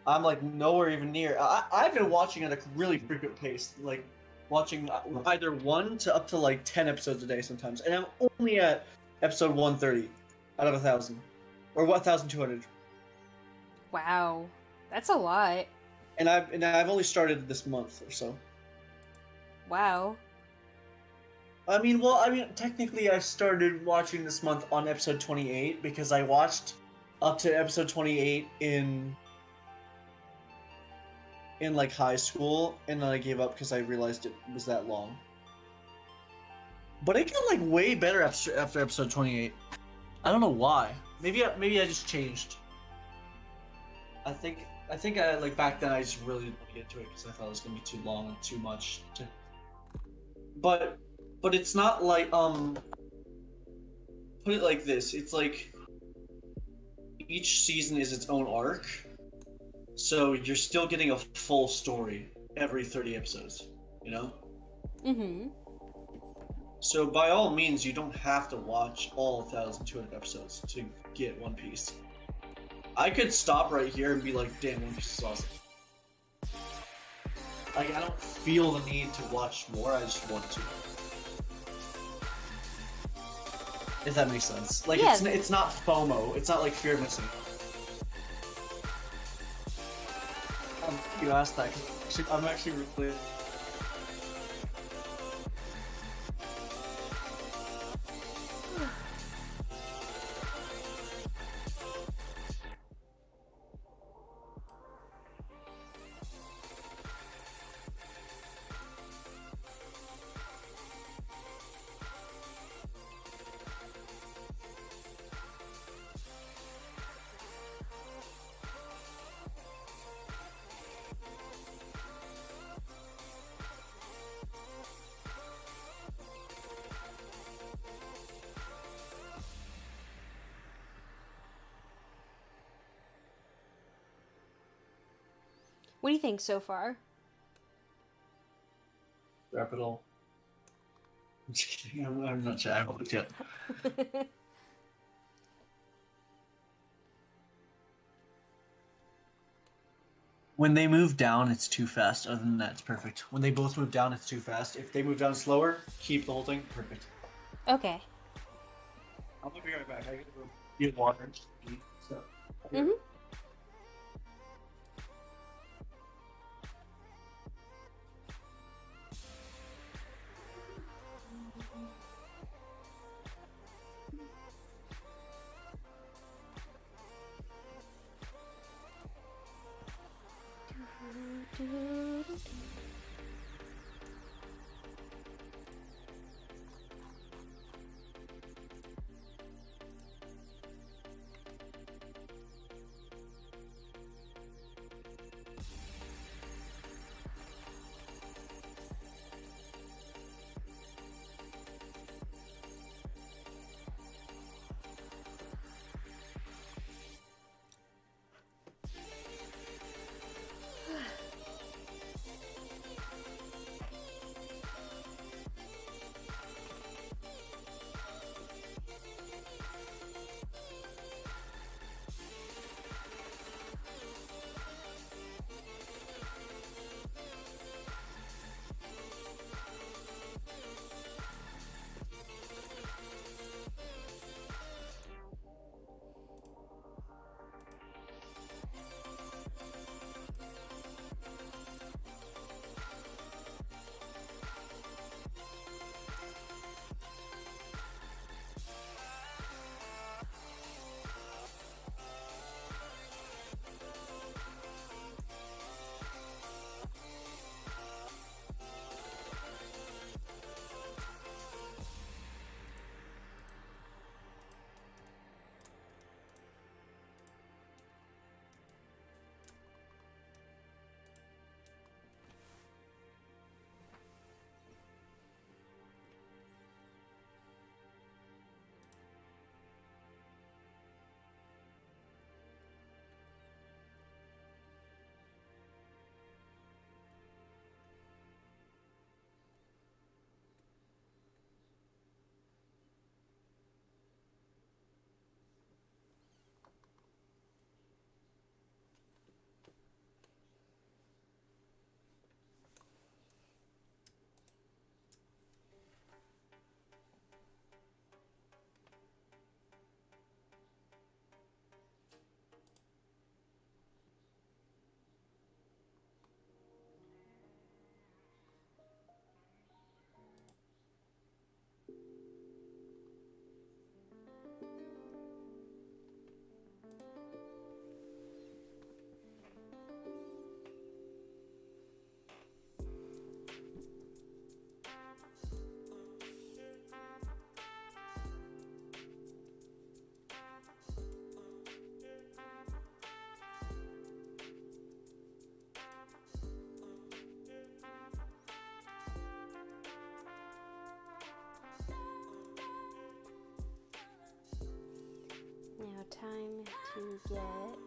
I'm like nowhere even near. I've been watching at a really frequent pace, like watching either 1 to up to like 10 episodes a day sometimes, and I'm only at episode 130 out of 1,000 or 1,200. Wow, that's a lot. And I've only started this month or so. Wow. I mean, technically I started watching this month on episode 28 because I watched up to episode 28 in like high school, and then I gave up because I realized it was that long. But it got like way better after episode 28. I don't know why. Maybe I just changed. I think I like back then I just really didn't want to get into it because I thought it was gonna be too long and too much to. But it's not like put it like this. It's like each season is its own arc. So you're still getting a full story every 30 episodes, you know? So by all means, you don't have to watch all 1,200 episodes to get One Piece. I could stop right here and be like, damn, One Piece is awesome. Like, I don't feel the need to watch more, I just want to. If that makes sense. Like, Yeah. it's not FOMO, it's not like fear of missing. You asked that. I'm actually really. What do you think so far? Wrap it all. I'm just kidding. I'm not sure. I haven't looked yet. When they move down, it's too fast. Other than that, it's perfect. When they both move down, it's too fast. If they move down slower, keep the whole thing. Perfect. Okay. I'll be right back. I gotta go get water. So. Mhm. Now time to get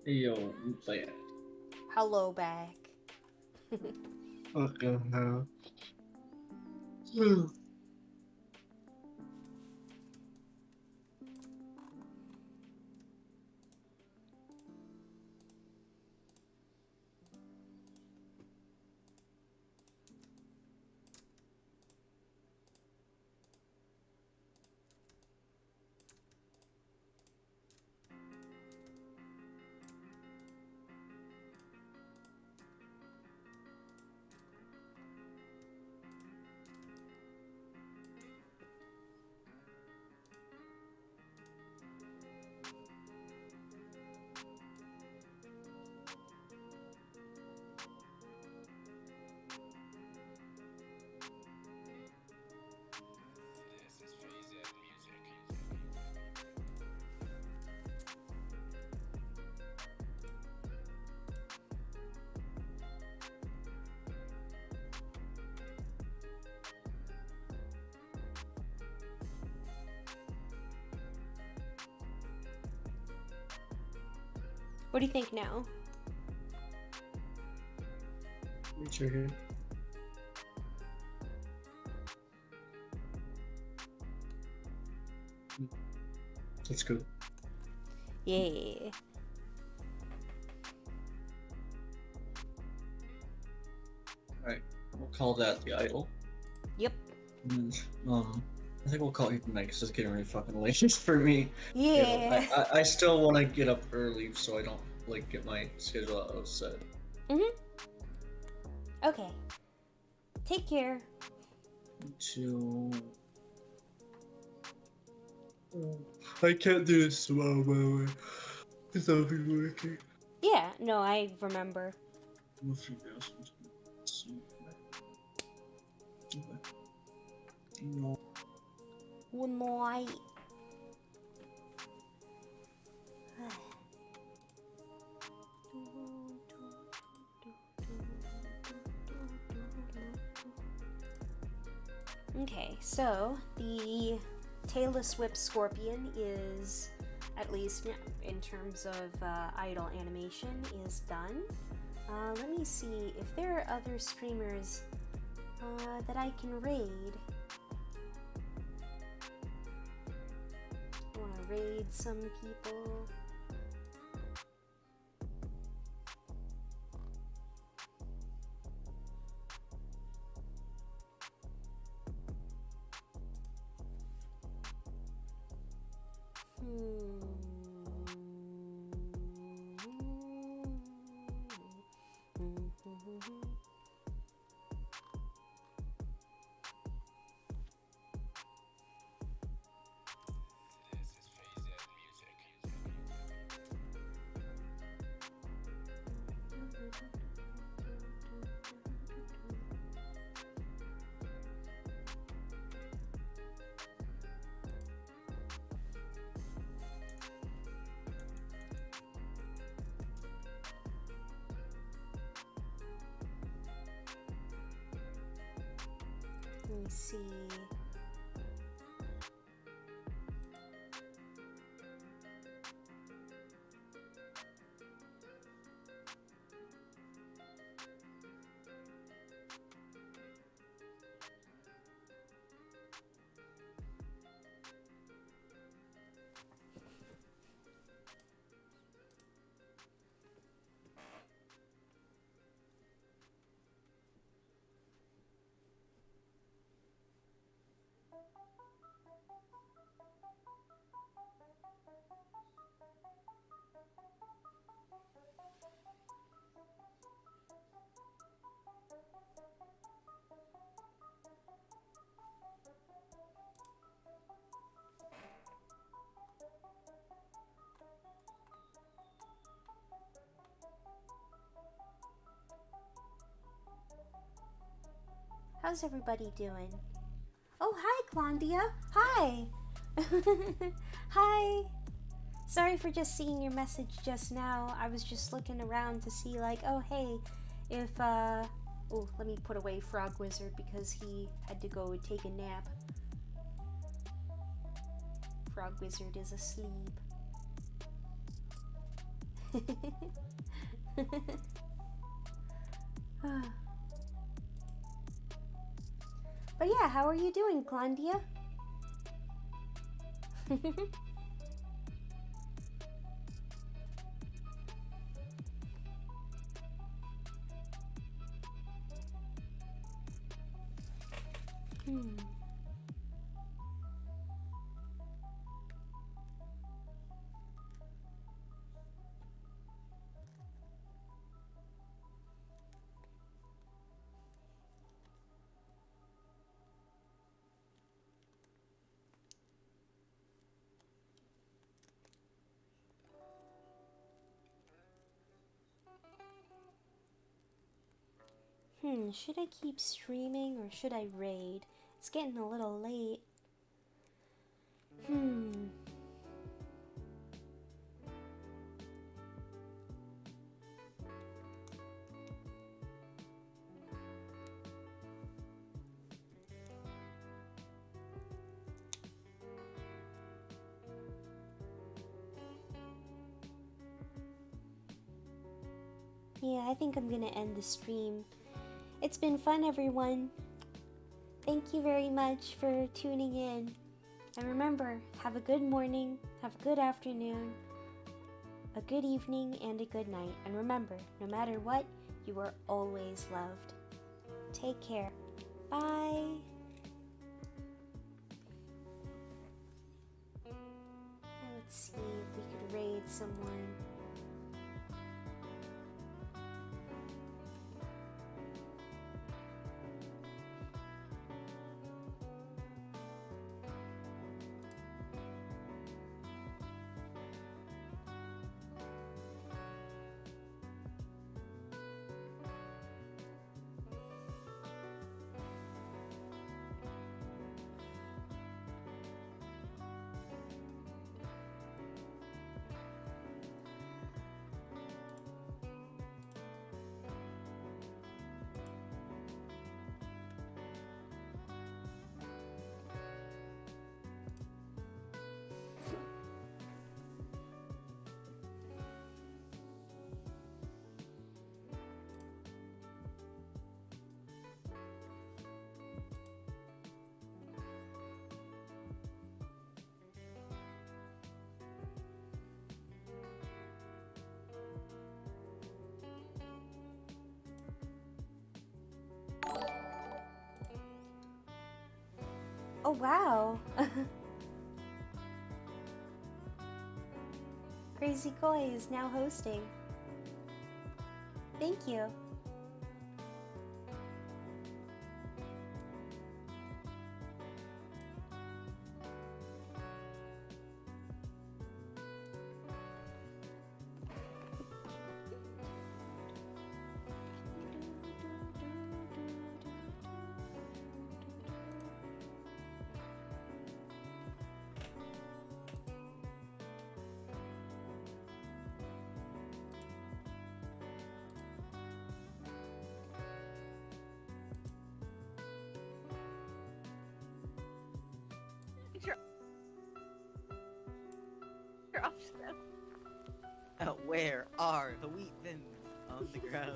Yo, we play it. Hello back. Okay, now. What do you think now? Reach your head. That's good. Yeah. Alright, we'll call that the idol. Yep. And, I think we'll call it tonight because it's getting really fucking late for me. Yeah. You know, I still want to get up early so I don't like get my schedule out of set. Okay. Take care. To I can't do this tomorrow, by the way. Because I'll be working. Yeah, no, I remember. Good night. Okay, so the tailless whip scorpion is, at least in terms of idle animation, is done. Let me see if there are other streamers that I can raid. I want to raid some people. Let me see. How's everybody doing? Oh, hi, Claudia. Hi. Hi. Sorry for just seeing your message just now. I was just looking around to see, like, oh, hey, if, oh, let me put away Frog Wizard because he had to go take a nap. Frog Wizard is asleep. But yeah, how are you doing, Clandia? Should I keep streaming or should I raid? It's getting a little late. Yeah, I think I'm gonna end the stream. It's been fun, everyone. Thank you very much for tuning in. And remember, have a good morning, have a good afternoon, a good evening, and a good night. And remember, no matter what, you are always loved. Take care. Bye. Let's see if we could raid someone. Oh, wow. Crazy Koi is now hosting. Thank you. Where are the wheat bins on the ground?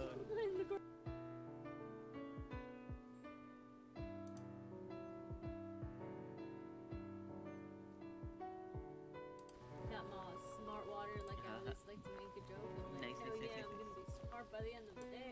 Got my smart water, like I always like to make a joke. I'm like, Nice, hell nice, yeah, nice, I'm nice. gonna be smart by the end of the day.